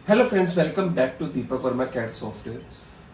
Hello friends, welcome back to Deepak Verma CAD software.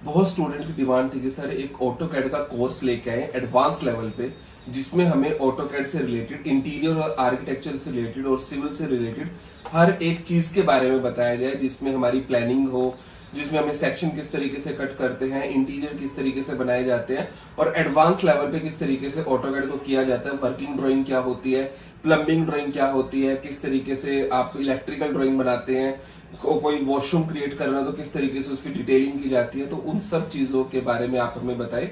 बहुत student की demand थी कि सर एक ऑटो कैड का कोर्स लेके आए एडवांस लेवल पे, जिसमें हमें ऑटो कैड से रिलेटेड, इंटीरियर और आर्किटेक्चर से रिलेटेड और सिविल से रिलेटेड हर एक चीज के बारे में बताया जाए, जिसमें हमारी प्लानिंग हो, जिसमें हमें सेक्शन किस तरीके से कट करते हैं, इंटीरियर किस तरीके से बनाए जाते हैं और एडवांस लेवल पे किस तरीके से ऑटोकैड को किया जाता है। वर्किंग ड्राइंग क्या होती है, प्लम्बिंग ड्राइंग क्या होती है, किस तरीके से आप इलेक्ट्रिकल ड्राइंग बनाते हैं, कोई वॉशरूम क्रिएट करना तो किस तरीके से उसकी डिटेलिंग की जाती है। तो उन सब चीजों के बारे में आप हमें बताएं।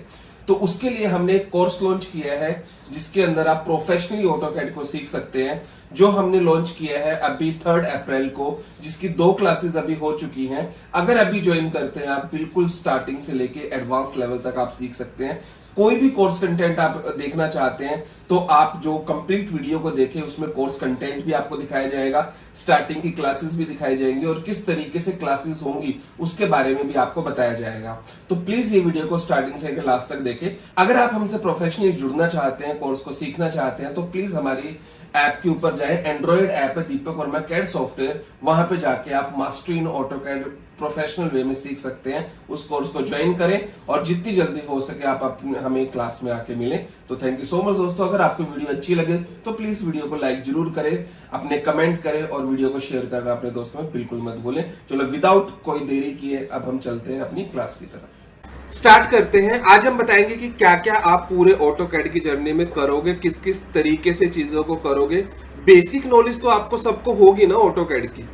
तो उसके लिए हमने एक कोर्स लॉन्च किया है जिसके अंदर आप प्रोफेशनली ऑटोकैड को सीख सकते हैं, जो हमने लॉन्च किया है अभी 3 अप्रैल को, जिसकी 2 क्लासेस अभी हो चुकी हैं। अगर अभी ज्वाइन करते हैं आप, बिल्कुल स्टार्टिंग से लेके एडवांस लेवल तक आप सीख सकते हैं। कोई भी कोर्स कंटेंट आप देखना चाहते हैं तो आप जो कंप्लीट वीडियो को देखें, उसमें कोर्स कंटेंट भी आपको दिखाया जाएगा, स्टार्टिंग की क्लासेस भी दिखाई जाएंगी और किस तरीके से क्लासेस होंगी उसके बारे में भी आपको बताया जाएगा। तो प्लीज ये वीडियो को स्टार्टिंग से लेकर लास्ट तक देखें। अगर आप हमसे प्रोफेशनली जुड़ना चाहते हैं, कोर्स को सीखना चाहते हैं, तो प्लीज हमारी ऐप के ऊपर जाएं। एंड्रॉइड ऐप है दीपक वर्मा कैड सॉफ्टवेयर, वहां पे जाके आप मास्टरी इन ऑटोकैड प्रोफेशनल वे में सीख सकते हैं। उस कोर्स को ज्वाइन करें और जितनी जल्दी हो सके आप हमें क्लास में आके मिलें। तो थैंक यू सो मच दोस्तों। अगर आपको वीडियो अच्छी लगे तो प्लीज वीडियो को लाइक जरूर करें, अपने कमेंट करें और वीडियो को शेयर करना अपने दोस्तों में बिल्कुल मत भूलें। चलो विदाउट कोई देरी किए अब हम चलते हैं अपनी क्लास की तरफ। स्टार्ट करते हैं। आज हम बताएंगे कि क्या क्या आप पूरे ऑटोकैड की जर्नी में करोगे, किस किस तरीके से चीजों को करोगे। बेसिक नॉलेज तो आपको सबको होगी ना ऑटोकैड की।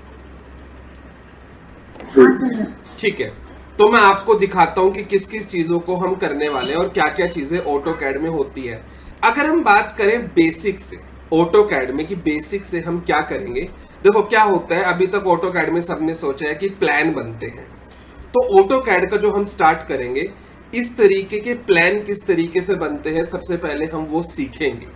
ठीक है, तो मैं आपको दिखाता हूं कि किस किस चीजों को हम करने वाले हैं और क्या क्या चीजें ऑटोकैड में होती है। अगर हम बात करें बेसिक से ऑटोकैड में, कि बेसिक से हम क्या करेंगे। देखो क्या होता है, अभी तक ऑटोकैड में सबने सोचा है कि प्लान बनते हैं। तो ऑटोकैड का जो हम स्टार्ट करेंगे, इस तरीके के प्लान किस तरीके से बनते हैं, सबसे पहले हम वो सीखेंगे।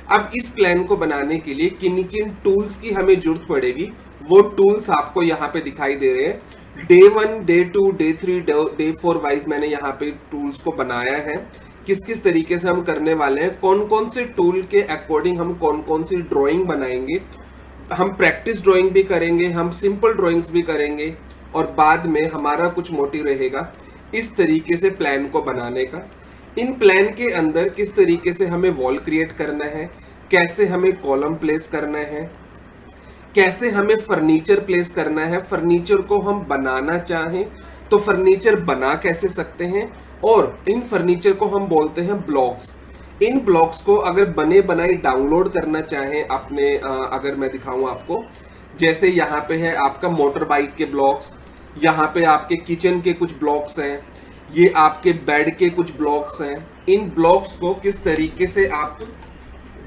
अब इस प्लान को बनाने के लिए किन किन टूल्स की हमें जरूरत पड़ेगी, वो टूल्स आपको यहाँ पे दिखाई दे रहे हैं। Day 1, day 2, day 3, day 4 wise मैंने यहाँ पे टूल्स को बनाया है। किस किस तरीके से हम करने वाले हैं, कौन कौन से टूल के अकॉर्डिंग हम कौन कौन सी ड्राइंग बनाएंगे। हम प्रैक्टिस ड्राइंग भी करेंगे, हम सिंपल ड्राइंग्स भी करेंगे और बाद में हमारा कुछ मोटिव रहेगा इस तरीके से प्लान को बनाने का। इन प्लान के अंदर किस तरीके से हमें वॉल क्रिएट करना है, कैसे हमें कॉलम प्लेस करना है, कैसे हमें फर्नीचर प्लेस करना है। फर्नीचर को हम बनाना चाहें तो फर्नीचर बना कैसे सकते हैं, और इन फर्नीचर को हम बोलते हैं ब्लॉक्स। इन ब्लॉक्स को अगर बने बनाए डाउनलोड करना चाहें अपने, अगर मैं दिखाऊं आपको, जैसे यहाँ पे है आपका मोटर बाइक के ब्लॉक्स, यहाँ पे आपके किचन के कुछ ब्लॉक्स हैं, ये आपके बेड के कुछ ब्लॉक्स हैं। इन ब्लॉक्स को किस तरीके से आप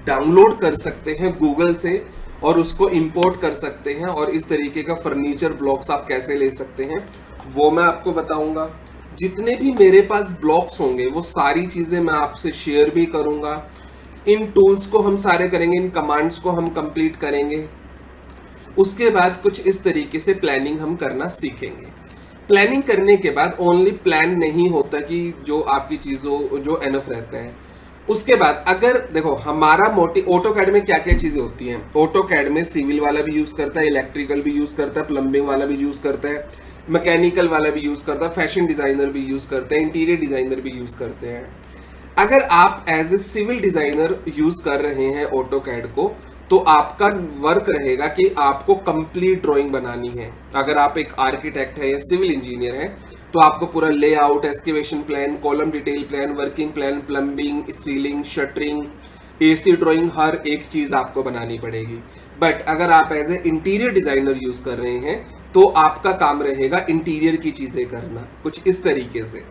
डाउनलोड कर सकते हैं गूगल से और उसको इंपोर्ट कर सकते हैं, और इस तरीके का फर्नीचर ब्लॉक्स आप कैसे ले सकते हैं वो मैं आपको बताऊंगा। जितने भी मेरे पास ब्लॉक्स होंगे वो सारी चीजें मैं आपसे शेयर भी करूंगा। इन टूल्स को हम सारे करेंगे, इन कमांड्स को हम कंप्लीट करेंगे। उसके बाद कुछ इस तरीके से प्लानिंग हम करना सीखेंगे। प्लानिंग करने के बाद ओनली प्लान नहीं होता कि जो आपकी चीजों जो एनफ रहता है। उसके बाद अगर देखो हमारा मोटिव, ऑटोकैड में क्या क्या चीजें होती हैं। ऑटोकैड में सिविल वाला भी यूज करता है, इलेक्ट्रिकल भी यूज करता है, प्लम्बिंग वाला भी यूज करता है, मैकेनिकल वाला भी यूज करता है, फैशन डिजाइनर भी यूज करते हैं, इंटीरियर डिजाइनर भी यूज करते हैं। अगर आप as a civil designer use कर रहे हैं ऑटोकैड को, तो आपका वर्क रहेगा कि आपको कंप्लीट ड्राइंग बनानी है। अगर आप एक आर्किटेक्ट है या सिविल इंजीनियर है तो आपको पूरा layout, excavation plan, column detail plan, working plan, plumbing, ceiling, shuttering, AC drawing, हर एक चीज आपको बनानी पड़ेगी। बट अगर आप as a interior designer use कर रहे हैं तो आपका काम रहेगा इंटीरियर की चीजें करना, कुछ इस तरीके से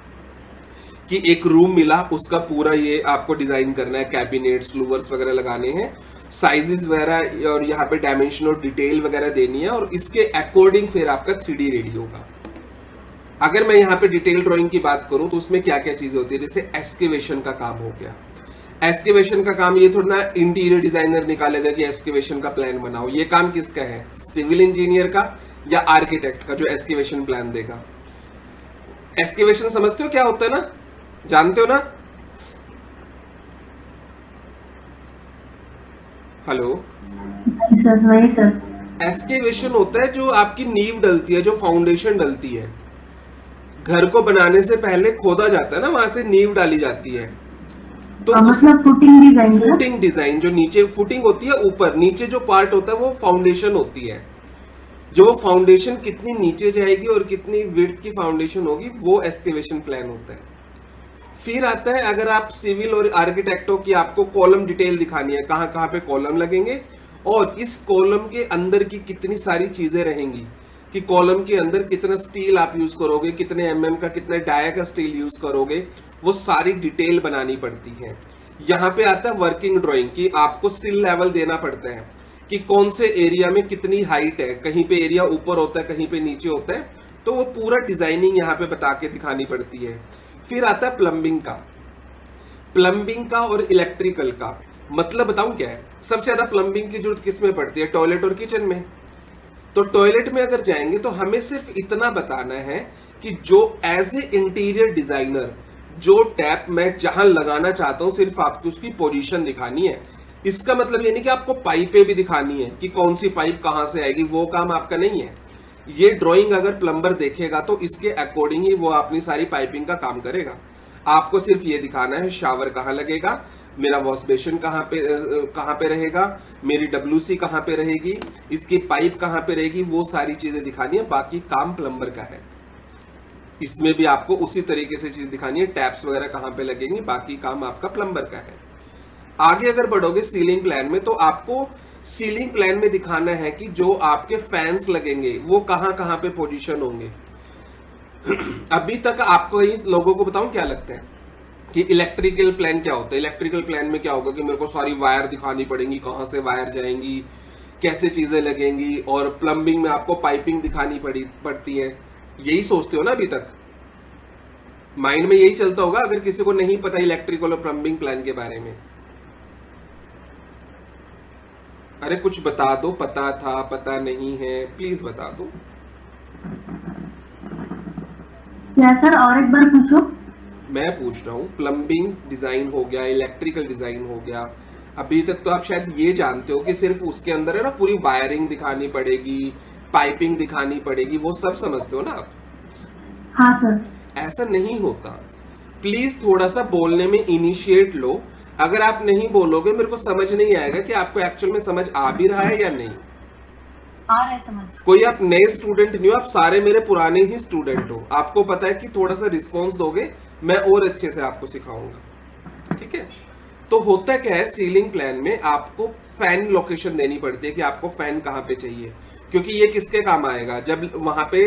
कि एक रूम मिला उसका पूरा ये आपको डिजाइन करना है, कैबिनेट्स, लूवर्स वगैरह लगाने हैं, साइजेस वगैरह, और यहाँ पे डायमेंशन और डिटेल वगैरह देनी है, और इसके अकॉर्डिंग फिर आपका 3D रेडी होगा। अगर मैं यहाँ पे डिटेल ड्राइंग की बात करूं तो उसमें क्या क्या चीजें होती है, जैसे एस्केवेशन का काम हो गया। एस्केवेशन का काम ये थोड़ा ना इंटीरियर डिजाइनर निकालेगा कि एस्केवेशन का प्लान बनाओ। ये काम किसका है, सिविल इंजीनियर का या आर्किटेक्ट का, जो एस्केवेशन प्लान देगा। एस्केवेशन समझते हो क्या होता है ना, जानते हो ना। हेलो सर, नहीं सर। एक्सकेवेशन होता है जो आपकी नींव डलती है, जो फाउंडेशन डलती है, घर को बनाने से पहले खोदा जाता है ना, वहां से नींव डाली जाती है। तो मतलब फुटिंग डिजाइन, फुटिंग डिजाइन, जो नीचे फुटिंग होती है, ऊपर नीचे जो पार्ट होता है वो फाउंडेशन होती है। जो वो फाउंडेशन कितनी नीचे जाएगी और कितनी विड्थ की फाउंडेशन होगी, वो एक्सकेवेशन प्लान होता है। फिर आता है, अगर आप सिविल और आर्किटेक्ट हो कि आपको कॉलम डिटेल दिखानी है, कहाँ कहाँ पे कॉलम लगेंगे और इस कॉलम के अंदर की कितनी सारी चीजें रहेंगी, कि कॉलम के अंदर कितना स्टील आप यूज करोगे, कितने एमएम का, कितने डाया का स्टील यूज करोगे, वो सारी डिटेल बनानी पड़ती है। यहाँ पे आता है वर्किंग ड्राइंग, कि आपको सिल लेवल देना पड़ता है कि कौन से एरिया में कितनी हाइट है, कहीं पे एरिया ऊपर होता है, कहीं पे नीचे होता है, तो वो पूरा डिजाइनिंग यहाँ पे बता के दिखानी पड़ती है। फिर आता है प्लम्बिंग का। प्लम्बिंग का और इलेक्ट्रिकल का मतलब बताऊं क्या है? सबसे ज्यादा प्लम्बिंग की जरूरत किस में पड़ती है? टॉयलेट और किचन में। तो टॉयलेट में अगर जाएंगे तो हमें सिर्फ इतना बताना है कि जो एज ए इंटीरियर डिजाइनर जो टैप मैं जहां लगाना चाहता हूं, सिर्फ आपको उसकी पोजीशन दिखानी है। इसका मतलब ये नहीं कि आपको पाइपें भी दिखानी है कि कौन सी पाइप कहां से आएगी, वो काम आपका नहीं है। ये ड्राइंग अगर प्लम्बर देखेगा तो इसके अकॉर्डिंग ही वो अपनी सारी पाइपिंग का काम करेगा। आपको सिर्फ ये दिखाना है शावर कहाँ लगेगा, मेरा वॉश बेसिन कहाँ पे रहेगा, मेरी डब्ल्यूसी कहाँ पे रहेगी, इसकी पाइप कहाँ पे रहेगी, वो सारी चीजें दिखानी है। बाकी काम प्लम्बर का है। इसमें भी आपको उसी तरीके से चीज दिखानी है, टैप्स वगैरह कहाँ पे लगेंगे, बाकी काम आपका प्लम्बर का है। आगे अगर बढ़ोगे सीलिंग प्लान में, तो आपको सीलिंग प्लान में दिखाना है कि जो आपके फैंस लगेंगे वो कहाँ कहाँ पे पोजीशन होंगे। अभी तक आपको ये लोगों को बताऊं क्या लगता है कि इलेक्ट्रिकल प्लान क्या होता है। इलेक्ट्रिकल प्लान में क्या होगा कि मेरे को सारी वायर दिखानी पड़ेंगी, कहाँ से वायर जाएंगी, कैसे चीजें लगेंगी, और प्लम्बिंग में आपको पाइपिंग दिखानी पड़ती है। यही सोचते हो ना अभी तक? माइंड में यही चलता होगा अगर किसी को नहीं पता इलेक्ट्रिकल और प्लम्बिंग प्लान के बारे में। अरे कुछ बता दो, पता था, पता नहीं है, प्लीज बता दो। क्या सर, और एक बार पूछो। मैं पूछ रहा हूँ, प्लम्बिंग डिजाइन हो गया, इलेक्ट्रिकल डिजाइन हो गया, अभी तक तो आप शायद ये जानते हो कि सिर्फ उसके अंदर है ना पूरी वायरिंग दिखानी पड़ेगी, पाइपिंग दिखानी पड़ेगी, वो सब समझते हो ना आप? हाँ सर। ऐसा नहीं होता। प्लीज थोड़ा सा बोलने में इनिशिएट लो। अगर आप नहीं बोलोगे मेरे को समझ नहीं आएगा कि आपको एक्चुअल में समझ आ भी रहा है या नहीं। आ रहा है समझ। कोई आप नए स्टूडेंट नहीं हो, आप सारे मेरे पुराने ही स्टूडेंट हो। आपको पता है कि थोड़ा सा रिस्पॉन्स दोगे मैं और अच्छे से आपको सिखाऊंगा, ठीक है? तो होता क्या है, सीलिंग प्लान में आपको फैन लोकेशन देनी पड़ती है कि आपको फैन कहाँ पे चाहिए, क्योंकि ये किसके काम आएगा जब वहां पे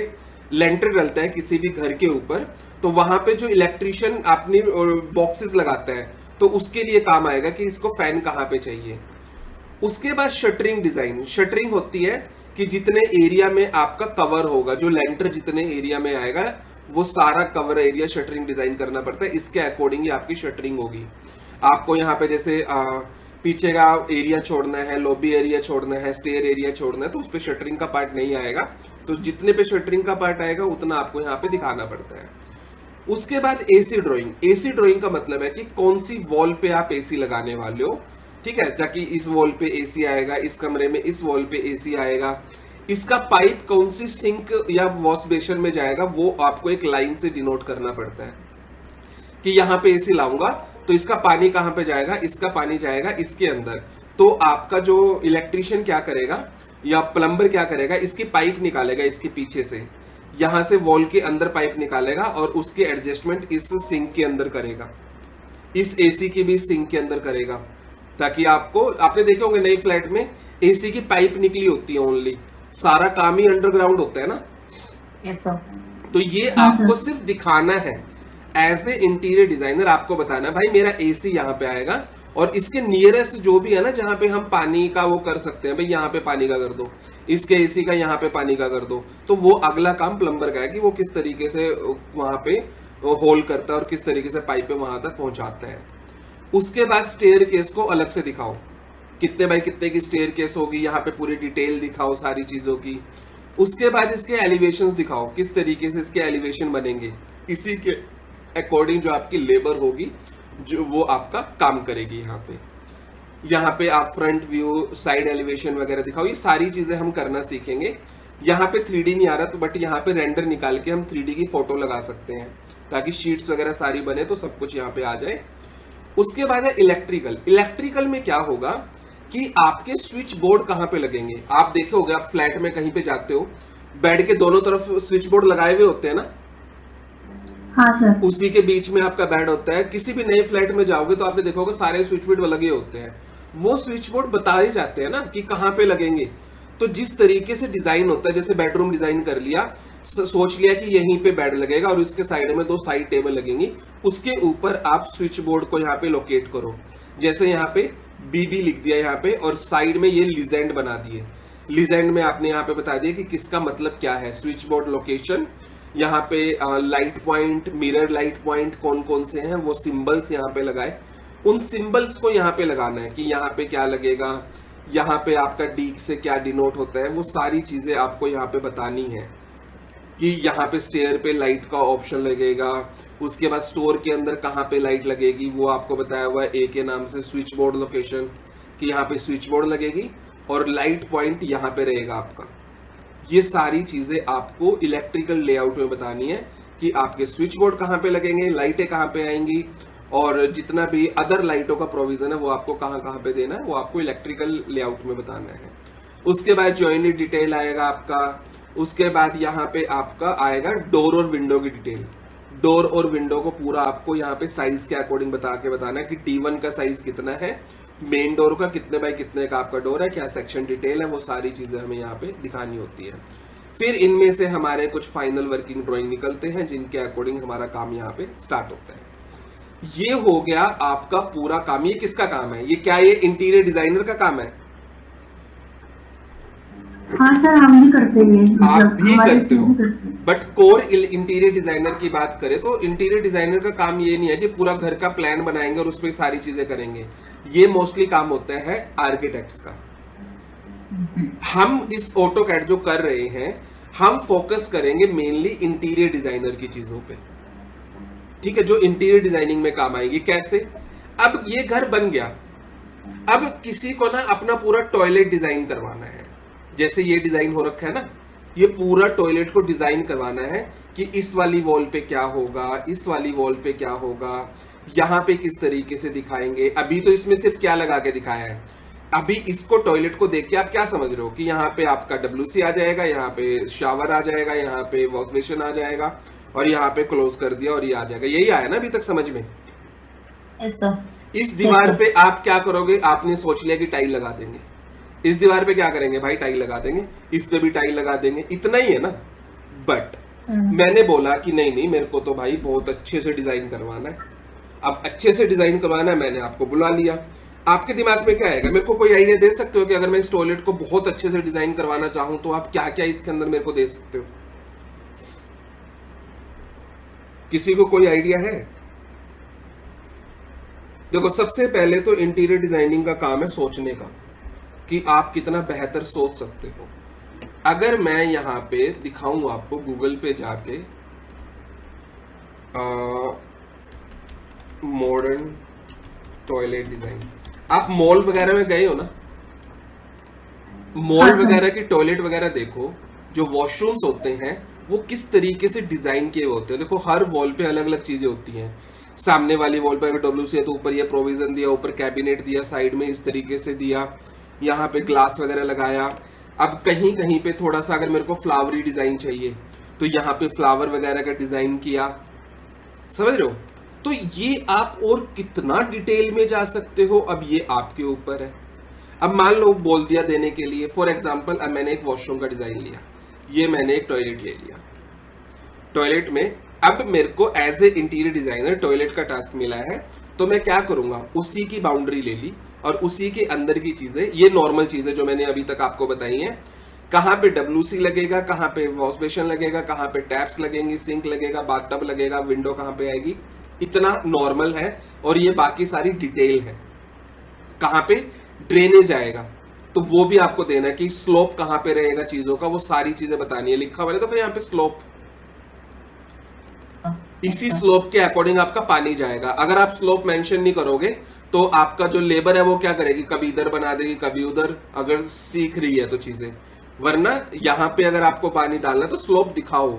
लेंटर डलता है किसी भी घर के ऊपर, तो वहां पे जो इलेक्ट्रिशियन अपनी बॉक्सेस लगाता है तो उसके लिए काम आएगा कि इसको फैन कहाँ पे चाहिए। उसके बाद शटरिंग डिजाइन। शटरिंग होती है कि जितने एरिया में आपका कवर होगा, जो लेंटर जितने एरिया में आएगा वो सारा कवर एरिया शटरिंग डिजाइन करना पड़ता है। इसके अकॉर्डिंग ही आपकी शटरिंग होगी। आपको यहाँ पे जैसे पीछे का एरिया छोड़ना है, लॉबी एरिया छोड़ना है, स्टेयर एरिया छोड़ना है, तो उस पर शटरिंग का पार्ट नहीं आएगा। तो जितने पे शटरिंग का पार्ट आएगा उतना आपको यहाँ पे दिखाना पड़ता है। उसके बाद एसी ड्राइंग। एसी ड्राइंग का मतलब है कि कौन सी वॉल पे आप एसी लगाने वाले हो, ठीक है? ताकि इस वॉल पे एसी आएगा, इस कमरे में इस वॉल पे एसी आएगा, इसका पाइप कौन सी सिंक या वॉश बेसिन में जाएगा वो आपको एक लाइन से डिनोट करना पड़ता है कि यहाँ पे एसी लाऊंगा तो इसका पानी कहाँ पे जाएगा, इसका पानी जाएगा इसके अंदर। तो आपका जो इलेक्ट्रिशियन क्या करेगा या प्लम्बर क्या करेगा, इसकी पाइप निकालेगा इसके पीछे से, यहां से वॉल के अंदर पाइप निकालेगा और उसके एडजस्टमेंट इस सिंक के अंदर करेगा, इस एसी की भी सिंक के अंदर करेगा, ताकि आपने देखे होंगे नई फ्लैट में एसी की पाइप निकली होती है ओनली, सारा काम ही अंडरग्राउंड होता है ना। Yes sir. तो ये आपको सिर्फ दिखाना है एज ए इंटीरियर डिजाइनर, आपको बताना भाई मेरा एसी यहाँ पे आएगा और इसके नियरेस्ट जो भी है ना जहां पे हम पानी का वो कर सकते हैं, भाई यहाँ पे पानी का कर दो, इसके एसी का यहाँ पे पानी का कर दो। तो वो अगला काम प्लम्बर का है कि वो किस तरीके से वहां पे होल करता है और किस तरीके से पाइप वहां तक पहुंचाता है। उसके बाद स्टेयर केस को अलग से दिखाओ, कितने बाई कितने की स्टेयर केस होगी, यहाँ पे पूरी डिटेल दिखाओ सारी चीजों की। उसके बाद इसके एलिवेशन दिखाओ, किस तरीके से इसके एलिवेशन बनेंगे, इसी के अकॉर्डिंग जो आपकी लेबर होगी जो वो आपका काम करेगी यहाँ पे। यहाँ पे आप फ्रंट व्यू, साइड एलिवेशन वगैरह दिखाओ, ये सारी चीजें हम करना सीखेंगे। यहाँ पे 3D नहीं आ रहा तो बट यहाँ पे रेंडर निकाल के हम 3D की फोटो लगा सकते हैं ताकि शीट्स वगैरह सारी बने, तो सब कुछ यहाँ पे आ जाए। उसके बाद है इलेक्ट्रिकल। इलेक्ट्रिकल में क्या होगा कि आपके स्विच बोर्ड कहाँ पे लगेंगे। आप देखे होगे, आप फ्लैट में कहीं पे जाते हो, बेड के दोनों तरफ स्विच बोर्ड लगाए हुए होते हैं ना, हाँ सर। उसी के बीच में आपका बेड होता है। किसी भी नए फ्लैट में जाओगे तो आपने देखा होगा सारे स्विच बोर्ड लगे होते हैं। वो स्विच बोर्ड बताए जाते हैं ना कि कहाँ पे लगेंगे। तो जिस तरीके से डिजाइन होता है, जैसे बेडरूम डिजाइन कर लिया, सोच लिया कि यहीं पे बेड लगेगा और इसके साइड में 2 साइड टेबल लगेंगी, उसके ऊपर आप स्विच बोर्ड को यहाँ पे लोकेट करो। जैसे यहाँ पे बीबी लिख दिया यहाँ पे, और साइड में ये लीजेंड बना दिए। लीजेंड में आपने यहाँ पे बता दिया कि किसका मतलब क्या है। स्विच बोर्ड लोकेशन, यहाँ पे light point, mirror light point कौन कौन से हैं, वो सिंबल्स यहाँ पे लगाए। उन सिंबल्स को यहाँ पे लगाना है कि यहाँ पे क्या लगेगा, यहाँ पे आपका डी से क्या डिनोट होता है, वो सारी चीजें आपको यहाँ पे बतानी है। कि यहाँ पे स्टेयर पे लाइट का ऑप्शन लगेगा, उसके बाद स्टोर के अंदर कहाँ पे लाइट लगेगी वो आपको बताया हुआ है ए के नाम से, स्विच बोर्ड लोकेशन, कि यहाँ पे स्विच बोर्ड लगेगी और लाइट पॉइंट यहाँ पे रहेगा आपका। ये सारी चीजें आपको इलेक्ट्रिकल लेआउट में बतानी है कि आपके स्विच बोर्ड कहाँ पे लगेंगे, लाइटें कहाँ पे आएंगी, और जितना भी अदर लाइटों का प्रोविजन है वो आपको कहाँ कहाँ पे देना है, वो आपको इलेक्ट्रिकल लेआउट में बताना है। उसके बाद जॉइंटेड डिटेल आएगा आपका। उसके बाद यहाँ पे आपका आएगा डोर और विंडो की डिटेल। डोर और विंडो को पूरा आपको यहाँ पे साइज के अकॉर्डिंग बता के बताना है कि D1 का साइज कितना है, मेन डोर का कितने बाय कितने का आपका डोर है, क्या सेक्शन डिटेल है, वो सारी चीजें हमें यहाँ पे दिखानी होती है। फिर इनमें से हमारे कुछ फाइनल वर्किंग ड्राइंग निकलते हैं जिनके अकॉर्डिंग हमारा काम यहाँ पे स्टार्ट होता है। ये हो गया आपका पूरा काम। ये किसका काम है? ये क्या ये इंटीरियर डिजाइनर का काम है? हाँ सर, हम भी करते हैं। आप भी हमारे करते हो, इसमें भी करते हैं। बट कोर इंटीरियर डिजाइनर की बात करें तो इंटीरियर डिजाइनर का काम ये नहीं है कि पूरा घर का प्लान बनाएंगे और उसमें सारी चीजें करेंगे। ये मोस्टली काम होता है आर्किटेक्ट्स का। हम इस ऑटोकैड जो कर रहे हैं, हम फोकस करेंगे मेनली इंटीरियर डिजाइनर की चीजों पे, ठीक है, जो इंटीरियर डिजाइनिंग में काम आएगी। कैसे? अब ये घर बन गया, अब किसी को ना अपना पूरा टॉयलेट डिजाइन करवाना है। जैसे ये डिजाइन हो रखा है ना, ये पूरा टॉयलेट को डिजाइन करवाना है कि इस वाली वॉल पे क्या होगा, इस वाली वॉल पे क्या होगा, यहाँ पे किस तरीके से दिखाएंगे। अभी तो इसमें सिर्फ क्या लगा के दिखाया है, अभी इसको टॉयलेट को देख के आप क्या समझ रहे हो कि यहाँ पे आपका WC आ जाएगा, यहाँ पे शावर आ जाएगा, यहाँ पे वॉश बेसिन आ जाएगा, और यहाँ पे क्लोज कर दिया और ये आ जाएगा। यही आया ना अभी तक समझ में? इस दीवार पे आप क्या करोगे? आपने सोच लिया कि टाइल लगा देंगे। इस दीवार पे क्या करेंगे भाई? टाइल लगा देंगे। इस पे भी टाइल लगा देंगे। इतना ही है ना। बट मैंने बोला कि नहीं नहीं, मेरे को तो भाई बहुत अच्छे से डिजाइन करवाना है। अब अच्छे से डिजाइन करवाना है, मैंने आपको बुला लिया। आपके दिमाग में क्या आएगा? मेरे को कोई आइडिया दे सकते हो कि अगर मैं इस टॉयलेट को बहुत अच्छे से डिजाइन करवाना चाहूं तो आप क्या क्या इसके अंदर मेरे को दे सकते हो? किसी को कोई आइडिया है? देखो, सबसे पहले तो इंटीरियर डिजाइनिंग का काम है सोचने का कि आप कितना बेहतर सोच सकते हो। अगर मैं यहाँ पे दिखाऊं आपको गूगल पे जाके मॉडर्न टॉयलेट डिजाइन, आप मॉल वगैरह में गए हो ना, मॉल वगैरह की टॉयलेट वगैरह देखो, जो वॉशरूम्स होते हैं वो किस तरीके से डिजाइन किए होते हैं। देखो, हर वॉल पे अलग अलग चीजें होती हैं। सामने वाली वॉल पे अगर WC है तो ऊपर ये प्रोविजन दिया, ऊपर कैबिनेट दिया, साइड में इस तरीके से दिया, यहाँ पे ग्लास वगैरह लगाया। अब कहीं कहीं पे थोड़ा सा अगर मेरे को फ्लावरी डिजाइन चाहिए तो यहाँ पे फ्लावर वगैरह का डिजाइन किया। समझ रहे हो? तो ये आप और कितना डिटेल में जा सकते हो, अब ये आपके ऊपर है। अब मान लो बोल दिया देने के लिए, फॉर एग्जाम्पल अब मैंने एक वॉशरूम का डिजाइन लिया, ये मैंने एक टॉयलेट ले लिया। टॉयलेट में अब मेरे को as a interior designer toilet का टास्क मिला है, तो मैं क्या करूंगा, उसी की बाउंड्री ले ली और उसी के अंदर की चीजें, ये नॉर्मल चीजें जो मैंने अभी तक आपको बताई हैं, कहाँ पे WC लगेगा, कहाँ पे वॉश बेसिन लगेगा, कहाँ पे टैप्स लगेंगी, सिंक लगेगा, बाथटब लगेगा, विंडो कहाँ पे आएगी, इतना नॉर्मल है। और ये बाकी सारी डिटेल है। कहाँ पे ड्रेनेज आएगा तो वो भी आपको देना है कि स्लोप कहाँ पे रहेगा चीजों का, वो सारी चीजें बतानी है। लिखा हुआ है तो यहाँ पे स्लोप, इसी स्लोप के अकॉर्डिंग आपका पानी जाएगा। अगर आप स्लोप मेंशन नहीं करोगे तो आपका जो लेबर है वो क्या करेगी, कभी इधर बना देगी कभी उधर, अगर सीख रही है तो चीजें। वरना यहाँ पे अगर आपको पानी डालना तो स्लोप दिखाओ,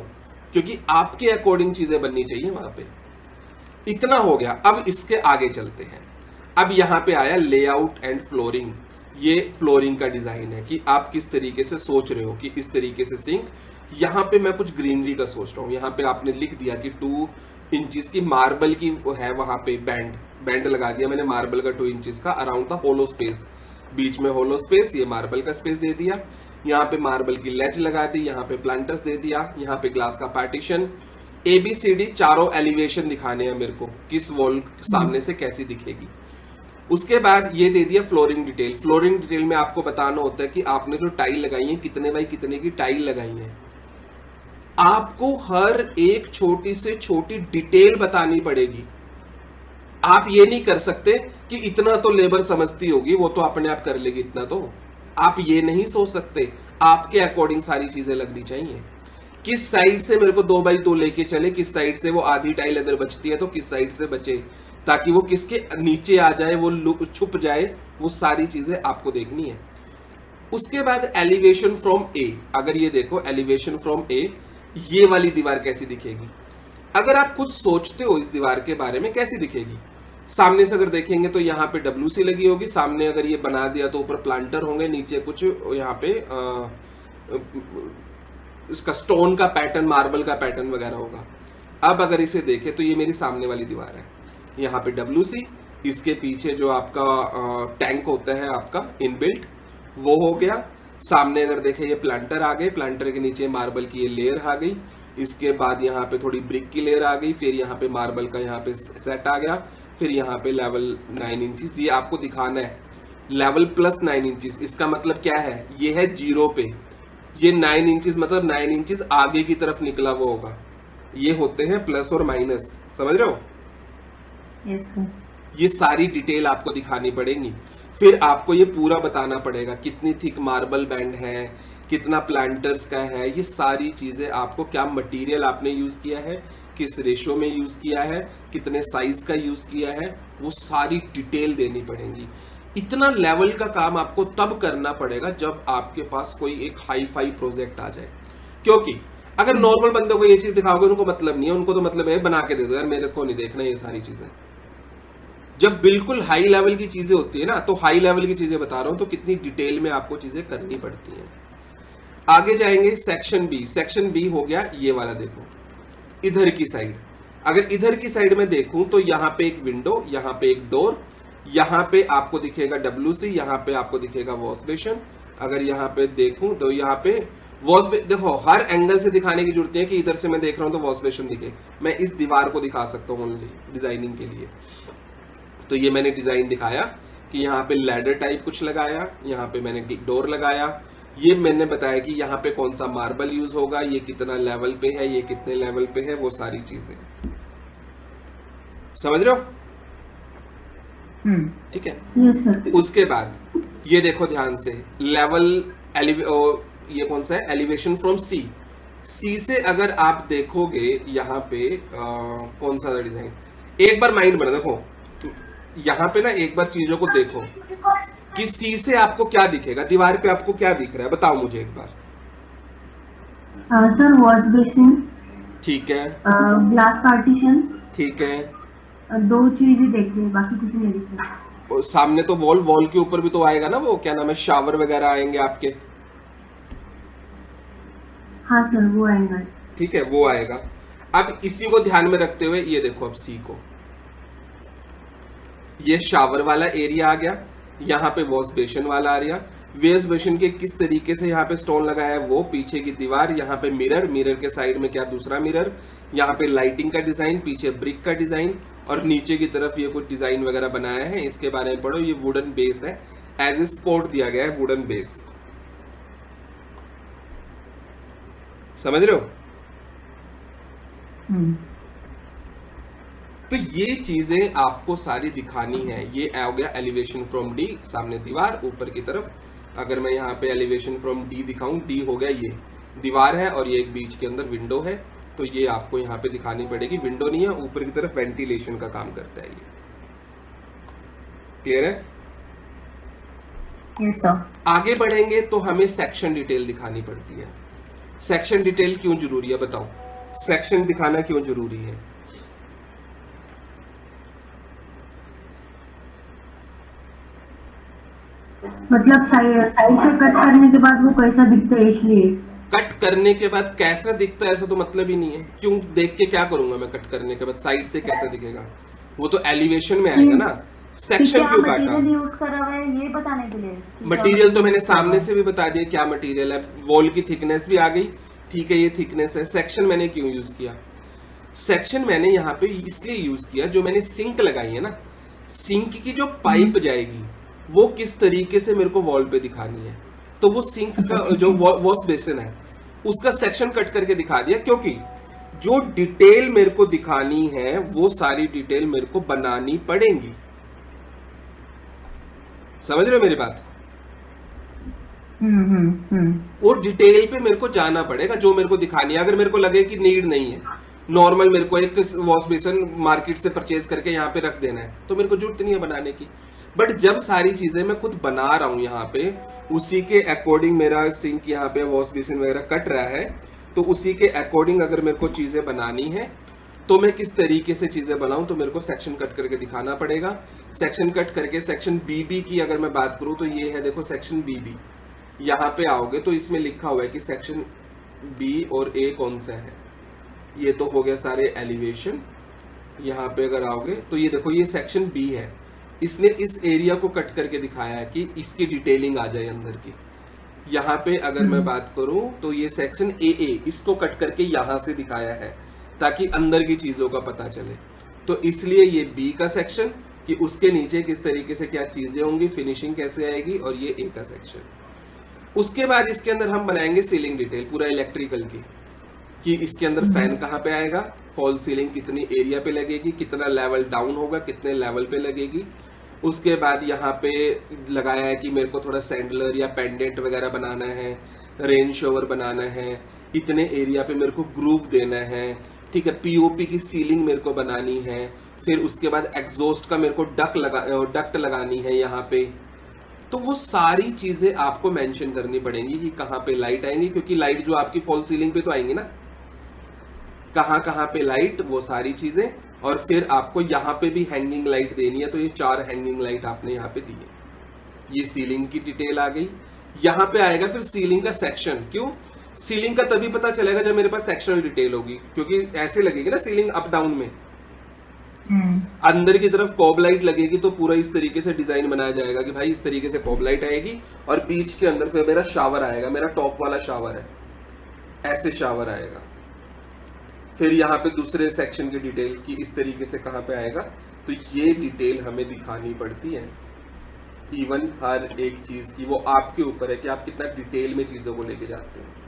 क्योंकि आपके अकॉर्डिंग चीजें बननी चाहिए वहां पे। इतना हो गया। अब इसके आगे चलते हैं। अब यहाँ पे आया लेआउट एंड फ्लोरिंग। ये फ्लोरिंग का डिजाइन है कि आप किस तरीके से सोच रहे हो कि इस तरीके से सिंक। यहाँ पे मैं कुछ ग्रीनरी का सोच रहा हूँ। यहाँ पे आपने लिख दिया कि 2 इंचेस की मार्बल की है, वहां पे बैंड लगा दिया मैंने मार्बल का 2 इंचेस का, अराउंड था होलो स्पेस, बीच में होलो स्पेस, ये मार्बल का स्पेस दे दिया। यहाँ पे मार्बल की लेज लगा दी, यहाँ पे प्लांटर्स दे दिया, यहाँ पे ग्लास का पार्टीशन। ABCD चारों एलिवेशन दिखाने हैं मेरे को, किस वॉल सामने से कैसी दिखेगी। उसके बाद ये दे दिया फ्लोरिंग डिटेल। फ्लोरिंग डिटेल में आपको बताना होता है कि आपने जो टाइल लगाई है कितने बाई कितने की टाइल लगाई है। आपको हर एक छोटी से छोटी डिटेल बतानी पड़ेगी। आप ये नहीं कर सकते कि इतना तो लेबर समझती होगी, वो तो अपने आप कर लेगी, इतना तो आप ये नहीं सोच सकते। आपके अकॉर्डिंग सारी चीजें लगनी चाहिए। किस साइड से मेरे को 2x2 लेके चले, किस साइड से वो आधी टाइल अगर बचती है तो किस साइड से बचे, ताकि वो किसके नीचे आ जाए, वो छुप जाए, वो सारी चीजें आपको देखनी है। उसके बाद एलिवेशन फ्रॉम ए। अगर ये देखो एलिवेशन फ्रॉम ए, ये वाली दीवार कैसी दिखेगी। अगर आप खुद सोचते हो इस दीवार के बारे में कैसी दिखेगी, सामने से अगर देखेंगे तो यहाँ पे WC लगी होगी, सामने अगर ये बना दिया तो ऊपर प्लांटर होंगे, नीचे कुछ यहाँ पे इसका स्टोन का पैटर्न, मार्बल का पैटर्न वगैरह होगा। अब अगर इसे देखे तो ये मेरी सामने वाली दीवार है, यहाँ पे WC, इसके पीछे जो आपका टैंक होता है आपका इनबिल्ट वो हो गया। सामने अगर देखें ये प्लांटर आ गए, प्लांटर के नीचे मार्बल की ये लेयर आ गई, इसके बाद यहाँ पे थोड़ी ब्रिक की लेयर आ गई, फिर यहाँ पे मार्बल का यहाँ पे सेट आ गया, फिर यहाँ पे लेवल 9 इंचेस। ये आपको दिखाना है लेवल प्लस 9 इंचेस। इसका मतलब क्या है, ये है 0 पे, ये 9 इंचेस मतलब 9 इंचेस आगे की तरफ निकला वो होगा। ये होते हैं प्लस और माइनस, समझ रहे हो? Yes sir. ये सारी डिटेल आपको दिखानी पड़ेगी। फिर आपको ये पूरा बताना पड़ेगा कितनी थिक मार्बल बैंड है, कितना प्लांटर्स का है, ये सारी चीजें आपको, क्या मटेरियल आपने यूज किया है, किस रेशो में यूज किया है, कितने साइज का यूज किया है, वो सारी डिटेल देनी पड़ेगी। इतना लेवल का काम आपको तब करना पड़ेगा जब आपके पास कोई एक हाई फाई प्रोजेक्ट आ जाए। क्योंकि अगर नॉर्मल बंदों को ये चीज दिखाओगे उनको मतलब नहीं है, उनको तो मतलब है बना के दे दो यार, मेरे को नहीं देखना ये सारी चीजें। जब बिल्कुल हाई लेवल की चीजें होती है ना, तो हाई लेवल की चीजें बता रहा हूं तो कितनी डिटेल में आपको चीजें करनी पड़ती हैं। आगे जाएंगे सेक्शन बी। सेक्शन बी हो गया ये वाला, देखो इधर की साइड। अगर इधर की साइड में देखूं तो यहाँ पे एक विंडो, यहाँ पे एक डोर, यहाँ पे आपको दिखेगा WC, यहाँ पे आपको दिखेगा वॉश बेसिन। अगर यहाँ पे देखूं तो यहाँ पे देखो हर एंगल से दिखाने की जरूरत नहीं है कि इधर से मैं देख रहा हूं तो वॉश बेसिन दिखे। मैं इस दीवार को दिखा सकता हूँ ओनली डिजाइनिंग के लिए। तो ये मैंने डिजाइन दिखाया कि यहाँ पे लैडर टाइप कुछ लगाया, यहाँ पे मैंने डोर लगाया, ये मैंने बताया कि यहाँ पे कौन सा मार्बल यूज होगा, ये कितना लेवल पे है, ये कितने लेवल पे है, वो सारी चीजें समझ रहे हो? ठीक है। Yes sir. उसके बाद ये देखो ध्यान से, लेवल ये कौन सा है, एलिवेशन फ्रॉम सी से अगर आप देखोगे यहाँ पे कौन सा डिजाइन, एक बार माइंड बना, देखो यहाँ पे ना एक बार चीजों को देखो कि सी से आपको क्या दिखेगा, दीवार पे आपको क्या दिख रहा है, बताओ मुझे एक बार। सर वॉश बेसिन, ठीक है, ग्लास पार्टीशन, ठीक है, 2 चीजें देख रही है, बाकी कुछ नहीं दिख रहा। और सामने तो वॉल के ऊपर भी तो आएगा ना, वो क्या नाम है, शावर वगैरह आएंगे आपके। हाँ सर वो आएगा। ठीक है, वो आएगा। अब इसी को ध्यान में रखते हुए ये देखो, अब सी को, ये शावर वाला एरिया आ गया, यहाँ पे वॉश बेसिन वाला आ गया। वॉश बेसिन के किस तरीके से यहाँ पे स्टोन लगाया है, वो पीछे की दीवार, यहाँ पे मिरर के साइड में क्या दूसरा मिरर, यहाँ पे लाइटिंग का डिजाइन, पीछे ब्रिक का डिजाइन, और नीचे की तरफ ये कुछ डिजाइन वगैरह बनाया है। इसके बारे में पढ़ो, ये वुडन बेस है, एज ए सपोर्ट दिया गया है, वुडन बेस। समझ रहे हो? तो ये चीजें आपको सारी दिखानी है। ये आ गया एलिवेशन फ्रॉम डी, सामने दीवार ऊपर की तरफ। अगर मैं यहाँ पे एलिवेशन फ्रॉम डी दिखाऊं, डी हो गया ये दीवार है और ये एक बीच के अंदर विंडो है, तो ये आपको यहाँ पे दिखानी पड़ेगी। विंडो नहीं है, ऊपर की तरफ वेंटिलेशन का काम करता है ये। क्लियर है? Yes sir. आगे बढ़ेंगे तो हमें सेक्शन डिटेल दिखानी पड़ती है। सेक्शन डिटेल क्यों जरूरी है बताओ? सेक्शन दिखाना क्यों जरूरी है? मतलब साइड साइड से कट करने के बाद वो कैसा दिखता है इसलिए। कट करने के बाद कैसा दिखता है ऐसा तो मतलब ही नहीं है। क्यों देख के क्या करूंगा मैं? कट करने के बाद साइड से कैसा दिखेगा? वो तो एलिवेशन में आएगा ना। सेक्शन क्यों काटा? मटेरियल यूज करा हुआ है ये बताने के लिए। मटेरियल तो मैंने सामने से भी बता दिया क्या मटेरियल है। वॉल की थिकनेस भी आ गई, ठीक है, ये थिकनेस है। सेक्शन मैंने क्यों यूज किया? सेक्शन मैंने यहाँ पे इसलिए यूज किया, जो मैंने सिंक लगाई है ना, सिंक की जो पाइप जाएगी वो किस तरीके से मेरे को वॉल पे दिखानी है। तो वो सिंक का जो वॉश बेसिन है उसका सेक्शन कट करके दिखा दिया, क्योंकि जो डिटेल मेरे को दिखानी है वो सारी डिटेल मेरे को बनानी पड़ेंगी। समझ रहे हो मेरी बात? वो डिटेल पे मेरे को जाना पड़ेगा जो मेरे को दिखानी है। अगर मेरे को लगे कि नीड नहीं है, नॉर्मल मेरे को एक वॉश बेसिन मार्केट से परचेज करके यहाँ पे रख देना है, तो मेरे को जरूरत नहीं है बनाने की। बट जब सारी चीजें मैं खुद बना रहा हूँ यहाँ पे, उसी के अकॉर्डिंग मेरा सिंक यहाँ पे वॉश बेसिन वगैरह कट रहा है, तो उसी के अकॉर्डिंग अगर मेरे को चीजें बनानी है तो मैं किस तरीके से चीजें बनाऊं, तो मेरे को सेक्शन कट करके दिखाना पड़ेगा। सेक्शन कट करके सेक्शन बीबी की अगर मैं बात करूं तो ये है, देखो सेक्शन बीबी। यहाँ पे आओगे तो इसमें लिखा हुआ है कि सेक्शन बी और ए कौन सा है। ये तो हो गया सारे एलिवेशन। यहाँ पे अगर आओगे तो ये देखो ये सेक्शन बी है। इसने इस एरिया को कट करके दिखाया है कि इसकी डिटेलिंग आ जाए अंदर की। यहाँ पे अगर मैं बात करूं तो ये सेक्शन ए, इसको कट करके यहाँ से दिखाया है ताकि अंदर की चीजों का पता चले। तो इसलिए ये बी का सेक्शन कि उसके नीचे किस तरीके से क्या चीजें होंगी, फिनिशिंग कैसे आएगी, और ये ए का सेक्शन। उसके बाद इसके अंदर हम बनाएंगे सीलिंग डिटेल पूरा इलेक्ट्रिकल की, कि इसके अंदर फैन कहाँ पे आएगा, फॉल सीलिंग कितनी एरिया पे लगेगी, कितना लेवल डाउन होगा, कितने लेवल पे लगेगी। उसके बाद यहाँ पे लगाया है कि मेरे को थोड़ा सैंडलर या पेंडेंट वगैरह बनाना है, रेन शोवर बनाना है, इतने एरिया पे मेरे को ग्रूव देना है, ठीक है, पीओपी की सीलिंग मेरे को बनानी है। फिर उसके बाद एग्जॉस्ट का मेरे को डक्ट लगानी है यहाँ पे। तो वो सारी चीजें आपको मेंशन करनी पड़ेंगी कि कहाँ पे लाइट आएंगी, क्योंकि लाइट जो आपकी फॉल सीलिंग पे तो आएंगी ना, कहाँ कहाँ पे लाइट, वो सारी चीजें। और फिर आपको यहाँ पे भी हैंगिंग लाइट देनी है, तो ये 4 हैंगिंग लाइट आपने यहाँ पे दी है। ये सीलिंग की डिटेल आ गई। यहाँ पे आएगा फिर सीलिंग का सेक्शन। क्यों? सीलिंग का तभी पता चलेगा जब मेरे पास सेक्शनल डिटेल होगी, क्योंकि ऐसे लगेगी ना सीलिंग अप डाउन में। अंदर की तरफ कॉब लाइट लगेगी तो पूरा इस तरीके से डिजाइन बनाया जाएगा कि भाई इस तरीके से कॉब लाइट आएगी, और बीच के अंदर फिर मेरा शावर आएगा, मेरा टॉप वाला शावर है, ऐसे शावर आएगा। फिर यहाँ पे दूसरे सेक्शन की डिटेल की इस तरीके से कहाँ पे आएगा। तो ये डिटेल हमें दिखानी पड़ती है। इवन हर एक चीज की वो आपके ऊपर है कि आप कितना डिटेल में चीजों को लेके जाते हैं।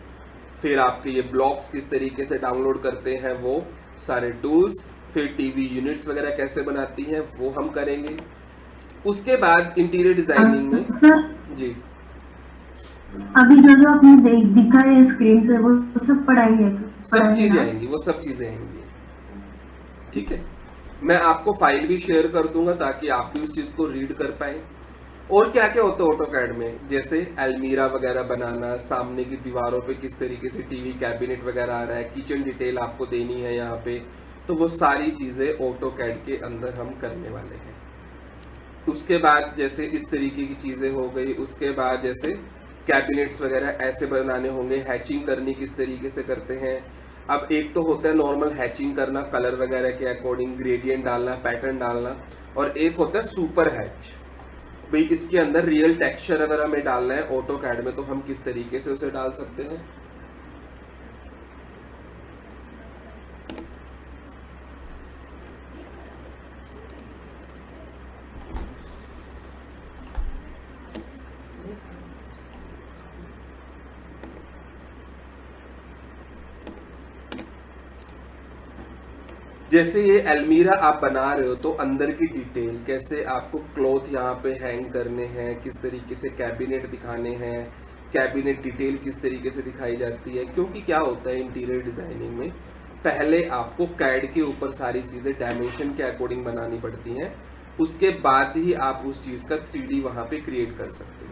फिर आपके ये ब्लॉक्स किस तरीके से डाउनलोड करते हैं, वो सारे टूल्स। फिर टीवी यूनिट्स वगैरह कैसे बनाती हैं वो हम करेंगे। उसके बाद इंटीरियर डिजाइनिंग में सर जी अभी जो आपने दिखा है स्क्रीन पे वो सब पढ़ाएंगे, सब चीजें आएंगी, वो सब चीजें आएंगी, ठीक है। मैं आपको फाइल भी शेयर कर दूंगा ताकि आप भी उस चीज को रीड कर पाए। और क्या क्या होता है ऑटोकैड में, जैसे अलमीरा वगैरह बनाना, सामने की दीवारों पे किस तरीके से टीवी कैबिनेट वगैरह आ रहा है, किचन डिटेल आपको देनी है यहाँ पे, तो वो सारी चीजें ऑटोकैड के अंदर हम करने वाले हैं। उसके बाद जैसे इस तरीके की चीजें हो गई। उसके बाद जैसे कैबिनेट्स वगैरह ऐसे बनाने होंगे, हैचिंग करनी किस तरीके से करते हैं। अब एक तो होता है नॉर्मल हैचिंग करना, कलर वगैरह के अकॉर्डिंग ग्रेडियंट डालना, पैटर्न डालना, और एक होता है सुपर हैच। भाई इसके अंदर रियल टेक्सचर अगर हमें डालना है ऑटोकैड में तो हम किस तरीके से उसे डाल सकते हैं। जैसे ये अलमीरा आप बना रहे हो तो अंदर की डिटेल कैसे आपको क्लॉथ यहाँ पे हैंग करने हैं, किस तरीके से कैबिनेट दिखाने हैं, कैबिनेट डिटेल किस तरीके से दिखाई जाती है। क्योंकि क्या होता है इंटीरियर डिजाइनिंग में, पहले आपको कैड के ऊपर सारी चीजें डायमेंशन के अकॉर्डिंग बनानी पड़ती हैं, उसके बाद ही आप उस चीज़ का 3D वहाँ पे क्रिएट कर सकते हो।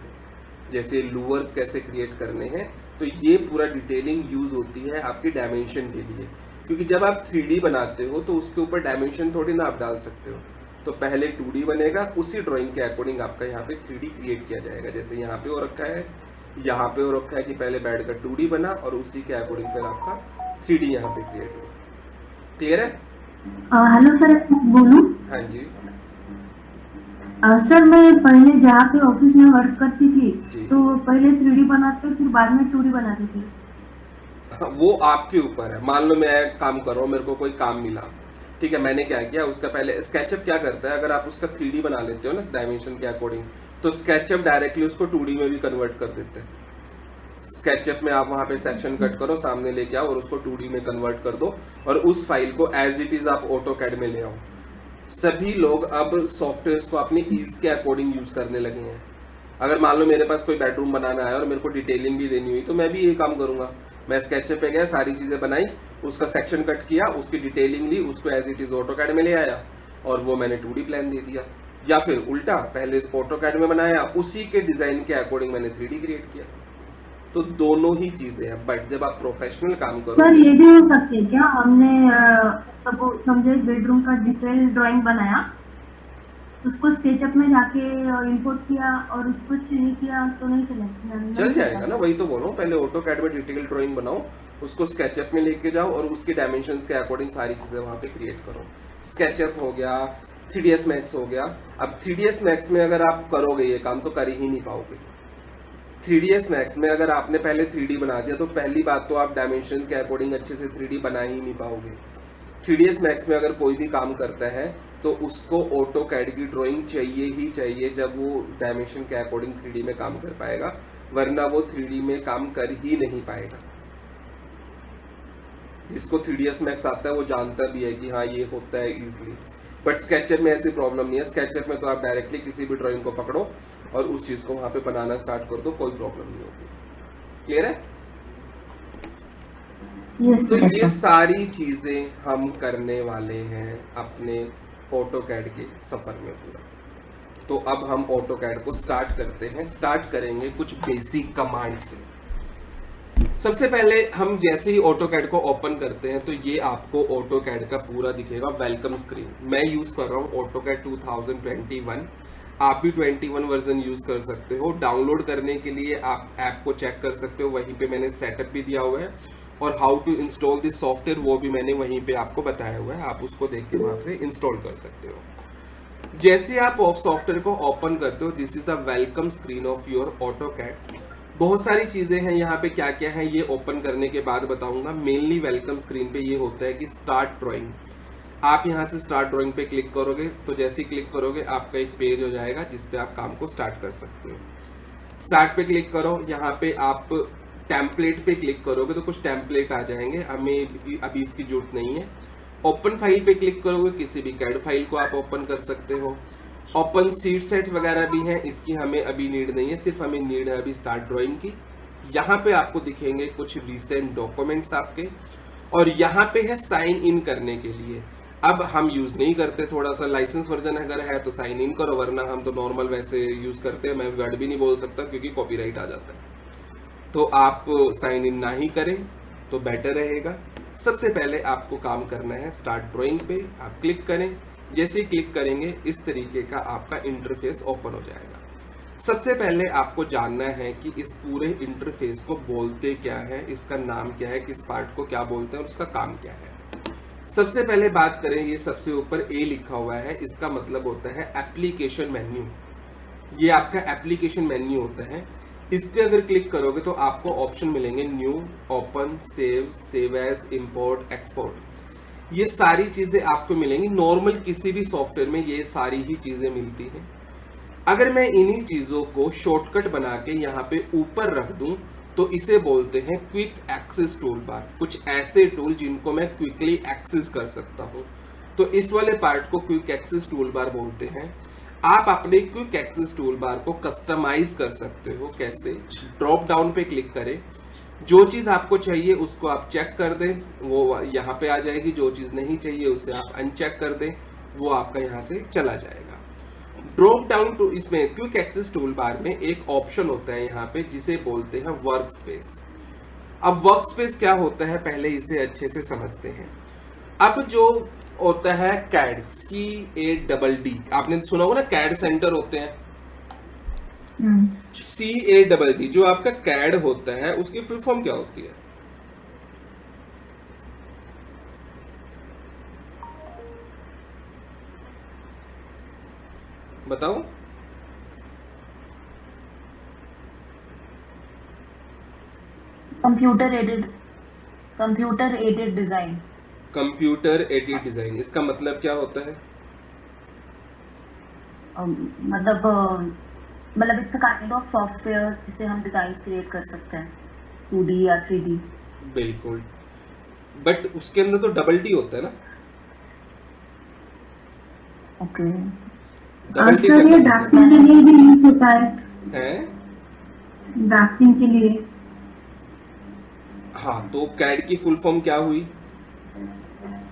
जैसे लूवर्स कैसे क्रिएट करने हैं, तो ये पूरा डिटेलिंग यूज़ होती है आपकी डायमेंशन के लिए, क्योंकि जब आप 3D बनाते हो तो उसके ऊपर डायमेंशन थोड़ी ना आप डाल सकते हो। तो पहले 2D बनेगा, उसी ड्राइंग के अकॉर्डिंग आपका यहाँ पे 3D क्रिएट किया जाएगा। जैसे यहाँ पे हो रखा है, यहाँ पे हो रखा है कि पहले बेड का 2D बना और उसी के अकॉर्डिंग फिर आपका 3D यहाँ पे क्रिएट हुआ। क्लियर है? हेलो सर, बोलूं? हाँ जी सर, मैं पहले जहाँ पे ऑफिस में वर्क करती जी। थी तो पहले 3D बनाते फिर बाद में 2D बनाते थे। वो आपके ऊपर है। मान लो मैं काम कर रहा हूँ, मेरे को कोई काम मिला, ठीक है, मैंने क्या किया, उसका पहले स्केचअप क्या करता है, अगर आप उसका 3D बना लेते हो ना डायमेंशन के अकॉर्डिंग, तो स्केचअप डायरेक्टली उसको 2D में भी कन्वर्ट कर देते हैं। स्केचअप में आप वहाँ पे सेक्शन कट करो, सामने लेके आओ और उसको 2D में कन्वर्ट कर दो और उस फाइल को एज इट इज आप ऑटोकैड में ले आओ। सभी लोग अब सॉफ्टवेयर को अपने ईज के अकॉर्डिंग यूज करने लगे हैं। अगर मान लो मेरे पास कोई बेडरूम बनाना है और मेरे को डिटेलिंग भी देनी हुई, तो मैं भी यही काम करूंगा। मैं स्केचअप पे गया, सारी चीजें बनाई, उसका सेक्शन कट किया, उसकी डिटेलिंग ली, उसको एज इट इज ऑटोकैड में ले आया और वो मैंने 2D प्लान दे दिया। या फिर उल्टा, पहले ऑटोकैड में बनाया, उसी के डिजाइन के अकॉर्डिंग मैंने 3D क्रिएट किया। तो दोनों ही चीजें हैं, बट जब आप प्रोफेशनल काम करो। सर, ये भी हो सकती है क्या? हमने सपोज समझे बेडरूम का डिटेल ड्राइंग बनाया, उसको स्केचअप में जाके इंपोर्ट किया और उसको चेंज किया तो नहीं चलेगा? चल जाएगा ना, वही तो बोलो, पहले ऑटोकैड में डिटेल ड्राइंग बनाओ, उसको स्केचअप में लेके जाओ और उसके डायमेंशंस के अकॉर्डिंग सारी चीजें वहां पे क्रिएट करो। स्केचअप हो गया, 3ds मैक्स हो गया। अब 3ds मैक्स में अगर आप करोगे ये काम तो कर ही नहीं पाओगे। 3ds मैक्स में अगर आपने पहले 3D बना दिया तो पहली बात तो आप डायमेंशन के अकॉर्डिंग अच्छे से 3D बना ही नहीं पाओगे। 3ds मैक्स में अगर कोई भी काम करता है तो उसको ऑटोकैड की ड्राइंग चाहिए ही चाहिए, जब वो डायमेंशन के अकॉर्डिंग 3D में काम कर पाएगा, वरना वो 3D में काम कर ही नहीं पाएगा। जिसको 3ds मैक्स आता है वो जानता भी है कि हाँ ये होता है इजीली, बट स्केचअप में ऐसी प्रॉब्लम नहीं है। स्केचअप में तो आप डायरेक्टली किसी भी ड्राइंग को पकड़ो और उस चीज को वहां पे बनाना स्टार्ट कर दो, कोई प्रॉब्लम नहीं होगी। क्लियर है? तो ये सारी चीजें हम करने वाले हैं अपने ऑटोकैड के सफर में पूरा। तो अब हम ऑटोकैड को स्टार्ट करते हैं। स्टार्ट करेंगे कुछ बेसिक कमांड से। सबसे पहले हम जैसे ही ऑटोकैड को ओपन करते हैं तो ये आपको ऑटोकैड का पूरा दिखेगा वेलकम स्क्रीन। मैं यूज कर रहा हूँ ऑटोकैड 2021, आप भी 21 वर्जन यूज कर सकते हो। डाउनलोड करने के लिए आप ऐप को चेक कर सकते हो, वहीं पे मैंने सेटअप भी दिया हुआ है और how to install this software वो भी मैंने वहीं पे आपको बताया हुआ है, आप उसको देख के वहां से इंस्टॉल कर सकते हो। जैसे आप सॉफ्टवेयर को ओपन करते हो, this is the welcome screen of your AutoCAD. बहुत सारी चीजें हैं यहाँ पे, क्या क्या है ये ओपन करने के बाद बताऊंगा। मेनली वेलकम स्क्रीन पे ये होता है कि स्टार्ट ड्राइंग। आप यहाँ से स्टार्ट ड्राइंग पे क्लिक करोगे तो जैसे ही क्लिक करोगे आपका एक पेज हो जाएगा जिसपे आप काम को स्टार्ट कर सकते हो। स्टार्ट पे क्लिक करो, यहाँ पे आप टेम्पलेट पे क्लिक करोगे तो कुछ टेम्पलेट आ जाएंगे, हमें अभी इसकी जरूरत नहीं है। ओपन फाइल पे क्लिक करोगे, किसी भी कैड फाइल को आप ओपन कर सकते हो। ओपन सीट सेट वगैरह भी हैं, इसकी हमें अभी नीड नहीं है, सिर्फ हमें नीड है अभी स्टार्ट ड्राइंग की। यहाँ पे आपको दिखेंगे कुछ रिसेंट डॉक्यूमेंट्स आपके, और यहाँ पे है साइन इन करने के लिए। अब हम यूज नहीं करते, थोड़ा सा लाइसेंस वर्जन अगर है तो साइन इन करो, वरना हम तो नॉर्मल वैसे यूज करते हैं। मैं वर्ड भी नहीं बोल सकता क्योंकि कॉपीराइट आ जाता है, तो आप साइन इन ना ही करें तो बेटर रहेगा। सबसे पहले आपको काम करना है स्टार्ट ड्राइंग पे आप क्लिक करें। जैसे ही क्लिक करेंगे इस तरीके का आपका इंटरफेस ओपन हो जाएगा। सबसे पहले आपको जानना है कि इस पूरे इंटरफेस को बोलते क्या है, इसका नाम क्या है, किस पार्ट को क्या बोलते हैं और उसका काम क्या है। सबसे पहले बात करें, ये सबसे ऊपर ए लिखा हुआ है, इसका मतलब होता है एप्लीकेशन मेन्यू। ये आपका एप्लीकेशन मेन्यू होता है। इस पे अगर क्लिक करोगे तो आपको ऑप्शन मिलेंगे new, open, save, save as, import, export. ये सारी चीजें आपको मिलेंगी। नॉर्मल किसी भी सॉफ्टवेयर में ये सारी ही चीजें मिलती हैं। अगर मैं इन्हीं चीजों को शॉर्टकट बना के यहाँ पे ऊपर रख दूं तो इसे बोलते हैं क्विक एक्सेस टूल बार। कुछ ऐसे टूल जिनको मैं क्विकली एक्सेस कर सकता हूँ, तो इस वाले पार्ट को क्विक एक्सेस टूल बार बोलते हैं। आप अपने क्विक एक्सेस टूल बार को कस्टमाइज कर सकते हो। कैसे? ड्रॉप डाउन पे क्लिक करें, जो चीज आपको चाहिए उसको आप चेक कर दें, वो यहाँ पे आ जाएगी। जो चीज नहीं चाहिए उसे आप अनचेक कर दें, वो आपका यहाँ से चला जाएगा। ड्रॉप डाउन टू, इसमें क्विक एक्सेस टूल बार में एक ऑप्शन होता है यहाँ पे जिसे बोलते हैं वर्क स्पेस। अब वर्क स्पेस क्या होता है पहले इसे अच्छे से समझते हैं। अब जो होता है कैड, CADD, आपने सुना होगा ना, कैड सेंटर होते हैं, CADD, जो आपका कैड होता है उसकी फुल फॉर्म क्या होती है? बताओ। Computer aided design. Computer aided design, इसका मतलब क्या होता है? मतलब it's a kind of software जिससे हम डिजाइन क्रिएट कर सकते हैं 2D या 3D। बिल्कुल, बट उसके अंदर तो डबल डी होता है ना। ओके डबल डी सर ये ड्राफ्टिंग के लिए भी यूज होता है, ड्राफ्टिंग के लिए। हाँ, तो कैड की फुल फॉर्म क्या हुई?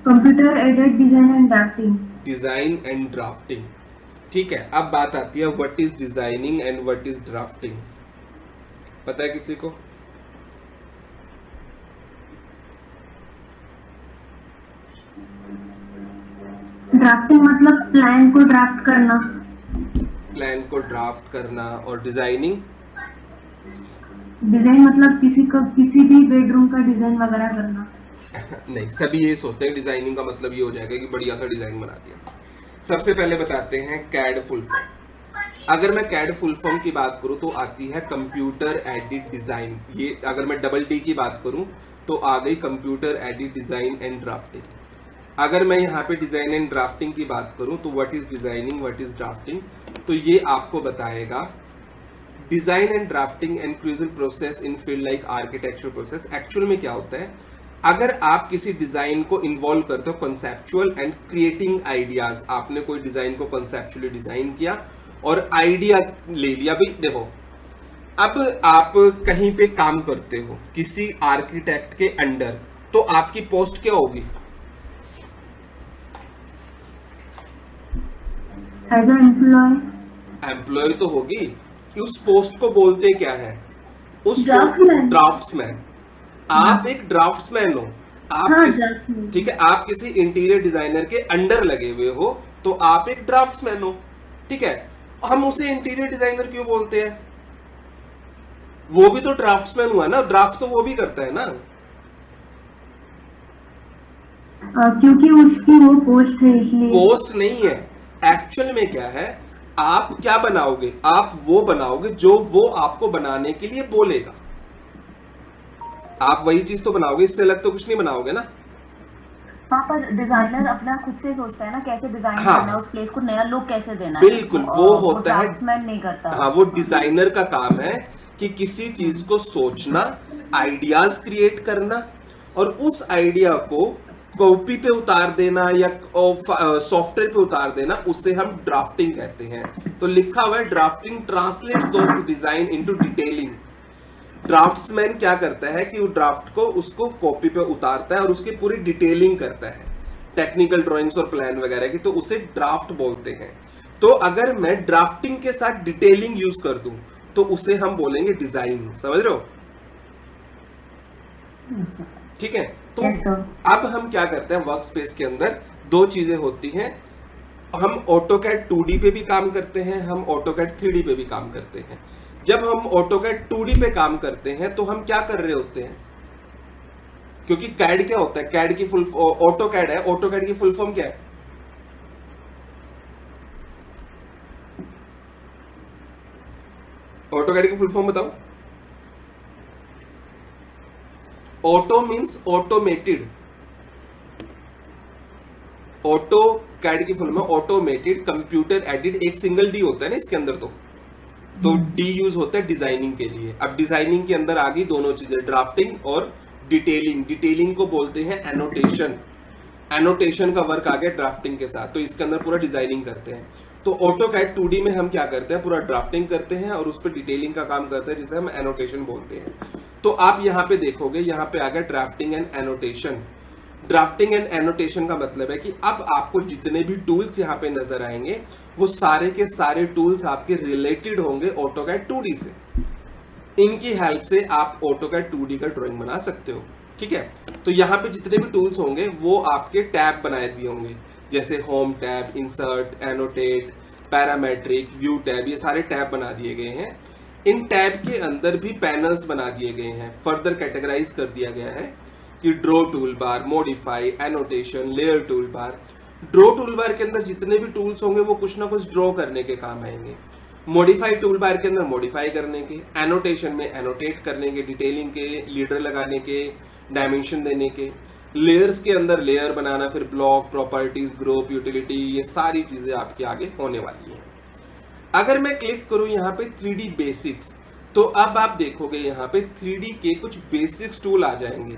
Computer aided design and drafting. Design and drafting, ठीक है। अब बात आती है what is designing and what is drafting, पता है किसी को? ड्राफ्टिंग मतलब प्लान को ड्राफ्ट करना। प्लान को ड्राफ्ट करना। और डिजाइनिंग? डिजाइन मतलब किसी भी बेडरूम का डिजाइन वगैरह करना। नहीं, सभी ये सोचते हैं डिजाइनिंग का मतलब ये हो जाएगा कि बढ़िया सा डिजाइन बना दिया। सबसे पहले बताते हैं कैड फुल फॉर्म। अगर मैं कैड फुल फॉर्म की बात करूं तो आती है कंप्यूटर एडेड डिजाइन। ये अगर मैं डबल डी की बात करूं तो आ गई computer aided design and drafting. अगर मैं यहाँ पे डिजाइन एंड ड्राफ्टिंग की बात करूं तो what is designing, what is drafting, तो ये आपको बताएगा design and drafting and crucial process in field like architecture process. Actual में क्या होता है, अगर आप किसी डिजाइन को इन्वॉल्व करते हो कॉन्सेप्चुअल एंड क्रिएटिंग आइडियाज, आपने कोई डिजाइन को कॉन्सेप्चुअली डिजाइन किया और आइडिया ले लिया। भाई देखो, अब आप कहीं पे काम करते हो किसी आर्किटेक्ट के अंडर, तो आपकी पोस्ट क्या होगी? एज ए एम्प्लॉय तो होगी। उस पोस्ट को बोलते क्या है? उस ड्राफ्टमैन। ड्राफ्ट्समैन। आप एक ड्राफ्ट्समैन हो, आप ठीक है, आप किसी इंटीरियर डिजाइनर के अंडर लगे हुए हो तो आप एक ड्राफ्ट्समैन हो, ठीक है। हम उसे इंटीरियर डिजाइनर क्यों बोलते हैं? वो भी तो ड्राफ्ट्समैन हुआ ना, ड्राफ्ट तो वो भी करता है ना। क्योंकि उसकी वो पोस्ट है इसलिए। पोस्ट नहीं है, एक्चुअल में क्या है, आप क्या बनाओगे? आप वो बनाओगे जो वो आपको बनाने के लिए बोलेगा। आप वही चीज तो बनाओगे, इससे अलग तो कुछ नहीं बनाओगे ना। हाँ, पर डिजाइनर अपना खुद से सोचता है ना कैसे डिजाइन हाँ, करना है, उस प्लेस को नया लुक कैसे देना है। बिल्कुल, वो होता है, ड्राफ्टमैन नहीं करता। हाँ, वो डिजाइनर का काम है कि किसी चीज को सोचना, आइडियाज क्रिएट करना और उस आइडिया को कॉपी पे उतार देना या सॉफ्टवेयर पे उतार देना, उससे हम ड्राफ्टिंग कहते हैं। तो लिखा हुआ है drafting translate those design into detailing. Draughtsman क्या करता है कि वो ड्राफ्ट को उसको कॉपी पे उतारता है और उसकी पूरी डिटेलिंग करता है, टेक्निकल ड्राइंग्स और प्लान वगैरह की, तो उसे ड्राफ्ट बोलते हैं। तो अगर मैं ड्राफ्टिंग के साथ डिटेलिंग यूज कर दूं तो उसे हम बोलेंगे डिजाइन। समझ रहे हो? ठीक है। तो अब हम क्या करते हैं, वर्क स्पेस के अंदर दो चीजें होती हैं। हम ऑटोकैड 2D पे भी काम करते हैं, हम ऑटोकैड 3D पे भी काम करते हैं। जब हम ऑटोकैड 2D पे काम करते हैं तो हम क्या कर रहे होते हैं, क्योंकि कैड क्या होता है, कैड की फुल, ऑटोकैड है, ऑटोकैड की फुल फॉर्म क्या है? ऑटोकैड की फुल फॉर्म बताओ। Auto means automated, auto CAD की फुल में ऑटोमेटेड कंप्यूटर एडेड, एक सिंगल डी होता है ना इसके अंदर, तो डी यूज होता है डिजाइनिंग के लिए। अब डिजाइनिंग के अंदर आ गई दोनों चीजें, ड्राफ्टिंग और डिटेलिंग। डिटेलिंग को बोलते हैं एनोटेशन, एनोटेशन का वर्क आ गया ड्राफ्टिंग के साथ, तो इसके अंदर पूरा डिजाइनिंग करते हैं। तो ऑटोकैड 2D में हम क्या करते हैं, पूरा ड्राफ्टिंग करते हैं और उस पर डिटेलिंग का काम करते हैं, जिसे हम एनोटेशन बोलते हैं। तो आप यहाँ पे देखोगे, यहाँ पे आ गया drafting and annotation. Drafting and annotation का मतलब है कि अब आपको जितने भी टूल्स यहाँ पे नजर आएंगे वो सारे के सारे टूल्स आपके रिलेटेड होंगे ऑटोकैड 2D से। इनकी हेल्प से आप ऑटोकैड 2D का ड्राइंग बना सकते हो, ठीक है। तो यहाँ पे जितने भी टूल्स होंगे वो आपके टैब बनाए दिए होंगे, जैसे home tab, insert, annotate, parametric, view tab, ये सारे टैब बना दिए गए हैं। इन टैब के अंदर भी पैनल्स बना दिए गए हैं, फर्दर कैटेगराइज कर दिया गया है कि draw tool bar, modify, annotation, layer tool bar. Draw tool bar के अंदर जितने भी टूल्स होंगे वो कुछ ना कुछ ड्रॉ करने के काम आएंगे। मॉडिफाई टूल बार के अंदर मॉडिफाई करने के, एनोटेशन में एनोटेट करने के, डिटेलिंग के, लीडर लगाने के, डायमेंशन देने के, लेयर्स के अंदर लेयर बनाना, फिर ब्लॉक, प्रॉपर्टीज, ग्रुप, यूटिलिटी, ये सारी चीजें आपके आगे होने वाली हैं। अगर मैं क्लिक करूं यहाँ पे 3D बेसिक्स, तो अब आप देखोगे यहाँ पे 3D के कुछ बेसिक्स टूल आ जाएंगे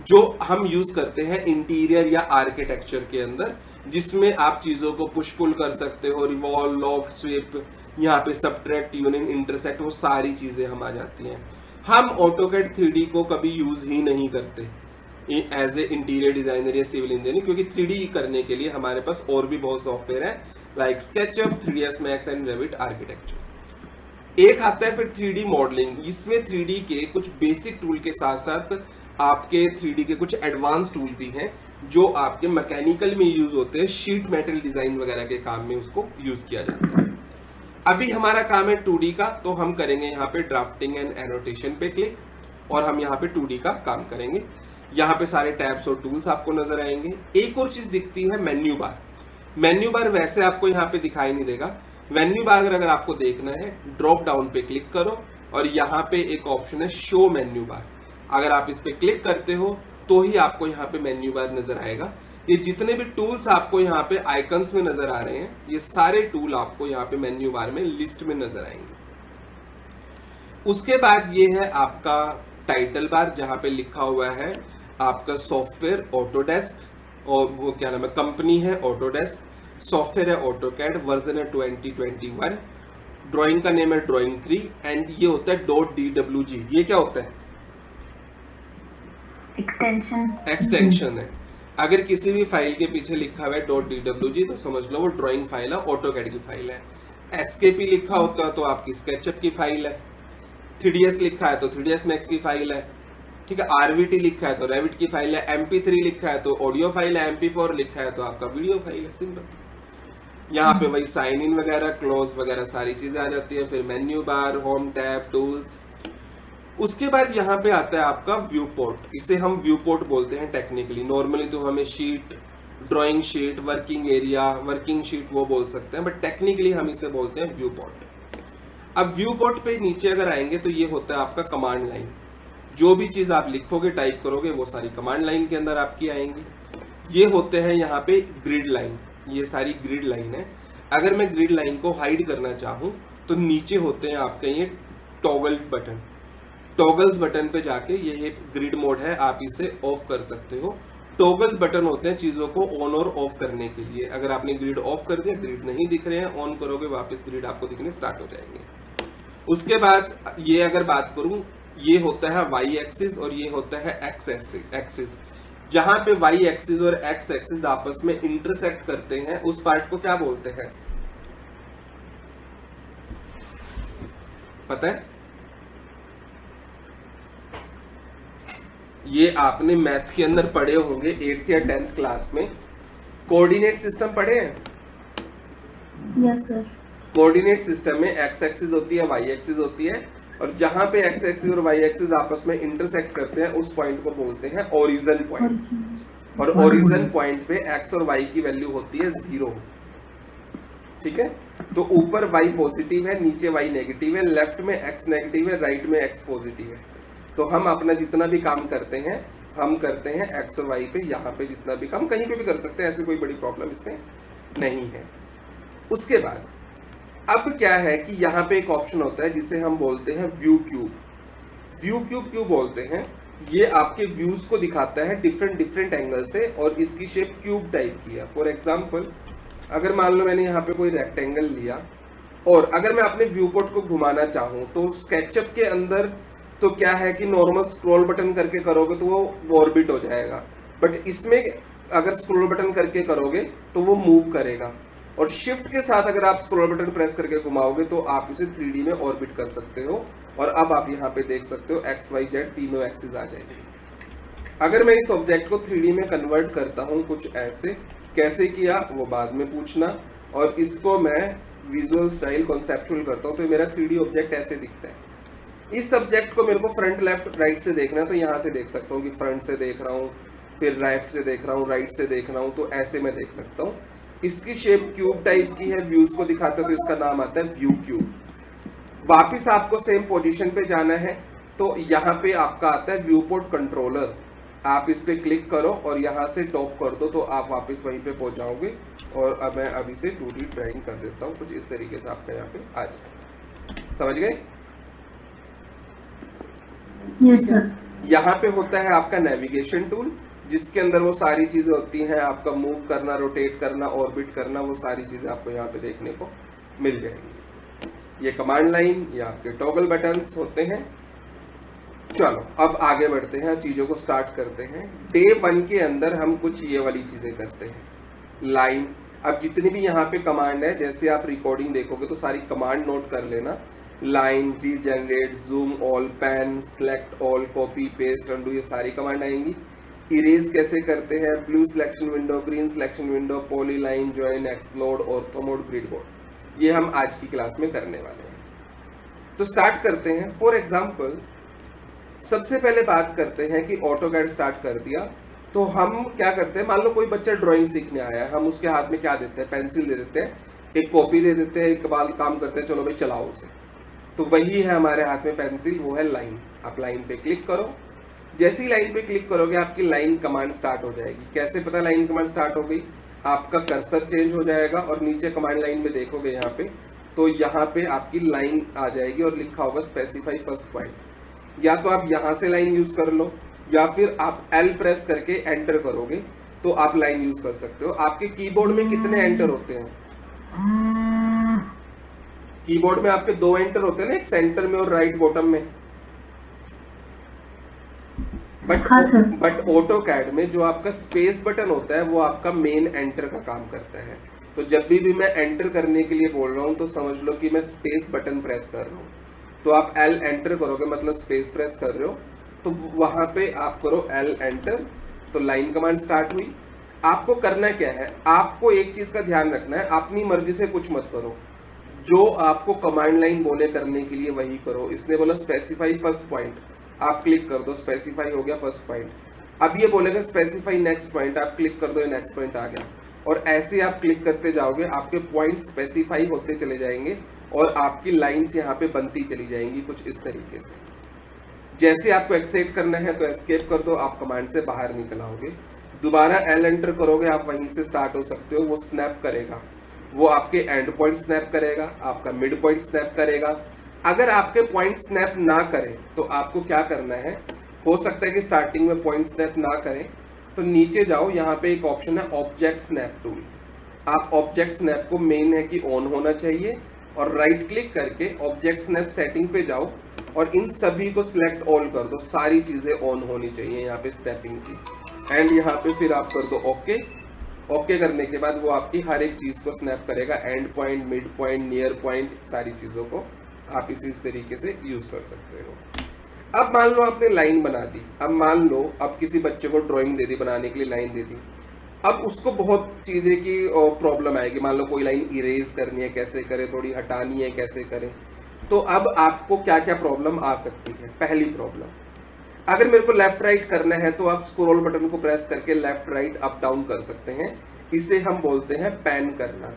जो हम यूज करते हैं इंटीरियर या आर्किटेक्चर के अंदर, जिसमें आप चीजों को पुश पुल कर सकते हो, रिवॉल्व, लॉफ्ट, स्वीप, यहाँ पे सबट्रैक्ट, यूनियन, इंटरसेक्ट, वो सारी चीजें हम आ जाती हैं। हम ऑटोकैड 3D को कभी यूज ही नहीं करते एज ए इंटीरियर डिजाइनर या सिविल इंजीनियर, क्योंकि 3D करने के लिए हमारे पास और भी बहुत सॉफ्टवेयर है, like SketchUp, 3ds max and Revit architecture. एक आता है फिर 3D मॉडलिंग, इसमें 3D के कुछ बेसिक टूल के साथ साथ आपके 3D के कुछ एडवांस टूल भी हैं जो आपके मैकेनिकल में यूज होते हैं, शीट मेटल डिजाइन वगैरह के काम में उसको यूज किया जाता है। अभी हमारा काम है 2D का, तो हम करेंगे यहाँ पे ड्राफ्टिंग एंड एनोटेशन पे क्लिक और हम यहाँ पे 2D का काम करेंगे। यहाँ पे सारे टैब्स और टूल्स आपको नजर आएंगे। एक और चीज दिखती है मेन्यू बार। मेन्यू बार वैसे आपको यहाँ पे दिखाई नहीं देगा। मेन्यू बार अगर आपको देखना है, ड्रॉप डाउन पे क्लिक करो और यहाँ पे एक ऑप्शन है शो मेन्यू बार। अगर आप इस पे क्लिक करते हो तो ही आपको यहाँ पे मेन्यू बार नजर आएगा। ये जितने भी टूल्स आपको यहाँ पे आइकन्स में नजर आ रहे हैं, ये सारे टूल आपको यहाँ पे मेन्यू बार में लिस्ट में नजर आएंगे। उसके बाद ये है आपका टाइटल बार, जहाँ पे लिखा हुआ है आपका सॉफ्टवेयर ऑटोडेस्क, और वो क्या नाम है, कंपनी है ऑटोडेस्क, सॉफ्टवेयर है ऑटोकैड, वर्जन है 2021, ड्राइंग का नेम है ड्राइंग 3 एंड ये होता है .dwg। ये क्या होता है? एक्सटेंशन है। अगर किसी भी फाइल के पीछे लिखा हुआ है .dwg तो समझ लो वो ड्राइंग फाइल है, ऑटोकैड की फाइल है। एसकेपी लिखा होता है तो आपकी स्केचअप की फाइल है। 3ds लिखा है तो 3ds मैक्स की फाइल है, ठीक है। RVT लिखा है तो रेविट की फाइल है। MP3 लिखा है तो ऑडियो फाइल है। MP4 लिखा है तो आपका वीडियो फाइल है। सिंपल। यहाँ पे वही साइन इन वगैरह, क्लोज वगैरह सारी चीजें आ जाती हैं। फिर menu bar, home tab, tools. उसके बाद यहाँ पे आता है आपका व्यू पोर्ट। इसे हम व्यू पोर्ट बोलते हैं टेक्निकली। नॉर्मली तो हमें sheet, drawing sheet, working area, working sheet वो बोल सकते हैं, बट टेक्निकली हम इसे बोलते हैं व्यू पोर्ट। अब व्यू पोर्ट पे नीचे अगर आएंगे तो ये होता है आपका कमांड लाइन। जो भी चीज आप लिखोगे, टाइप करोगे, वो सारी कमांड लाइन के अंदर आपकी आएंगी। ये होते हैं यहाँ पे ग्रिड लाइन, ये सारी ग्रिड लाइन है। अगर मैं ग्रिड लाइन को हाइड करना चाहूँ तो नीचे होते हैं आपके ये टॉगल बटन। टॉगल्स बटन पे जाके ये ग्रिड मोड है, आप इसे ऑफ कर सकते हो। टॉगल बटन होते हैं चीजों को ऑन और ऑफ करने के लिए। अगर आपने ग्रिड ऑफ कर दिया, ग्रिड नहीं दिख रहे हैं, ऑन करोगे वापस ग्रिड आपको दिखने स्टार्ट हो जाएंगे। उसके बाद ये अगर बात करूं, ये होता है वाई एक्सिस और ये होता है एक्स एक्सिस। जहां पे वाई एक्सिस और एक्स एक्सिस आपस में इंटरसेक्ट करते हैं उस पार्ट को क्या बोलते हैं, पता है? ये आपने मैथ के अंदर पढ़े होंगे 8th या 10th क्लास में। कोऑर्डिनेट सिस्टम पढ़े हैं? Yes sir. कोऑर्डिनेट सिस्टम में एक्स एक्सिस होती है, वाई एक्सिस होती है, और जहां पे एक्स एक्सिस और वाई एक्सिस आपस में इंटरसेक्ट करते हैं उस पॉइंट को बोलते हैं ओरिजिन पॉइंट। और ओरिजिन पॉइंट पे एक्स और वाई की वैल्यू होती है 0, ठीक है। तो ऊपर वाई पॉजिटिव है, नीचे वाई नेगेटिव है, लेफ्ट में एक्स नेगेटिव है, राइट में एक्स पॉजिटिव है। तो हम अपना जितना भी काम करते हैं हम करते हैं एक्स और वाई पे। यहाँ पे जितना भी काम कहीं पे भी कर सकते हैं, ऐसी कोई बड़ी प्रॉब्लम इसमें नहीं है। उसके बाद अब क्या है कि यहाँ पे एक ऑप्शन होता है जिसे हम बोलते हैं व्यू क्यूब। व्यू क्यूब क्यों बोलते हैं? ये आपके व्यूज को दिखाता है डिफरेंट एंगल से, और इसकी शेप क्यूब टाइप की है। फॉर एग्जाम्पल, अगर मान लो मैंने यहाँ पे कोई रेक्टेंगल लिया और अगर मैं अपने व्यू पोर्ट को घुमाना चाहूँ तो स्केचअप के अंदर तो क्या है कि नॉर्मल स्क्रॉल बटन करके करोगे तो वो ऑर्बिट हो जाएगा। बट इसमें अगर स्क्रॉल बटन करके करोगे तो वो मूव करेगा, और शिफ्ट के साथ अगर आप स्क्रॉल बटन प्रेस करके घुमाओगे तो आप इसे 3D में ऑर्बिट कर सकते हो। और अब आप यहाँ पे देख सकते हो एक्स वाई जेड तीनों एक्सिस आ जाएंगे। अगर मैं इस ऑब्जेक्ट को 3D में कन्वर्ट करता हूँ कुछ ऐसे, कैसे किया वो बाद में पूछना, और इसको मैं विजुअल स्टाइल कॉन्सेप्चुअल करता हूँ तो मेरा 3D ऑब्जेक्ट ऐसे दिखता है। इस सब्जेक्ट को मेरे को फ्रंट लेफ्ट राइट से देखना है तो यहाँ से देख सकता हूँ कि फ्रंट से देख रहा हूँ, फिर लेफ्ट से देख रहा हूँ, राइट से देख रहा हूँ, तो ऐसे मैं देख सकता हूँ। इसकी शेप क्यूब टाइप की है, व्यूज को दिखाते हो तो इसका नाम आता है व्यू क्यूब। वापिस आपको सेम पोजीशन पे जाना है तो यहाँ पे आपका आता है व्यू पोर्ट कंट्रोलर, आप इस पे क्लिक करो और यहाँ से टॉप कर दो तो आप वापस वहीं पे पहुंच जाओगे। और अब मैं अभी से 2D ड्राइंग कर देता हूँ कुछ इस तरीके से, आपका यहाँ पे आ जाए। समझ गए? Yes sir. यहाँ पे होता है आपका नेविगेशन टूल, जिसके अंदर वो सारी चीजें होती हैं, आपका मूव करना, रोटेट करना, ऑर्बिट करना, वो सारी चीजें आपको यहाँ पे देखने को मिल जाएंगी। ये कमांड लाइन, ये आपके टॉगल बटन्स होते हैं। चलो अब आगे बढ़ते हैं, चीजों को स्टार्ट करते हैं। डे 1 के अंदर हम कुछ ये वाली चीजें करते हैं, लाइन। अब जितनी भी यहाँ पे कमांड है, जैसे आप रिकॉर्डिंग देखोगे तो सारी कमांड नोट कर लेना। Line, regenerate, zoom all, pan, select all, copy, paste, undo, ये सारी कमांड आएंगी। इरेज कैसे करते हैं, blue selection window, green selection window, poly line, join, explode, ortho mode, grid board, ये हम आज की क्लास में करने वाले हैं। तो स्टार्ट करते हैं। फॉर एग्जाम्पल सबसे पहले बात करते हैं कि ऑटोकैड स्टार्ट कर दिया तो हम क्या करते हैं, मान लो कोई बच्चा ड्राइंग सीखने आया है, हम उसके हाथ में क्या देते हैं, पेंसिल दे देते हैं, एक कॉपी दे देते हैं, एक बाल काम करते हैं, चलो भाई चलाओ उसे। तो वही है हमारे हाथ में पेंसिल, वो है लाइन। आप लाइन पे क्लिक करो, जैसे ही लाइन पे क्लिक करोगे आपकी लाइन कमांड स्टार्ट हो जाएगी। कैसे पता लाइन कमांड स्टार्ट हो गई, आपका कर्सर चेंज हो जाएगा और नीचे कमांड लाइन में देखोगे यहाँ पे, तो यहाँ पे आपकी लाइन आ जाएगी और लिखा होगा स्पेसिफाई फर्स्ट पॉइंट। या तो आप यहाँ से लाइन यूज कर लो या फिर आप L प्रेस करके एंटर करोगे तो आप लाइन यूज कर सकते हो। आपके कीबोर्ड में कितने एंटर होते हैं? कीबोर्ड में आपके 2 एंटर होते हैं ना, एक सेंटर में और राइट बॉटम में। बट ऑटोकैड में जो आपका स्पेस बटन होता है वो आपका मेन एंटर का काम करता है। तो जब भी मैं एंटर करने के लिए बोल रहा हूँ तो समझ लो कि मैं स्पेस बटन प्रेस कर रहा हूँ। तो आप L एंटर करोगे मतलब स्पेस प्रेस कर रहे हो, तो वहां पे आप करो L एंटर, तो लाइन कमांड स्टार्ट हुई। आपको करना क्या है, आपको एक चीज का ध्यान रखना है, अपनी मर्जी से कुछ मत करो, जो आपको कमांड लाइन बोले करने के लिए वही करो। इसने बोला स्पेसिफाई फर्स्ट पॉइंट, आप क्लिक कर दो, स्पेसिफाई हो गया फर्स्ट पॉइंट। अब ये बोलेगा स्पेसिफाई नेक्स्ट पॉइंट, आप क्लिक कर दो, ये नेक्स्ट पॉइंट आ गया। और ऐसे आप क्लिक करते जाओगे, आपके पॉइंट स्पेसिफाई होते चले जाएंगे और आपकी लाइंस यहाँ पे बनती चली जाएंगी कुछ इस तरीके से। जैसे आपको एक्सेप्ट करना है तो एस्केप कर दो, आप कमांड से बाहर निकल आओगे। दोबारा L एंटर करोगे, आप वहीं से स्टार्ट हो सकते हो। वो स्नैप करेगा, वो आपके एंड पॉइंट स्नैप करेगा, आपका मिड पॉइंट स्नैप करेगा। अगर आपके पॉइंट स्नैप ना करें तो आपको क्या करना है, हो सकता है कि स्टार्टिंग में पॉइंट स्नैप ना करें तो नीचे जाओ, यहाँ पे एक ऑप्शन है ऑब्जेक्ट स्नैप टूल। आप ऑब्जेक्ट स्नैप को मेन है कि ऑन होना चाहिए और राइट क्लिक करके ऑब्जेक्ट स्नैप सेटिंग पे जाओ और इन सभी को सिलेक्ट ऑल कर दो। सारी चीजें ऑन होनी चाहिए यहाँ पे स्नैपिंग की। एंड यहाँ पे फिर आप कर दो ओके। ओके करने के बाद वो आपकी हर एक चीज को स्नैप करेगा, and point, mid point, near point, सारी चीजों को आप इस तरीके से यूज कर सकते हो। अब मान लो आपने लाइन बना दी, अब मान लो अब किसी बच्चे को ड्राइंग दे दी, बनाने के लिए लाइन दे दी। अब उसको बहुत चीजें की प्रॉब्लम आएगी। मान लो कोई लाइन इरेज करनी है, कैसे करे, थोड़ी हटानी है, कैसे करे। तो अब आपको क्या क्या प्रॉब्लम आ सकती है। पहली प्रॉब्लम, अगर मेरे को लेफ्ट राइट करना है तो आप स्क्रॉल बटन को प्रेस करके लेफ्ट राइट अप डाउन कर सकते हैं। इसे हम बोलते हैं पैन करना।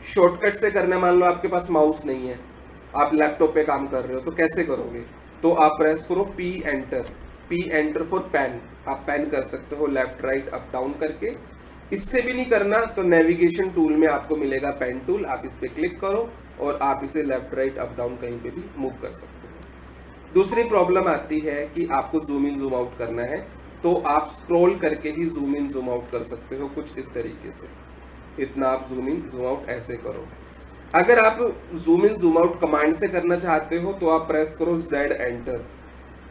शॉर्टकट से करना, मान लो आपके पास माउस नहीं है, आप लैपटॉप पे काम कर रहे हो, तो कैसे करोगे, तो आप प्रेस करो P एंटर फॉर पैन। आप पैन कर सकते हो लेफ्ट राइट अप डाउन करके। इससे भी नहीं करना तो नेविगेशन टूल में आपको मिलेगा पेन टूल, आप इस पे क्लिक करो और आप इसे लेफ्ट राइट अप डाउन कहीं पे भी मूव कर सकते हो। दूसरी प्रॉब्लम आती है कि आपको जूम इन जूम आउट करना है, तो आप स्क्रॉल करके ही जूम इन जूम आउट कर सकते हो कुछ इस तरीके से। इतना आप जूम इन जूम आउट ऐसे करो। अगर आप zoom in zoom out command से करना चाहते हो तो आप प्रेस करो Z एंटर।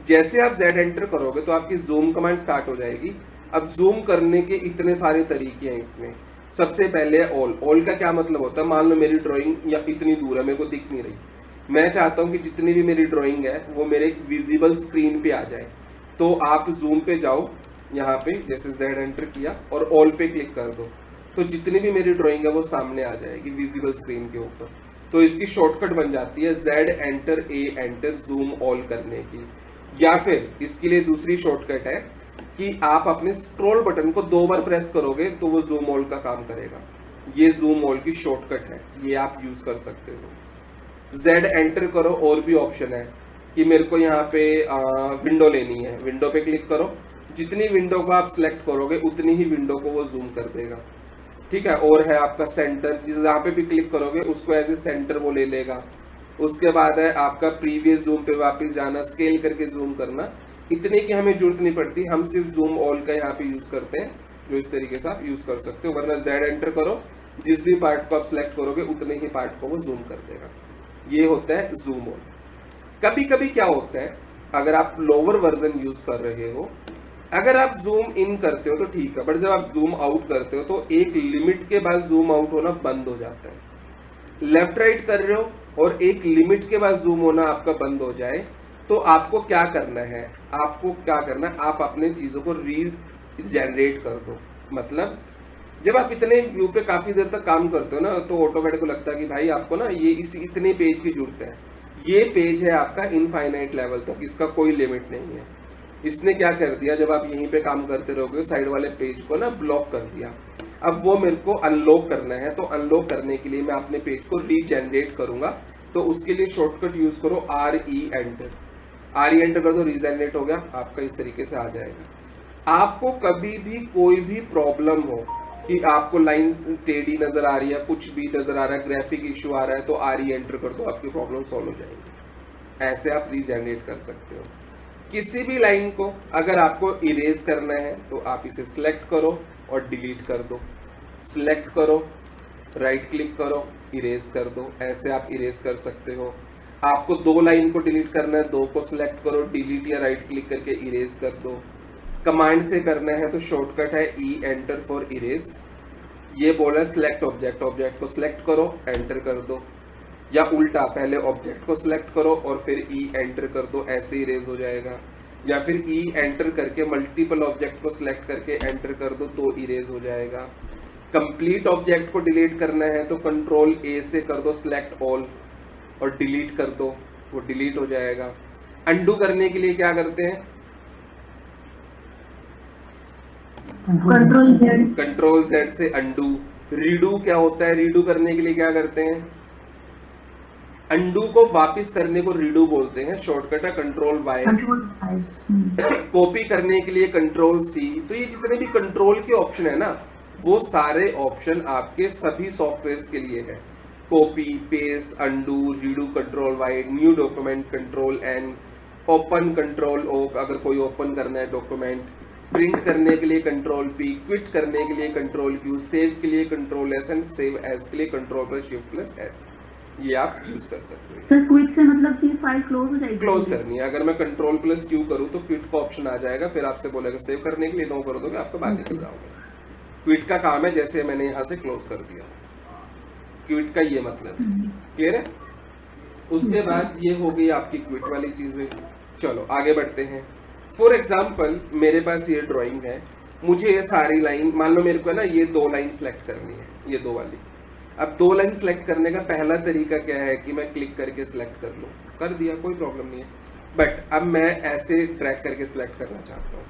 जैसे आप Z एंटर करोगे तो आपकी जूम कमांड स्टार्ट हो जाएगी। अब जूम करने के इतने सारे तरीके हैं इसमें। सबसे पहले ऑल। ऑल का क्या मतलब होता है, मान लो मेरी ड्राइंग या इतनी दूर है, मेरे को दिख नहीं रही, मैं चाहता हूँ कि जितनी भी मेरी ड्राइंग है वो मेरे एक विजिबल स्क्रीन पे आ जाए, तो आप जूम पे जाओ, यहाँ पे जैसे Z एंटर किया और ऑल पे क्लिक कर दो, तो जितनी भी मेरी ड्राइंग है वो सामने आ जाएगी विजिबल स्क्रीन के ऊपर। तो इसकी शॉर्टकट बन जाती है Z enter A enter zoom all करने की। या फिर इसके लिए दूसरी शॉर्टकट है कि आप अपने स्क्रॉल बटन को 2 बार प्रेस करोगे तो वो जूम ऑल का काम करेगा। ये जूम ऑल की शॉर्टकट है, ये आप यूज कर सकते हो। Z एंटर करो, और भी ऑप्शन है कि मेरे को यहाँ पे विंडो लेनी है, विंडो पे क्लिक करो, जितनी विंडो को आप सिलेक्ट करोगे उतनी ही विंडो को वो जूम कर देगा, ठीक है। और है आपका सेंटर, जिस जहाँ पे भी क्लिक करोगे उसको एज ए सेंटर वो ले लेगा। उसके बाद है आपका प्रीवियस जूम पे वापस जाना, स्केल करके जूम करना। इतने की हमें जरूरत नहीं पड़ती, हम सिर्फ जूम ऑल का यहाँ पे यूज करते हैं, जो इस तरीके से आप यूज कर सकते हो। वरना Z एंटर करो, जिस भी पार्ट को आप सिलेक्ट करोगे उतने ही पार्ट को वो जूम कर देगा। ये होता है जूम ऑल। कभी कभी क्या होता है, अगर आप लोअर वर्जन यूज कर रहे हो, अगर आप जूम इन करते हो तो ठीक है, बट जब आप जूम आउट करते हो तो एक लिमिट के बाद जूम आउट होना बंद हो जाता है। लेफ्ट राइट कर रहे हो और एक लिमिट के बाद जूम होना आपका बंद हो जाए, तो आपको क्या करना है, आपको क्या करना है, आप अपने चीजों को रीजनरेट कर दो। मतलब जब आप इतने व्यू पे काफी देर तक काम करते हो ना, तो ऑटोकैड को लगता है कि भाई आपको ना ये इतने पेज की जरूरत है, ये पेज है आपका इनफाइनाइट लेवल तक, इसका कोई लिमिट नहीं है। इसने क्या कर दिया, जब आप यहीं पे काम करते रहोगे साइड वाले पेज को ना ब्लॉक कर दिया। अब वो मेरे को अनलॉक करना है, तो अनलॉक करने के लिए मैं अपने पेज को रीजनरेट करूंगा, तो उसके लिए शॉर्टकट यूज करो RE एंटर। RE एंटर कर दो, रीजनरेट हो गया आपका, इस तरीके से आ जाएगा। आपको कभी भी कोई भी प्रॉब्लम हो कि आपको लाइन टेढ़ी नजर आ रही है, कुछ भी नजर आ रहा है, ग्राफिक इश्यू आ रहा है, तो RE एंटर कर दो, आपकी प्रॉब्लम सॉल्व हो जाएंगी। ऐसे आप रीजनरेट कर सकते हो। किसी भी लाइन को अगर आपको इरेज करना है तो आप इसे सिलेक्ट करो और डिलीट कर दो, सिलेक्ट करो, राइट क्लिक करो, इरेज कर दो। ऐसे आप इरेज कर सकते हो। आपको 2 लाइन को डिलीट करना है, 2 को सिलेक्ट करो, डिलीट या राइट क्लिक करके इरेज कर दो। कमांड से करना है तो शॉर्टकट है E एंटर फॉर इरेज। ये बोला सिलेक्ट ऑब्जेक्ट, ऑब्जेक्ट को सिलेक्ट करो, एंटर कर दो, या उल्टा पहले ऑब्जेक्ट को सिलेक्ट करो और फिर E एंटर कर दो, ऐसे इरेज हो जाएगा। या फिर E एंटर करके मल्टीपल ऑब्जेक्ट को सिलेक्ट करके एंटर कर दो तो इरेज हो जाएगा। कंप्लीट ऑब्जेक्ट को डिलीट करना है तो कंट्रोल A से कर दो सिलेक्ट ऑल और डिलीट कर दो, वो डिलीट हो जाएगा। अंडू करने के लिए क्या करते हैं, कंट्रोल Z से अंडू। रीडू क्या होता है, रीडू करने के लिए क्या करते हैं, अंडू को वापस करने को रीडू बोलते हैं, शॉर्टकट है कंट्रोल Y। कॉपी करने के लिए कंट्रोल C। तो ये जितने भी कंट्रोल के ऑप्शन है ना, वो सारे ऑप्शन आपके सभी सॉफ्टवेयर्स के लिए है। Copy, paste, undo, redo control Y, new document control N, open control O अगर कोई ओपन करना है डॉक्यूमेंट, प्रिंट करने के लिए कंट्रोल P, क्विट करने के लिए कंट्रोल Q, सेव के लिए control S and save as के लिए कंट्रोल Shift S। ये आप यूज कर सकते हो। सर क्विट से मतलब कि फाइल क्लोज हो जाएगी, क्लोज करनी है। अगर मैं कंट्रोल Q करूँ तो क्विट का ऑप्शन आ जाएगा, फिर आपसे बोलेगा सेव करने के लिए, नो कर दोगे आपको बाहर निकल जाओगे। क्विट का काम है, जैसे मैंने यहाँ से क्लोज कर दिया, क्विट का ये मतलब है। क्लियर है। उसके बाद ये हो गई आपकी क्विट वाली चीजें। चलो आगे बढ़ते हैं। फॉर एग्जाम्पल मेरे पास ये ड्राइंग है, मुझे ये सारी लाइन, मान लो मेरे को ना ये 2 लाइन सेलेक्ट करनी है, ये 2 वाली। अब 2 लाइन सेलेक्ट करने का पहला तरीका क्या है कि मैं क्लिक करके सिलेक्ट कर लूँ, कर दिया, कोई प्रॉब्लम नहीं है। बट अब मैं ऐसे ड्रैग करके सिलेक्ट करना चाहता हूँ।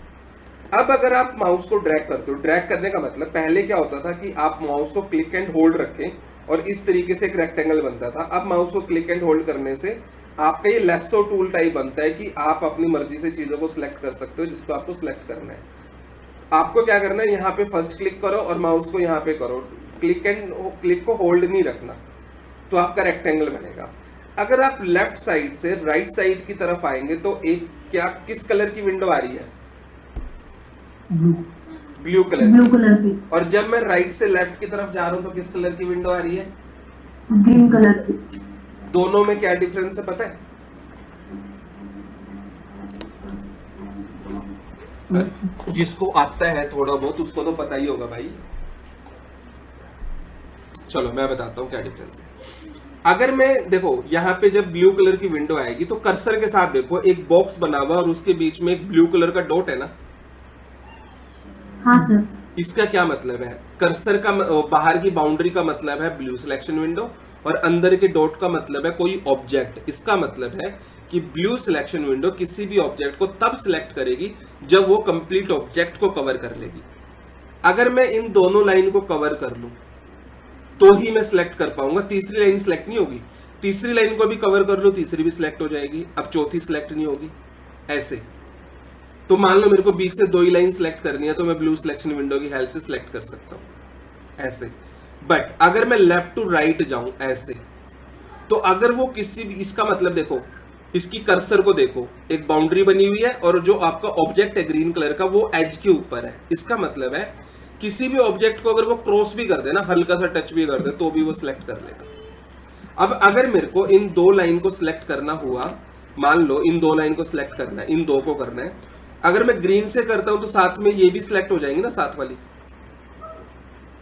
अब अगर आप माउस को ड्रैग करते हो, ड्रैग करने का मतलब पहले क्या होता था कि आप माउस को क्लिक एंड होल्ड रखें और इस तरीके से एक रेक्टेंगल बनता था। अब माउस को क्लिक एंड होल्ड करने से आपका ये लेसो टूल टाइप बनता है कि आप अपनी मर्जी से चीजों को सिलेक्ट कर सकते हो जिसको आपको सिलेक्ट करना है। आपको क्या करना है, यहाँ पे फर्स्ट क्लिक करो और माउस को यहाँ पे करो, क्लिक को होल्ड नहीं रखना, तो आपका रेक्टेंगल बनेगा। अगर आप लेफ्ट साइड से राइट साइड की तरफ आएंगे तो एक किस कलर की विंडो आ रही है, ब्लू कलर की। और जब मैं राइट से लेफ्ट की तरफ जा रहा हूं तो किस कलर की विंडो आ रही है, ग्रीन कलर की। दोनों में क्या डिफरेंस है पता है, जिसको आता है थोड़ा बहुत उसको तो पता ही होगा भाई। चलो मैं बताता हूँ क्या डिफरेंस है। अगर मैं देखो यहाँ पे जब ब्लू कलर की विंडो आएगी तो कर्सर के साथ देखो एक बॉक्स बना हुआ और उसके बीच में एक ब्लू कलर का डॉट है ना। हाँ सर। इसका क्या मतलब है? कर्सर का बाहर की बाउंड्री का मतलब है ब्लू सिलेक्शन विंडो और अंदर के डॉट का मतलब है कोई ऑब्जेक्ट। इसका मतलब है कि ब्लू सिलेक्शन विंडो किसी भी ऑब्जेक्ट को तब सिलेक्ट करेगी जब वो कंप्लीट ऑब्जेक्ट को कवर कर लेगी। अगर मैं इन दोनों लाइन को कवर कर लूं तो ही मैं सिलेक्ट कर पाऊंगा, तीसरी लाइन सिलेक्ट नहीं होगी। तीसरी लाइन को भी कवर कर लूं तीसरी भी सिलेक्ट हो जाएगी, अब चौथी सिलेक्ट नहीं होगी। ऐसे तो मान लो मेरे को बीच से 2 ही लाइन सिलेक्ट करनी है तो मैं ब्लू सिलेक्शन विंडो की हेल्प से सिलेक्ट कर सकता हूं ऐसे। बट अगर मैं लेफ्ट टू राइट जाऊं ऐसे, तो अगर वो किसी भी, इसका मतलब देखो इसकी कर्सर को देखो, एक बाउंड्री बनी हुई है और जो आपका ऑब्जेक्ट है ग्रीन कलर का वो एज के ऊपर है। इसका मतलब है किसी भी ऑब्जेक्ट को अगर वो क्रॉस भी कर दे ना, हल्का सा टच भी कर दे तो भी वो सिलेक्ट कर लेगा। अब अगर मेरे को इन 2 लाइन को सिलेक्ट करना हुआ, मान लो इन 2 लाइन को सिलेक्ट करना है, इन 2 को करना है, अगर मैं ग्रीन से करता हूं तो साथ में ये भी सिलेक्ट हो जाएंगे ना साथ वाली।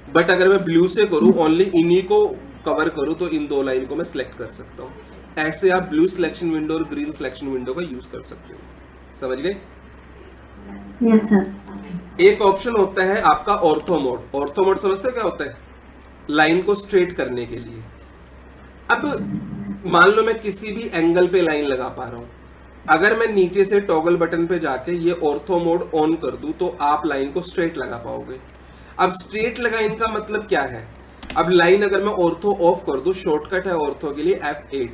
बट अगर मैं ब्लू से करूं, ओनली इन्हीं को कवर करूं, तो इन 2 लाइन को मैं सिलेक्ट कर सकता हूं। ऐसे आप ब्लू सिलेक्शन विंडो और ग्रीन सिलेक्शन विंडो का यूज कर सकते हो। समझ गए? Yes sir. एक ऑप्शन होता है आपका ऑर्थो मोड। ऑर्थो मोड समझते क्या होता है? लाइन को स्ट्रेट करने के लिए। अब मान लो मैं किसी भी एंगल पे लाइन लगा पा रहा हूं, अगर मैं नीचे से टॉगल बटन पे जाके ये ऑर्थो मोड ऑन कर दूं तो आप लाइन को स्ट्रेट लगा पाओगे। अब स्ट्रेट लगाइन का मतलब क्या है? अब लाइन अगर मैं ऑर्थो ऑफ कर दूं, शॉर्टकट है ऑर्थो के लिए F8,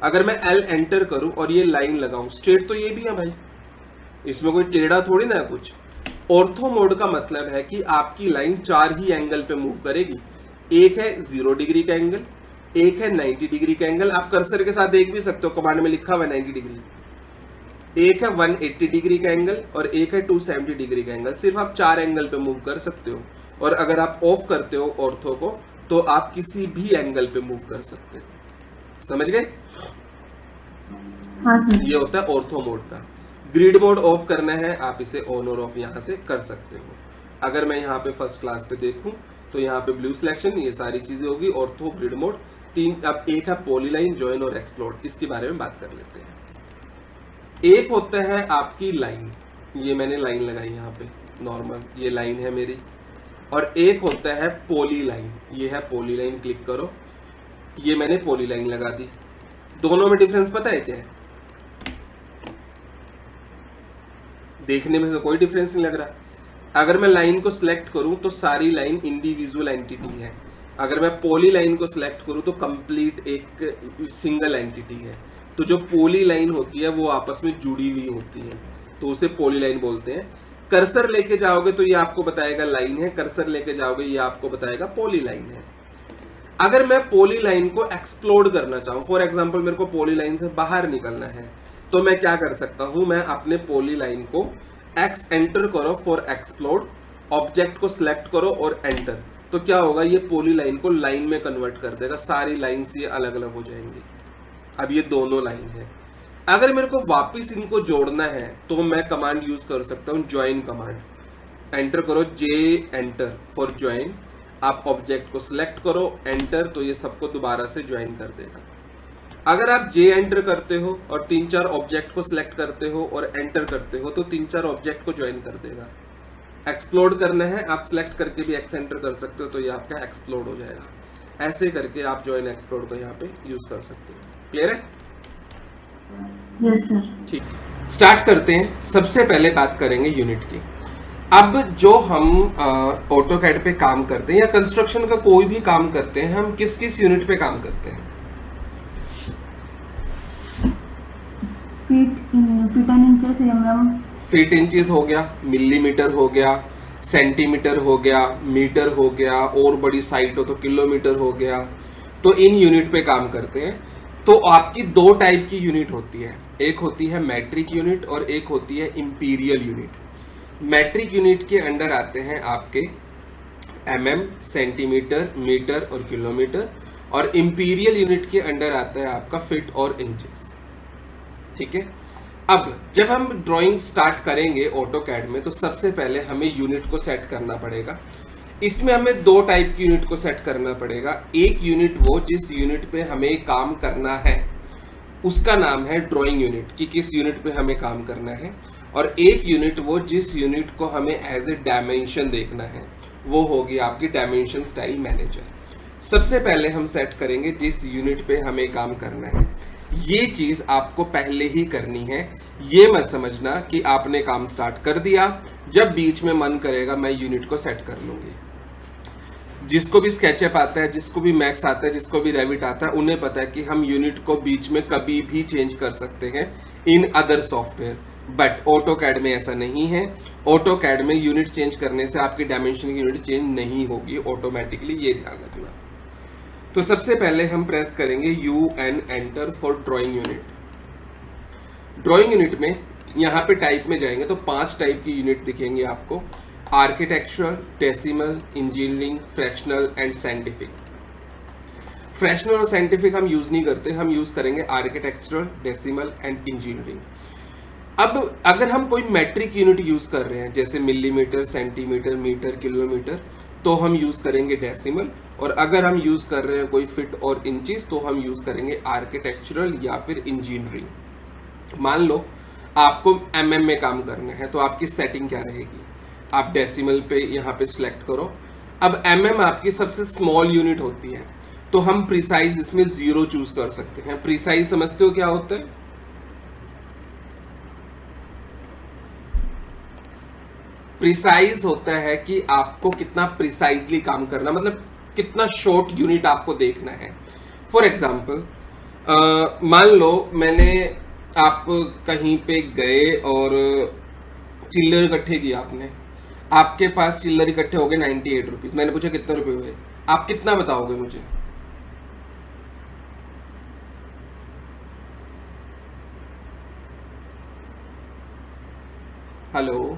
अगर मैं L एंटर करूं और ये लाइन लगाऊं, स्ट्रेट तो ये भी है भाई, इसमें कोई टेढ़ा थोड़ी ना है कुछ। ऑर्थो मोड का मतलब है कि आपकी लाइन 4 ही एंगल पे मूव करेगी। एक है 0 डिग्री का एंगल, एक है 90 डिग्री का एंगल, आप कर्सर के साथ देख भी सकते हो, कमांड में लिखा हुआ है 90 डिग्री। एक है 180 डिग्री का एंगल और एक है 270 डिग्री का एंगल। सिर्फ आप 4 एंगल पे मूव कर सकते हो, और अगर आप ऑफ करते हो ऑर्थो को तो आप किसी भी एंगल पे मूव कर सकते हो। समझ गए? हाँ सर। ये होता है ऑर्थो मोड का। ग्रिड मोड ऑफ करना है, आप इसे ऑन और ऑफ यहाँ से कर सकते हो। अगर मैं यहाँ पे फर्स्ट क्लास पे देखूं तो यहाँ पे ब्लू सिलेक्शन, ये सारी चीजें होगी, ऑर्थो, ग्रिड मोड, 3। अब एक है पॉलीलाइन, जॉइन और एक्सप्लोर, इसके बारे में बात कर लेते हैं। एक होता है आपकी लाइन, ये मैंने लाइन लगाई यहाँ पे नॉर्मल, ये लाइन है मेरी, और एक होता है पॉली लाइन, ये है पॉली लाइन। क्लिक करो, ये मैंने पॉली लाइन लगा दी। दोनों में डिफरेंस पता है क्या है? देखने में से कोई डिफरेंस नहीं लग रहा। अगर मैं लाइन को सिलेक्ट करूं तो सारी लाइन इंडिविजुअल एंटिटी है, अगर मैं पॉली लाइन को सिलेक्ट करूं तो कंप्लीट एक सिंगल एंटिटी है। तो जो पॉली लाइन होती है वो आपस में जुड़ी हुई होती है, तो उसे पॉली लाइन बोलते हैं। कर्सर लेके जाओगे तो ये आपको बताएगा लाइन है, कर्सर लेके जाओगे ये आपको बताएगा पॉली लाइन है। अगर मैं पॉली लाइन को एक्सप्लोड करना चाहूं, फॉर एग्जांपल मेरे को पॉली लाइन से बाहर निकलना है, तो मैं क्या कर सकता हूं, मैं अपने पॉली लाइन को X एंटर करो फॉर एक्सप्लोड, ऑब्जेक्ट को सिलेक्ट करो और एंटर, तो क्या होगा, ये पॉली लाइन को लाइन में कन्वर्ट कर देगा। सारी लाइंस ये अलग अलग हो जाएंगी। अब ये दोनों लाइन है। अगर मेरे को वापस इनको जोड़ना है तो मैं कमांड यूज कर सकता हूं, ज्वाइन कमांड। एंटर करो, J एंटर फॉर ज्वाइन, आप ऑब्जेक्ट को सिलेक्ट करो, एंटर, तो ये सबको दोबारा से ज्वाइन कर देगा। अगर आप J एंटर करते हो और 3-4 ऑब्जेक्ट को सिलेक्ट करते हो और एंटर करते हो तो 3-4 ऑब्जेक्ट को ज्वाइन कर देगा। एक्सप्लोड करना है, आप सिलेक्ट करके भी X एंटर कर सकते हो, तो ये आपका एक्सप्लोड हो जाएगा। ऐसे करके आप ज्वाइन एक्सप्लोड को यहाँ पे यूज कर सकते हो। क्लियर है? Yes sir. ठीक, स्टार्ट करते हैं। सबसे पहले बात करेंगे यूनिट की। अब जो हम ऑटोकैड पे काम करते हैं या कंस्ट्रक्शन का कोई भी काम करते हैं, हम किस किस यूनिट पे काम करते हैं? Feet and inches, mm, feet inches हो गया, मिलीमीटर हो गया, सेंटीमीटर हो गया, मीटर हो गया, और बड़ी साइट हो तो किलोमीटर हो गया। तो इन यूनिट पे काम करते हैं। तो आपकी 2 टाइप की यूनिट होती है, एक होती है मैट्रिक यूनिट और एक होती है इंपीरियल यूनिट। मैट्रिक यूनिट के अंडर आते हैं आपके mm, सेंटीमीटर, मीटर और किलोमीटर, और इंपीरियल यूनिट के अंडर आता है आपका फीट और इंचेस। ठीक है? अब जब हम ड्राइंग स्टार्ट करेंगे ऑटोकैड में तो सबसे पहले हमें यूनिट को सेट करना पड़ेगा। इसमें हमें दो टाइप की यूनिट को सेट करना पड़ेगा। एक यूनिट वो जिस यूनिट पे हमें काम करना है उसका नाम है ड्राइंग यूनिट, कि किस यूनिट पे हमें काम करना है, और एक यूनिट वो जिस यूनिट को हमें एज ए डायमेंशन देखना है, वो होगी आपकी डायमेंशन स्टाइल मैनेजर। सबसे पहले हम सेट करेंगे जिस यूनिट पे हमें काम करना है। ये चीज आपको पहले ही करनी है, ये मत समझना कि आपने काम स्टार्ट कर दिया, जब बीच में मन करेगा मैं यूनिट को सेट कर लूंगी। जिसको भी स्केचअप आता है, जिसको भी मैक्स आता है, जिसको भी रेविट आता है, उन्हें पता है कि हम यूनिट को बीच में कभी भी चेंज कर सकते हैं in other software, but AutoCAD में ऐसा नहीं है। ऑटोकैड में यूनिट चेंज करने से आपकी डायमेंशन की यूनिट चेंज नहीं होगी ऑटोमेटिकली, ये ध्यान रखना। तो सबसे पहले हम प्रेस करेंगे UN enter for drawing unit. Drawing unit में यहाँ पे टाइप में जाएंगे तो 5 टाइप की यूनिट दिखेंगे आपको: architectural, decimal, engineering, fractional and scientific. Fractional और साइंटिफिक हम यूज नहीं करते, हम यूज करेंगे आर्किटेक्चरल, डेसिमल एंड इंजीनियरिंग। अब अगर हम कोई मैट्रिक यूनिट यूज कर रहे हैं जैसे मिलीमीटर, सेंटीमीटर, मीटर, किलोमीटर, तो हम यूज करेंगे डेसिमल, और अगर हम यूज कर रहे हैं कोई फीट और इंचेस तो हम यूज करेंगे आर्किटेक्चरल या फिर इंजीनियरिंग। मान लो आपको mm में काम करना है तो आपकी सेटिंग क्या रहेगी? आप डेसिमल पे यहाँ पे सिलेक्ट करो। अब mm आपकी सबसे स्मॉल यूनिट होती है, तो हम प्रिसाइज इसमें 0 चूज कर सकते हैं। प्रिसाइज समझते हो क्या होता है? प्रिसाइज होता है कि आपको कितना प्रिसाइजली काम करना, मतलब कितना शॉर्ट यूनिट आपको देखना है। फॉर एग्जाम्पल मान लो आप कहीं पे गए और चिल्लर इकट्ठे किया आपने, आपके पास चिल्लर इकट्ठे हो गए 98 रुपीज। मैंने पूछा कितने रुपए हुए, आप कितना बताओगे मुझे? Hello,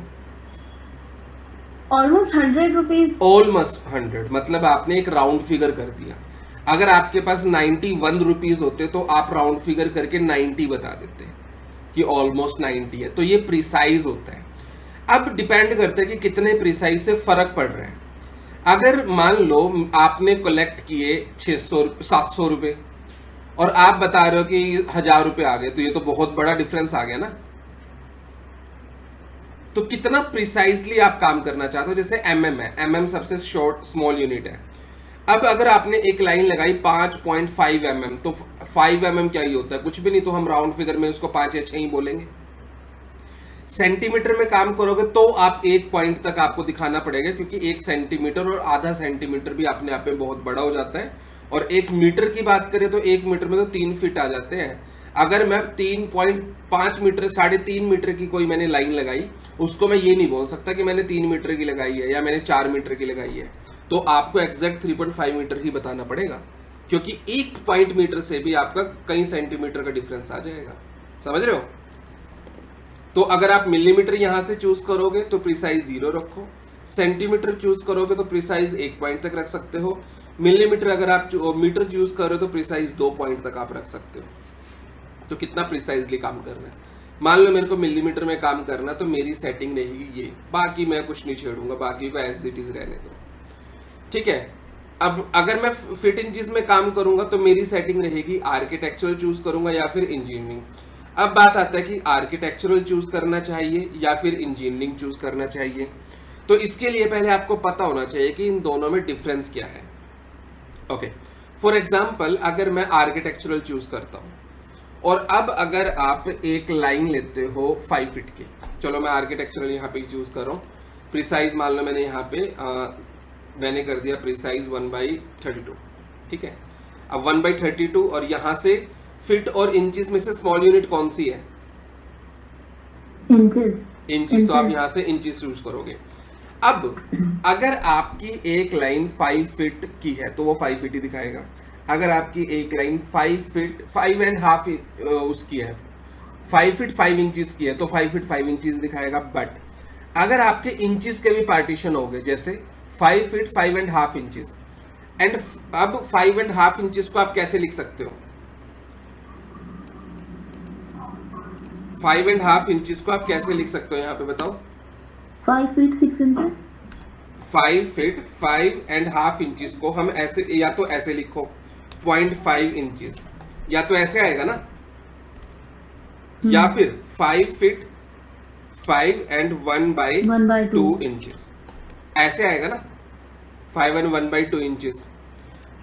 almost 100 rupees. ऑलमोस्ट 100 मतलब आपने एक राउंड फिगर कर दिया। अगर आपके पास 91 रुपीज होते तो आप राउंड फिगर करके 90 बता देते कि ऑलमोस्ट 90 है। तो ये प्रिसाइज होता है। अब डिपेंड करता है कि कितने प्रिसाइज से फर्क पड़ रहा है। अगर मान लो आपने कलेक्ट किए 700 रुपए और आप बता रहे हो कि 1000 रुपए आ गए, तो ये तो बहुत बड़ा डिफरेंस आ गया ना। तो कितना प्रिसाइजली आप काम करना चाहते हो, जैसे mm है, mm सबसे शॉर्ट स्मॉल यूनिट है। अब अगर आपने एक लाइन लगाई 5.5 mm, तो 5 mm क्या ही होता है? कुछ भी नहीं, तो हम राउंड फिगर में उसको 5 या 6 ही बोलेंगे। सेंटीमीटर में काम करोगे तो आप 1 पॉइंट तक आपको दिखाना पड़ेगा, क्योंकि 1 सेंटीमीटर और आधा सेंटीमीटर भी अपने आप में बहुत बड़ा हो जाता है। और 1 मीटर की बात करें तो 1 मीटर में तो 3 फीट आ जाते हैं। अगर मैं 3.5 मीटर, 3.5 मीटर की कोई मैंने लाइन लगाई, उसको मैं ये नहीं बोल सकता कि मैंने 3 मीटर की लगाई है या मैंने 4 मीटर की लगाई है। तो आपको एग्जैक्ट 3.5 मीटर ही बताना पड़ेगा, क्योंकि 1 पॉइंट मीटर से भी आपका कई सेंटीमीटर का डिफरेंस आ जाएगा। समझ रहे हो? तो अगर आप मिलीमीटर यहां से चूज करोगे तो प्रिसाइज 0 रखो, सेंटीमीटर चूज करोगे तो प्रिसाइज 1 पॉइंट तक रख सकते हो, मिलीमीटर अगर आप मीटर चूज करो तो प्रिसाइज 2 पॉइंट तक आप रख सकते हो। तो कितना प्रिसाइजली काम करना है। मान लो मेरे को मिलीमीटर में काम करना, तो मेरी सेटिंग रहेगी ये, बाकी मैं कुछ नहीं छेड़ूंगा, बाकी को एज इट इज रहने दो। ठीक है। अब अगर मैं फीट इंचेस में काम करूंगा तो मेरी सेटिंग रहेगी आर्किटेक्चरल चूज करूंगा या फिर इंजीनियरिंग। अब बात आता है कि आर्किटेक्चरल चूज करना चाहिए या फिर इंजीनियरिंग चूज करना चाहिए। तो इसके लिए पहले आपको पता होना चाहिए कि इन दोनों में डिफरेंस क्या है। ओके, फॉर एग्जाम्पल अगर मैं आर्किटेक्चरल चूज करता हूं और अब अगर आप एक लाइन लेते हो 5 फीट की, चलो मैं आर्किटेक्चरल यहाँ पे चूज कर रहा हूँ। प्रिसाइज मान लो मैंने यहाँ पे मैंने कर दिया प्रिसाइज 1/32। ठीक है। अब 1/32 और यहाँ से फीट और इंचेस में से स्मॉल यूनिट कौन सी है? इंचेस। तो आप यहाँ से इंचेस चूज करोगे। अब अगर आपकी एक लाइन 5 फीट की है तो वो 5 फीट ही दिखाएगा। अगर आपकी एक लाइन 5 फीट 5.5 उसकी है, 5 फीट 5 इंचेस की है तो 5 फीट 5 इंचेस दिखाएगा। बट अगर आपके इंचेस के भी पार्टीशन हो गए, जैसे 5 फीट 5.5 इंचेस, एंड अब 5.5 इंचेस को आप कैसे लिख सकते हो? 5.5 इंचेस को आप कैसे लिख सकते हो यहाँ पे बताओ? 5 feet 6 inches. 5 फीट 5.5 इंचेस को हम ऐसे, या तो ऐसे लिखो 0.5 इंचेस, या तो ऐसे आएगा ना, या फिर 5 फीट 5 and 1/2 इंचेस, ऐसे आएगा ना, 5 and 1/2 इंचेस।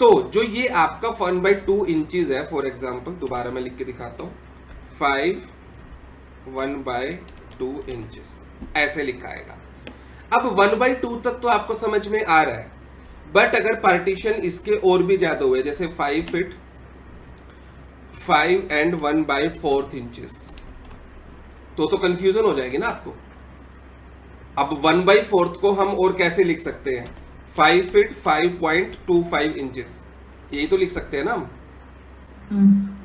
तो जो ये आपका 1/2 इंचेस है, फॉर एग्जांपल दोबारा मैं लिख के दिखाता हूँ, 5 1/2 इंचेस ऐसे लिखा आएगा। अब 1/2 तक तो आपको समझ में आ रहा है, बट अगर पार्टीशन इसके और भी ज्यादा हुए, जैसे 5 फीट 5 and 1/4 इंचेस, तो कंफ्यूजन हो जाएगी ना आपको। अब 1/4 को हम और कैसे लिख सकते हैं? 5 फीट 5.25 इंचेस, यही तो लिख सकते हैं ना हम,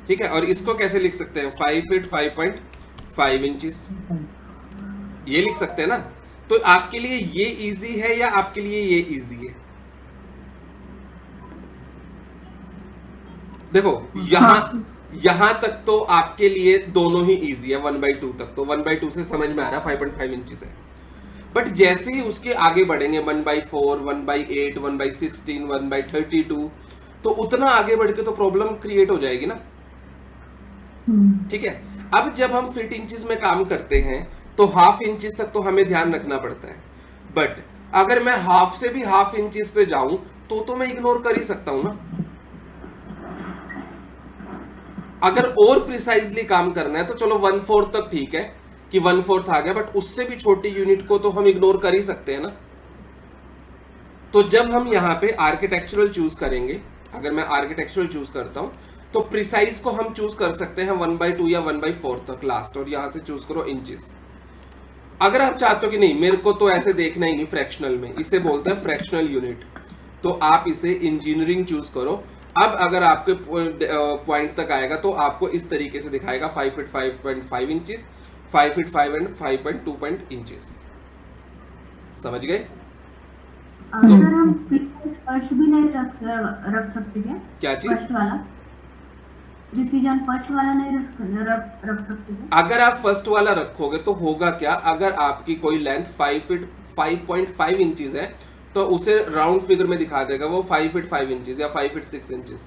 ठीक है। और इसको कैसे लिख सकते हैं? 5 फीट 5.5 इंचेस, ये लिख सकते हैं ना। तो आपके लिए ये इजी है या आपके लिए ये इजी है? देखो यहां तक तो आपके लिए दोनों ही इजी है, 1/2 तक तो 1/2 से समझ में आ रहा है 5.5 इंचेस है। बट जैसे ही उसके आगे बढ़ेंगे 1/4 1/8 1/16 1/32, तो उतना आगे बढ़ के तो प्रॉब्लम क्रिएट हो जाएगी ना, ठीक है। अब जब हम फीट इंचेस में काम करते हैं तो हाफ इंचेस तक तो हमें ध्यान रखना पड़ता है, बट अगर मैं हाफ से भी हाफ इंचेस पे जाऊं तो मैं इग्नोर कर ही सकता हूं ना। अगर और प्रिसाइजली काम करना है तो चलो 1/4 तक ठीक है कि 1/4 आ गया, बट उससे भी छोटी यूनिट को तो हम इग्नोर कर ही सकते हैं ना। तो जब हम यहाँ पे आर्किटेक्चरल चूज करेंगे, अगर मैं आर्किटेक्चरल चूज करता हूं तो प्रिसाइज को हम चूज कर सकते हैं 1/2 या 1/4 तक लास्ट, और यहां से चूज करो इंचेस। अगर आप चाहते हो कि नहीं मेरे को तो ऐसे देखना ही नहीं फ्रैक्शनल में, इसे बोलते हैं फ्रैक्शनल यूनिट, तो आप इसे इंजीनियरिंग चूज करो। अब अगर आपके पॉइंट तक आएगा तो आपको इस तरीके से दिखाएगा 5 feet 5.5 inches, 5 feet 5 and 5.2 inches. समझ गए? सर हम फर्स्ट भी नहीं रख सकते क्या चीज? फर्स्ट वाला प्रिसीजन फर्स्ट वाला नहीं रख सकते क्या? अगर आप फर्स्ट वाला रखोगे तो होगा क्या, अगर आपकी कोई लेंथ 5 फीट 5.5 इंचेस है तो उसे राउंड फिगर में दिखा देगा वो 5 फीट 5 इंचेस या 5 फीट 6 इंचेस,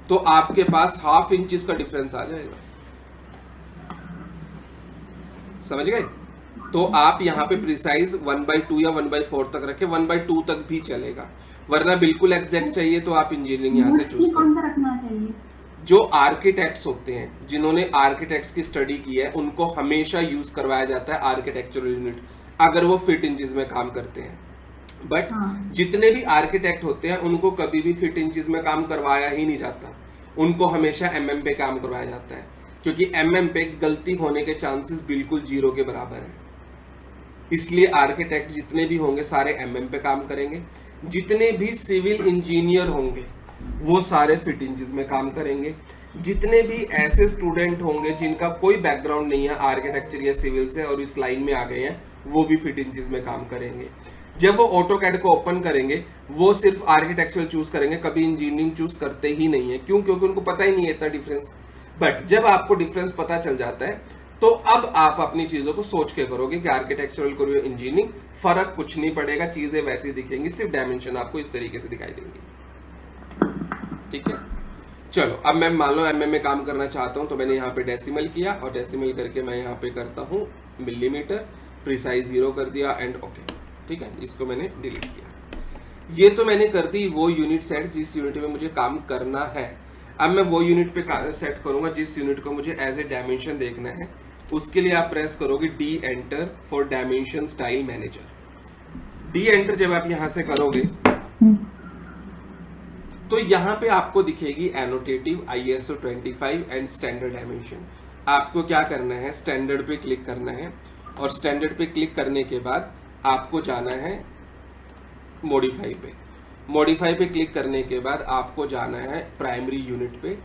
तो आपके पास हाफ इंचेस का डिफरेंस आ जाएगा। समझ गए? तो आप यहाँ पे प्रिसाइज 1/2 या 1/4 तक रखें, 1/2 तक भी चलेगा, वरना बिल्कुल एग्जैक्ट चाहिए तो आप इंजीनियरिंग यहाँ से चूज करो। रखना चाहिए। जो आर्किटेक्ट्स होते हैं, जिन्होंने आर्किटेक्ट्स की स्टडी की है, उनको हमेशा यूज करवाया जाता है आर्किटेक्चरल यूनिट, अगर वो फीट इंचेस में काम करते हैं। बट जितने भी आर्किटेक्ट होते हैं उनको कभी भी फीट इंचेस में काम करवाया ही नहीं जाता, उनको हमेशा mm पे काम करवाया जाता है, क्योंकि mm पे गलती होने के चांसेस बिल्कुल 0 के बराबर है। इसलिए आर्किटेक्ट जितने भी होंगे सारे mm पे काम करेंगे, जितने भी सिविल इंजीनियर होंगे वो सारे फीट इंचेस में काम करेंगे, जितने भी ऐसे स्टूडेंट होंगे जिनका कोई बैकग्राउंड नहीं है आर्किटेक्चर या सिविल से और इस लाइन में आ गए हैं, वो भी फीट इंचेस में काम करेंगे। जब वो ऑटोकैड को ओपन करेंगे वो सिर्फ आर्किटेक्चर चूज करेंगे, कभी इंजीनियरिंग चूज करते ही नहीं है। क्यों? क्योंकि उनको पता ही नहीं है इतना डिफरेंस। बट जब आपको डिफरेंस पता चल जाता है तो अब आप अपनी चीजों को सोच के करोगे कि आर्किटेक्चरल करो या इंजीनियरिंग, फर्क कुछ नहीं पड़ेगा, चीजें वैसी दिखेंगी, सिर्फ डायमेंशन आपको इस तरीके से दिखाई देंगी। ठीक है, चलो अब मैं मान लो एमएम में काम करना चाहता हूं तो मैंने यहाँ पे डेसिमल किया और डेसिमल करके मैं यहाँ पे करता हूँ मिलीमीटर, प्रिसाइज 0 कर दिया एंड ओके। ठीक है, इसको मैंने डिलीट किया। ये तो मैंने कर दी वो यूनिट सेट जिस यूनिट में मुझे काम करना है। अब मैं वो यूनिट पे सेट करूंगा जिस यूनिट को मुझे एज ए डायमेंशन देखना है। उसके लिए आप प्रेस करोगे D enter for dimension style manager. D enter जब आप यहां से करोगे तो यहां पे आपको दिखेगी एनोटेटिव, ISO 25 एंड स्टैंडर्ड डायमेंशन। आपको क्या करना है, स्टैंडर्ड पे क्लिक करना है और स्टैंडर्ड पे क्लिक करने के बाद आपको जाना है मॉडिफाई पे। मॉडिफाई पे क्लिक करने के बाद आपको जाना है प्राइमरी यूनिट पे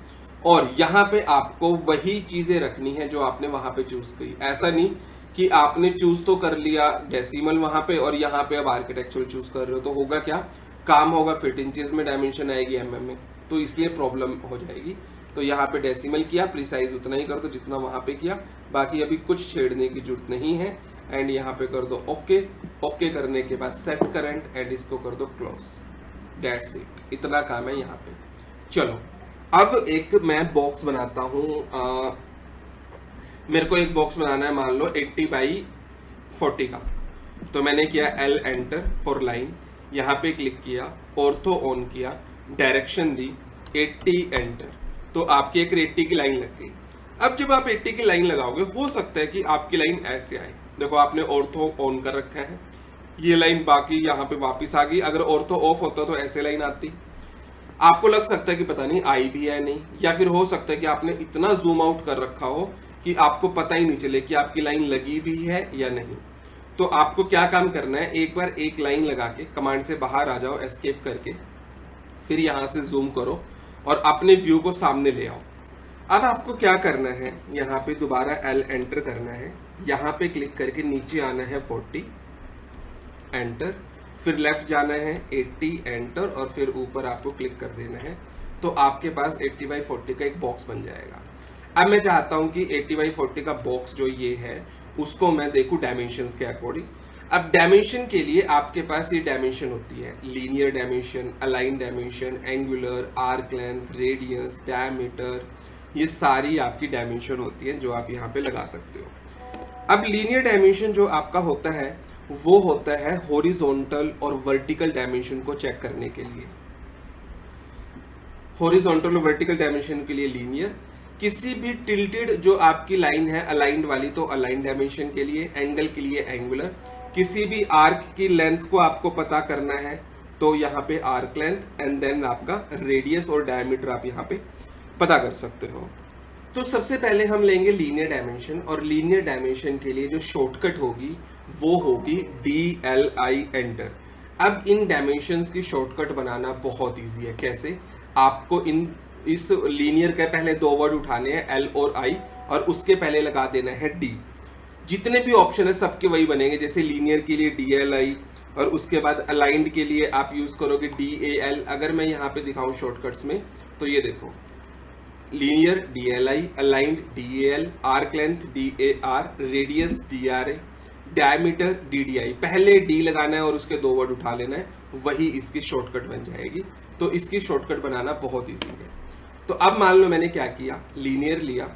और यहाँ पे आपको वही चीजें रखनी है जो आपने वहां पे चूज की। ऐसा नहीं कि आपने चूज तो कर लिया डेसिमल वहां पे और यहाँ पे अब आर्किटेक्चरल चूज कर रहे हो, तो होगा क्या, काम होगा फीट इंचेस में, डायमेंशन आएगी mm में, तो इसलिए प्रॉब्लम हो जाएगी। तो यहाँ पे डेसिमल किया, प्रिसाइज उतना ही कर दो जितना वहाँ पे किया, बाकी अभी कुछ छेड़ने की जरूरत नहीं है। एंड यहाँ पे कर दो ओके। ओके करने के बाद सेट करंट एंड इसको कर दो क्लोज। दैट्स इट, इतना काम है यहाँ पे। चलो अब एक मैं बॉक्स बनाता हूँ। मेरे को एक बॉक्स बनाना है, मान लो 80x40 का। तो मैंने किया L एंटर फॉर लाइन, यहाँ पे क्लिक किया, ऑर्थो ऑन किया, डायरेक्शन दी, 80 एंटर, तो आपकी एक 80 की लाइन लग गई। अब जब आप 80 की लाइन लगाओगे, हो सकता है कि आपकी लाइन ऐसे आए। देखो आपने ऑर्थो ऑन कर रखा है, ये लाइन बाकी यहाँ पे वापस आ गई। अगर ऑर्थो ऑफ होता तो ऐसे लाइन आती। आपको लग सकता है कि पता नहीं आई भी है नहीं, या फिर हो सकता है कि आपने इतना जूम आउट कर रखा हो कि आपको पता ही नहीं चले कि आपकी लाइन लगी भी है या नहीं। तो आपको क्या काम करना है, एक बार एक लाइन लगा के कमांड से बाहर आ जाओ एस्केप करके, फिर यहाँ से जूम करो और अपने व्यू को सामने ले आओ। अब आपको क्या करना है, यहाँ पे दोबारा L एंटर करना है, यहाँ पे क्लिक करके नीचे आना है 40 एंटर, फिर लेफ्ट जाना है 80 एंटर और फिर ऊपर आपको क्लिक कर देना है। तो आपके पास 80x40 का एक बॉक्स बन जाएगा। अब मैं चाहता हूं कि 80x40 का बॉक्स जो ये है उसको मैं देखूं डायमेंशंस के अकॉर्डिंग। अब डायमेंशन के लिए आपके पास ये डायमेंशन होती है, linear dimension, align dimension, angular, arc length, radius, diameter, ये सारी आपकी डायमेंशन होती है जो आप यहाँ पे लगा सकते हो। अब लीनियर डायमेंशन जो आपका होता है वो होता है हॉरिजॉन्टल और वर्टिकल डायमेंशन को चेक करने के लिए। हॉरिजॉन्टल और वर्टिकल डायमेंशन के लिए लीनियर, किसी भी टिल्टेड जो आपकी लाइन है अलाइंड वाली तो अलाइन डायमेंशन के लिए, एंगल के लिए एंगुलर, किसी भी आर्क की लेंथ को आपको पता करना है तो यहाँ पे आर्क लेंथ, एंड देन आपका रेडियस और डायमीटर आप यहाँ पे पता कर सकते हो। तो सबसे पहले हम लेंगे लीनियर डायमेंशन, और लीनियर डायमेंशन के लिए जो शॉर्टकट होगी वो होगी DLI एंटर। अब इन डायमेंशंस की शॉर्टकट बनाना बहुत इजी है। कैसे, आपको इस लीनियर के पहले दो वर्ड उठाने हैं L और I, और उसके पहले लगा देना है D। जितने भी ऑप्शन है सबके वही बनेंगे, जैसे लीनियर के लिए DLI, और उसके बाद अलाइंड के लिए आप यूज करोगे DAL। अगर मैं यहाँ पे दिखाऊं शॉर्टकट्स में तो ये देखो, linear DLI, aligned DAL, arc length DAR, radius DRA, diameter DDI। पहले D लगाना है और उसके दो वर्ड उठा लेना है, वही इसकी शॉर्टकट बन जाएगी। तो इसकी शॉर्टकट बनाना बहुत इजी है। तो अब मान लो मैंने क्या किया, लीनियर लिया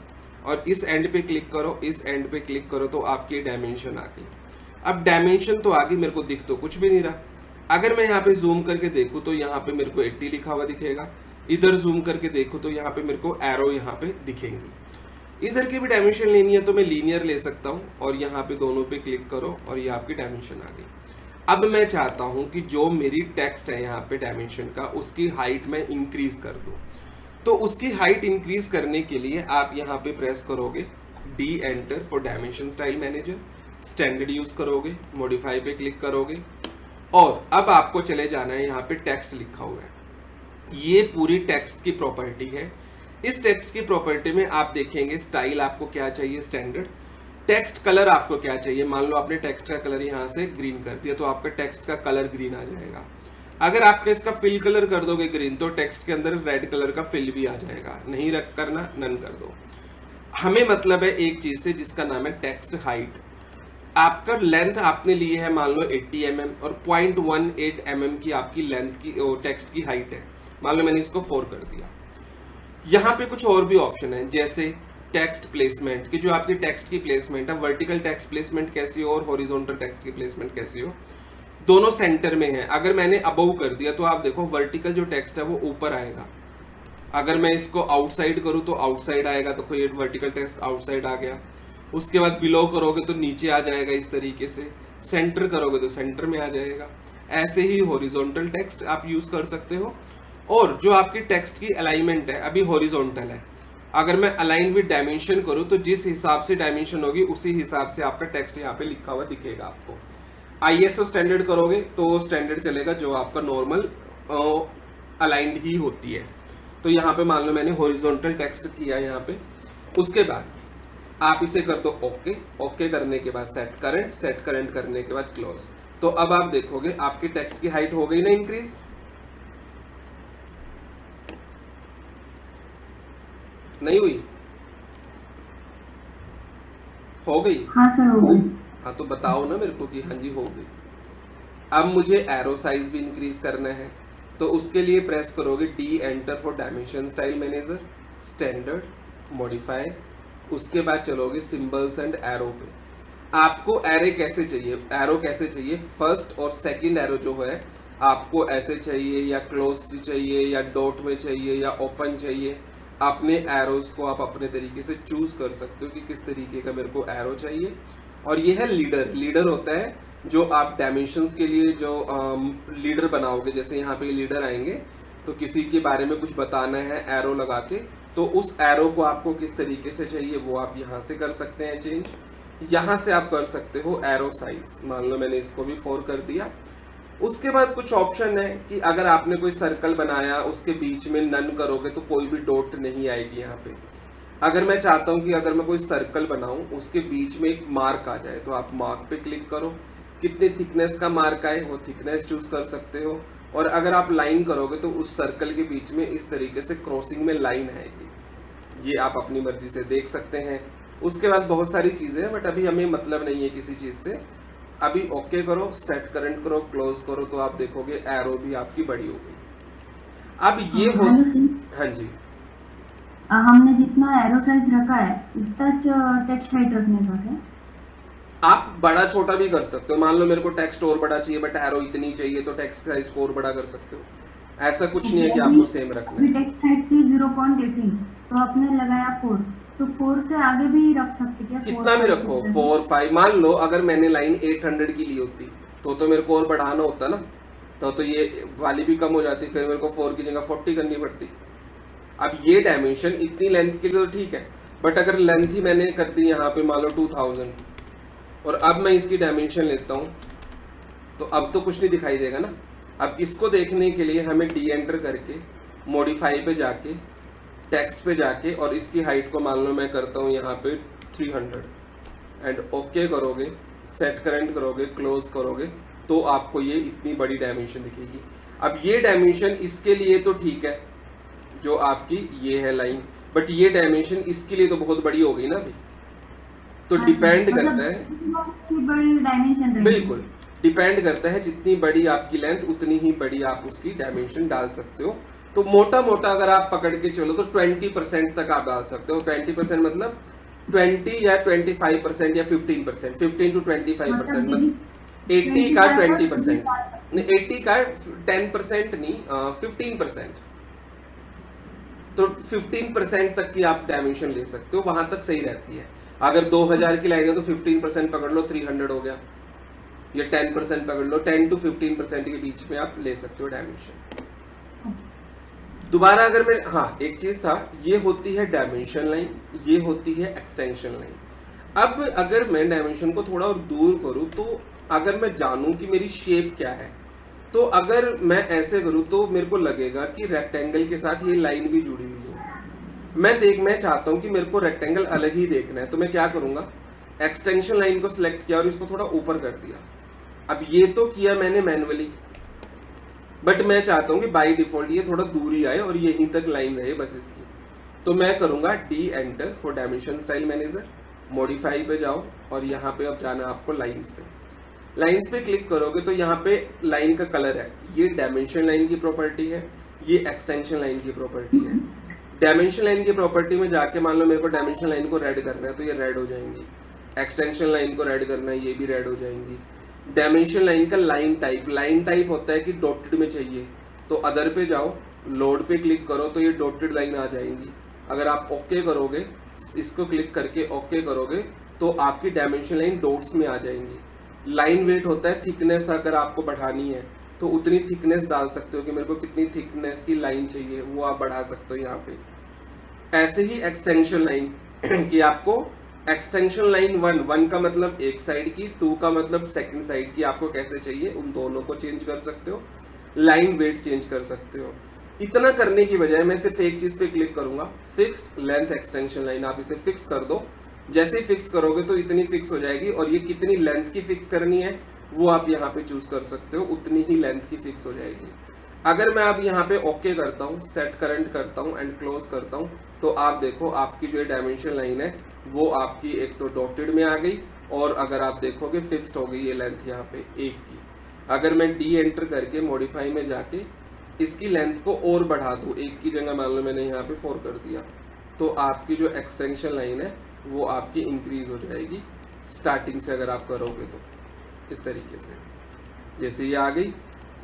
और इस एंड पे क्लिक करो, इस एंड पे क्लिक करो, तो आपकी डायमेंशन आ गई। अब डायमेंशन तो आगे मेरे को दिख तो कुछ भी नहीं रहा। अगर मैं यहाँ पे जूम करके देखूँ तो यहाँ पे मेरे को 80 लिखा हुआ दिखेगा, इधर जूम करके देखूँ तो यहाँ पे मेरे को एरो यहाँ पे दिखेंगी। इधर की भी डायमेंशन लेनी है तो मैं लीनियर ले सकता हूँ और यहाँ पे दोनों पे क्लिक करो और ये आपकी डायमेंशन आ गई। अब मैं चाहता हूँ कि जो मेरी टेक्स्ट है यहाँ पे डायमेंशन का, उसकी हाइट मैं इंक्रीज कर दूँ। तो उसकी हाइट इंक्रीज करने के लिए आप यहाँ पे प्रेस करोगे D enter for dimension style manager, standard use करोगे, मॉडिफाई पे क्लिक करोगे और अब आपको चले जाना है, यहाँ पे टेक्स्ट लिखा हुआ है, ये पूरी टेक्स्ट की प्रॉपर्टी है। इस टेक्स्ट की प्रॉपर्टी में आप देखेंगे स्टाइल आपको क्या चाहिए, स्टैंडर्ड, टेक्स्ट कलर आपको क्या चाहिए। मान लो आपने टेक्स्ट का कलर यहाँ से ग्रीन कर दिया तो आपका टेक्स्ट का कलर ग्रीन आ जाएगा। अगर आपके इसका फिल कलर कर दोगे ग्रीन तो टेक्स्ट के अंदर रेड कलर का फिल भी आ जाएगा। नहीं रख करना, नन कर दो। हमें मतलब है एक चीज से जिसका नाम है टेक्स्ट हाइट। आपका लेंथ आपने लिए है मान लो 80 mm और 0.18 mm की आपकी लेंथ की टेक्स्ट की हाइट है। मान लो मैंने इसको 4 कर दिया। यहाँ पे कुछ और भी ऑप्शन है, जैसे टेक्स्ट प्लेसमेंट की, जो आपकी टेक्स्ट की प्लेसमेंट है, वर्टिकल टेक्स्ट प्लेसमेंट कैसी हो और हॉरिजॉन्टल टेक्स्ट की प्लेसमेंट कैसी हो, दोनों सेंटर में है। अगर मैंने अबव कर दिया तो आप देखो वर्टिकल जो टेक्स्ट है वो ऊपर आएगा। अगर मैं इसको आउटसाइड करूँ तो आउटसाइड आएगा, तो कोई वर्टिकल टेक्स्ट आउटसाइड आ गया। उसके बाद बिलो करोगे तो नीचे आ जाएगा इस तरीके से, सेंटर करोगे तो सेंटर में आ जाएगा। ऐसे ही हॉरिजॉन्टल टेक्स्ट आप यूज कर सकते हो। और जो आपकी टेक्स्ट की अलाइनमेंट है अभी हॉरिजॉन्टल है, अगर मैं अलाइन विद डायमेंशन करूं तो जिस हिसाब से डायमेंशन होगी उसी हिसाब से आपका टेक्स्ट यहाँ पे लिखा हुआ दिखेगा आपको। ISO स्टैंडर्ड करोगे तो स्टैंडर्ड चलेगा जो आपका नॉर्मल अलाइंड ही होती है। तो यहाँ पे मान लो मैंने हॉरिजॉन्टल टेक्स्ट किया यहाँ पे, उसके बाद आप इसे कर दो ओके। ओके करने के बाद सेट करंट, सेट करंट करने के बाद क्लोज। तो अब आप देखोगे आपकी टेक्स्ट की हाइट हो गई ना इंक्रीज। नहीं हुई? हो गई? हाँ सर हो गई। हाँ तो बताओ ना मेरे को कि हाँ जी हो गई। अब मुझे एरो साइज भी इंक्रीज करना है, तो उसके लिए प्रेस करोगे D enter for dimension style manager, standard, modify, उसके बाद चलोगे सिंबल्स एंड एरो पे। आपको एरे कैसे चाहिए, एरो कैसे चाहिए, फर्स्ट और सेकंड एरो जो है आपको ऐसे चाहिए या क्लोज चाहिए या डॉट में चाहिए या ओपन चाहिए। अपने एरोज को आप अपने तरीके से चूज कर सकते हो कि किस तरीके का मेरे को एरो चाहिए। और ये है लीडर। लीडर होता है जो आप डायमेंशंस के लिए जो लीडर बनाओगे, जैसे यहाँ पे लीडर आएंगे तो किसी के बारे में कुछ बताना है एरो लगा के, तो उस एरो को आपको किस तरीके से चाहिए वो आप यहाँ से कर सकते हैं चेंज। यहाँ से आप कर सकते हो एरो साइज, मान लो मैंने इसको भी 4 कर दिया। उसके बाद कुछ ऑप्शन है कि अगर आपने कोई सर्कल बनाया उसके बीच में नन करोगे तो कोई भी डॉट नहीं आएगी यहाँ पे। अगर मैं चाहता हूँ कि अगर मैं कोई सर्कल बनाऊं उसके बीच में एक मार्क आ जाए, तो आप मार्क पे क्लिक करो, कितनी थिकनेस का मार्क आए वो थिकनेस चूज कर सकते हो। और अगर आप लाइन करोगे तो उस सर्कल के बीच में इस तरीके से क्रॉसिंग में लाइन आएगी, ये आप अपनी मर्जी से देख सकते हैं। उसके बाद बहुत सारी चीजें हैं बट अभी हमें मतलब नहीं है किसी चीज से। अभी ओके करो, सेट करंट करो, क्लोज करो, तो आप देखोगे एरो भी आपकी बड़ी हो गई। अब ये हो, हाँ जी, हमने जितना एरो साइज रखा है उतना टेक्स्ट हाइट रखने का है। आप बड़ा छोटा भी कर सकते हो। मान लो मेरे को टेक्स्ट और बड़ा चाहिए बट एरो इतनी चाहिए तो टेक्स्ट साइज को और बड़ा कर सकते हो। ऐसा कुछ नहीं है कि आपको सेम रखना है। टेक्स्ट हाइट थी 0.18 तो आपने लगाया 4, तो 4 से आगे भी रख सकते क्या? कितना भी रखो, 4, 5। मान लो अगर मैंने लाइन 800 की ली होती तो मेरे को और बढ़ाना होता ना, तो ये वाली भी कम हो जाती, फिर मेरे को 4 की जगह 40 करनी पड़ती। अब ये डायमेंशन इतनी लेंथ के लिए तो ठीक है, बट अगर लेंथ ही मैंने कर दी यहाँ पे मान लो 2000 और अब मैं इसकी डायमेंशन लेता हूँ तो अब तो कुछ नहीं दिखाई देगा ना। अब इसको देखने के लिए हमें डी एंटर करके मॉडिफाई पे जाके टेक्स्ट पे जाके और इसकी हाइट को मान लो मैं करता हूँ यहाँ पे 300 एंड ओके करोगे, सेट करंट करोगे, क्लोज करोगे, तो आपको ये इतनी बड़ी डायमेंशन दिखेगी। अब ये डायमेंशन इसके लिए तो ठीक है जो आपकी ये है लाइन, बट ये डायमेंशन इसके लिए तो बहुत बड़ी हो गई ना अभी। तो डिपेंड करता है, बड़ी डायमेंशन रहेगी। बिल्कुल डिपेंड करता है, जितनी बड़ी आपकी लेंथ उतनी ही बड़ी आप उसकी डायमेंशन डाल सकते हो। तो मोटा मोटा अगर आप पकड़ के चलो तो 20% तक आप डाल सकते हो। 20% मतलब 20 या 25% या 15%, 15 to 25%, मतलब 80 का 20%, 80 का 10% नहीं, 15%। तो 15% तक की आप डायमेंशन ले सकते हो, वहां तक सही रहती है। अगर 2000 की लाइन है तो 15% पकड़ लो, 300 हो गया। या 10% पकड़ लो, 10 to 15% के बीच में आप ले सकते हो डायमेंशन। दोबारा अगर मैं, हाँ एक चीज था, ये होती है डायमेंशन लाइन, ये होती है एक्सटेंशन लाइन। अब अगर मैं डायमेंशन को थोड़ा और दूर करूं तो अगर मैं जानूं कि मेरी शेप क्या है, तो अगर मैं ऐसे करूं तो मेरे को लगेगा कि रेक्टेंगल के साथ ये लाइन भी जुड़ी हुई है। मैं चाहता हूं कि मेरे को रेक्टेंगल अलग ही देखना है, तो मैं क्या करूंगा, एक्सटेंशन लाइन को सिलेक्ट किया और इसको थोड़ा ऊपर कर दिया। अब ये तो किया मैंने मैन्युअली, बट मैं चाहता हूं कि बाय डिफॉल्ट ये थोड़ा दूर ही आए और यहीं तक लाइन रहे बस इसकी। तो मैं करूंगा D enter for dimension style manager, modify पे जाओ और यहाँ पे अब जाना आपको लाइंस पे। लाइंस पे क्लिक करोगे तो यहाँ पे लाइन का कलर है, ये डायमेंशन लाइन की प्रॉपर्टी है, ये एक्सटेंशन लाइन की प्रॉपर्टी है। डायमेंशन लाइन की प्रॉपर्टी में जाके मान लो मेरे को डायमेंशन लाइन को रेड करना है तो ये रेड हो जाएंगी, एक्सटेंशन लाइन को रेड करना है ये भी रेड हो जाएंगी। डायमेंशन लाइन का लाइन टाइप होता है कि डॉटेड में चाहिए, तो अदर पे जाओ, लोड पे क्लिक करो तो ये डॉटेड लाइन आ जाएंगी। अगर आप ओके करोगे, इसको क्लिक करके ओके करोगे तो आपकी डायमेंशन लाइन डॉट्स में आ जाएंगी। लाइन वेट होता है थिकनेस, अगर आपको बढ़ानी है तो उतनी थिकनेस डाल सकते हो कि मेरे को कितनी थिकनेस की लाइन चाहिए वो आप बढ़ा सकते हो यहाँ पे। ऐसे ही एक्सटेंशन लाइन कि आपको एक्सटेंशन लाइन 1 का मतलब एक साइड की, 2 का मतलब सेकंड साइड की, आपको कैसे चाहिए उन दोनों को चेंज कर सकते हो। लाइन वेट चेंज कर सकते हो। इतना करने की बजाय मैं सिर्फ एक चीज पे क्लिक करूंगा, फिक्स्ड लेंथ एक्सटेंशन लाइन, आप इसे फिक्स कर दो। जैसे ही फिक्स करोगे तो इतनी फिक्स हो जाएगी और ये कितनी लेंथ की फिक्स करनी है वो आप यहाँ पे चूज कर सकते हो, उतनी ही लेंथ की फिक्स हो जाएगी। अगर मैं अब यहाँ पे ओके करता हूँ, सेट करंट करता हूँ एंड क्लोज करता हूँ, तो आप देखो आपकी जो डायमेंशन लाइन है वो आपकी एक तो डॉटेड में आ गई, और अगर आप देखोगे फिक्स्ड हो गई ये लेंथ यहाँ पे 1 की। अगर मैं डी एंटर करके मॉडिफाई में जाके इसकी लेंथ को और बढ़ा दूँ, 1 की जगह मान लो मैंने यहाँ पे 4 कर दिया, तो आपकी जो एक्सटेंशन लाइन है वो आपकी इंक्रीज हो जाएगी स्टार्टिंग से अगर आप करोगे तो इस तरीके से। जैसे ये आ गई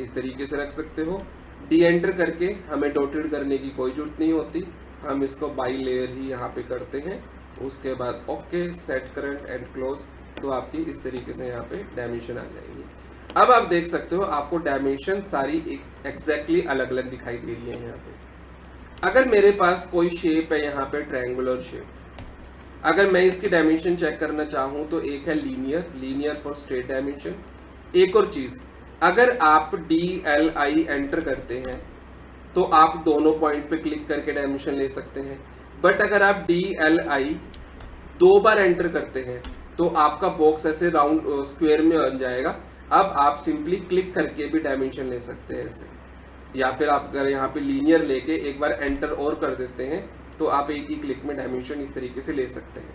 इस तरीके से रख सकते हो। डी एंटर करके हमें डॉटेड करने की कोई जरूरत नहीं होती, हम इसको बाई लेयर ही यहाँ पे करते हैं। उसके बाद okay, set current and close, तो आपकी इस तरीके से यहाँ पे डायमेंशन आ जाएगी। अब आप देख सकते हो आपको डायमेंशन सारी एग्जैक्टली अलग अलग दिखाई दे रही है यहाँ पे। अगर मेरे पास कोई शेप है यहाँ पे ट्रायंगुलर शेप, अगर मैं इसकी डायमेंशन चेक करना चाहूँ तो एक है लीनियर फॉर स्ट्रेट डायमेंशन। एक और चीज, अगर आप DLI एंटर करते हैं तो आप दोनों पॉइंट पे क्लिक करके डायमेंशन ले सकते हैं, बट अगर आप DLI 2 बार एंटर करते हैं तो आपका बॉक्स ऐसे राउंड स्क्वायर में बन जाएगा। अब आप सिंपली क्लिक करके भी डायमेंशन ले सकते हैं ऐसे, या फिर आप अगर यहाँ पे लीनियर लेके एक बार एंटर और कर देते हैं तो आप एक ही क्लिक में डायमेंशन इस तरीके से ले सकते हैं।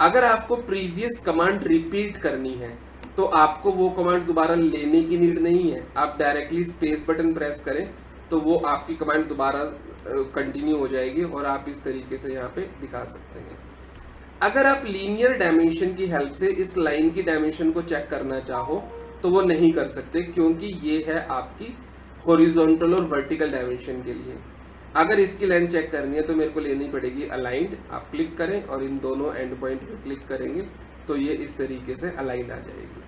अगर आपको प्रीवियस कमांड रिपीट करनी है तो आपको वो कमांड दोबारा लेने की नीड नहीं है, आप डायरेक्टली स्पेस बटन प्रेस करें तो वो आपकी कमांड दोबारा कंटिन्यू हो जाएगी और आप इस तरीके से यहाँ पे दिखा सकते हैं। अगर आप लीनियर डायमेंशन की हेल्प से इस लाइन की डायमेंशन को चेक करना चाहो तो वो नहीं कर सकते, क्योंकि ये है आपकी हॉरिजॉन्टल और वर्टिकल डायमेंशन के लिए। अगर इसकी लेंथ चेक करनी है तो मेरे को लेनी पड़ेगी अलाइंड। आप क्लिक करें और इन दोनों एंड पॉइंट पे क्लिक करेंगे तो ये इस तरीके से अलाइंड आ जाएगी।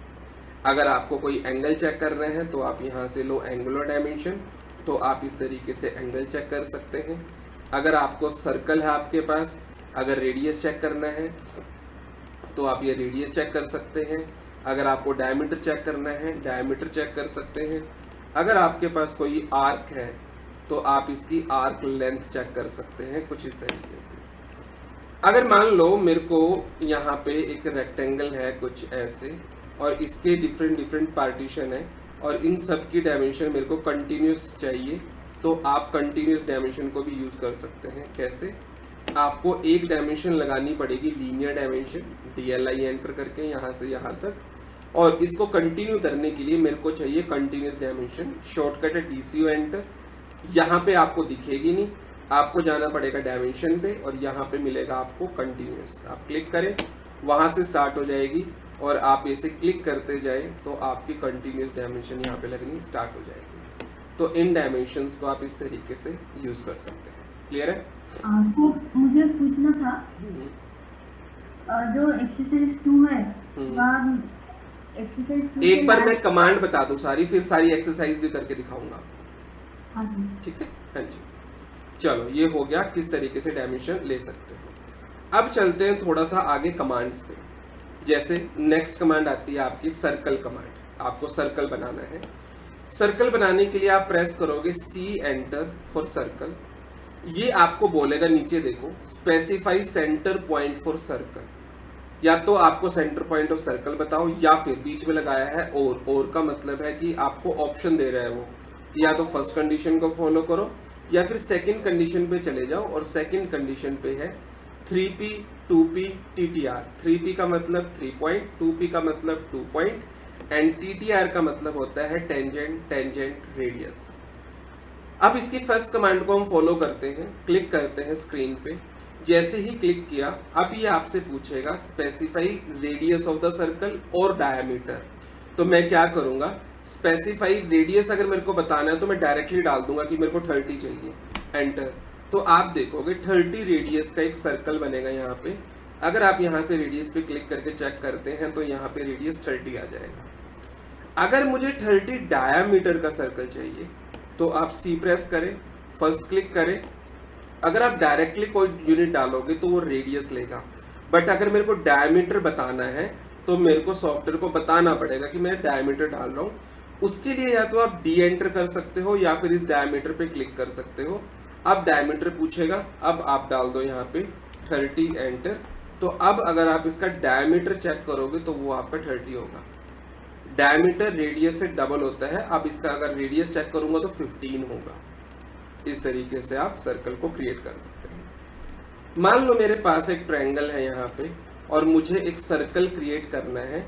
अगर आपको कोई एंगल चेक कर रहे हैं तो आप यहाँ से लो एंगुलर डायमेंशन, तो आप इस तरीके से एंगल चेक कर सकते हैं। अगर आपको सर्कल है आपके पास, अगर रेडियस चेक करना है तो आप ये रेडियस चेक कर सकते हैं। अगर आपको डायमीटर चेक करना है, डायमीटर चेक कर सकते हैं। अगर आपके पास कोई आर्क है तो आप इसकी आर्क लेंथ चेक कर सकते हैं कुछ इस तरीके से। अगर मान लो मेरे को यहाँ पे एक रेक्टेंगल है कुछ ऐसे, और इसके डिफरेंट पार्टीशन है और इन सब की डायमेंशन मेरे को कंटिन्यूस चाहिए, तो आप कंटिन्यूस डायमेंशन को भी यूज़ कर सकते हैं। कैसे? आपको एक डायमेंशन लगानी पड़ेगी लीनियर डायमेंशन, DLI एंटर करके यहाँ से यहाँ तक, और इसको कंटिन्यू करने के लिए मेरे को चाहिए कंटिन्यूस डायमेंशन। शॉर्टकट है DCO एंटर। यहाँ पे आपको दिखेगी नहीं, आपको जाना पड़ेगा डायमेंशन पे और यहाँ पे मिलेगा आपको कंटिन्यूस। आप क्लिक करें, वहाँ से स्टार्ट हो जाएगी और आप इसे क्लिक करते जाएं तो आपकी कंटिन्यूस डायमेंशन यहाँ पे लगनी स्टार्ट हो जाएगी। तो इन डायमेंशंस को आप इस तरीके से यूज़ कर सकते हैं। क्लियर है? सर मुझे पूछना था, जो एक्सरसाइज 2 है वहाँ एक्सरसाइज 2 एक बार मैं कमांड बता दूं सारी, फिर सारी एक्सरसाइज भी करके दिखाऊंगा। हाँ सर। ठीक है? हाँ जी, चलो ये हो गया किस तरीके से डायमेंशन ले सकते हो। अब चलते हैं थोड़ा सा आगे कमांड्स पे। जैसे नेक्स्ट कमांड आती है आपकी सर्कल कमांड। आपको सर्कल बनाना है। सर्कल बनाने के लिए आप प्रेस करोगे C एंटर फॉर सर्कल। ये आपको बोलेगा, नीचे देखो, specify centre point for circle. या तो आपको सेंटर पॉइंट ऑफ सर्कल बताओ, या फिर बीच में लगाया है और का मतलब है कि आपको ऑप्शन दे रहा है वो कि या तो फर्स्ट कंडीशन को फॉलो करो या फिर सेकंड कंडीशन पे चले जाओ। और सेकंड कंडीशन पे है 3P 2P TTR। 3P का मतलब 3 पॉइंट, 2P का मतलब 2 पॉइंट एंड TTR का मतलब होता है टेंजेंट रेडियस। अब इसकी फर्स्ट कमांड को हम फॉलो करते हैं, क्लिक करते हैं स्क्रीन पे। जैसे ही क्लिक किया, अब ये आपसे पूछेगा specify radius of the circle और डायमीटर। तो मैं क्या करूंगा, स्पेसिफाई रेडियस अगर मेरे को बताना है तो मैं डायरेक्टली डाल दूंगा कि मेरे को 30 चाहिए, एंटर। तो आप देखोगे 30 रेडियस का एक सर्कल बनेगा यहाँ पे। अगर आप यहाँ पे रेडियस पे क्लिक करके चेक करते हैं तो यहाँ पे रेडियस 30 आ जाएगा। अगर मुझे 30 डायामीटर का सर्कल चाहिए तो आप C प्रेस करें, फर्स्ट क्लिक करें। अगर आप डायरेक्टली कोई यूनिट डालोगे तो वो रेडियस लेगा, बट अगर मेरे को डायमीटर बताना है तो मेरे को सॉफ्टवेयर को बताना पड़ेगा कि मैं डायमीटर डाल रहा हूँ। उसके लिए या तो आप D एंटर कर सकते हो या फिर इस डायमीटर पे क्लिक कर सकते हो। अब डायमीटर पूछेगा, अब आप डाल दो यहाँ पे 30 एंटर। तो अब अगर आप इसका डायमीटर चेक करोगे तो वो आपका 30 होगा। डायमीटर रेडियस से डबल होता है। अब इसका अगर रेडियस चेक करूंगा तो 15 होगा। इस तरीके से आप सर्कल को क्रिएट कर सकते हैं। मान लो मेरे पास एक ट्रायंगल है यहाँ पे और मुझे एक सर्कल क्रिएट करना है,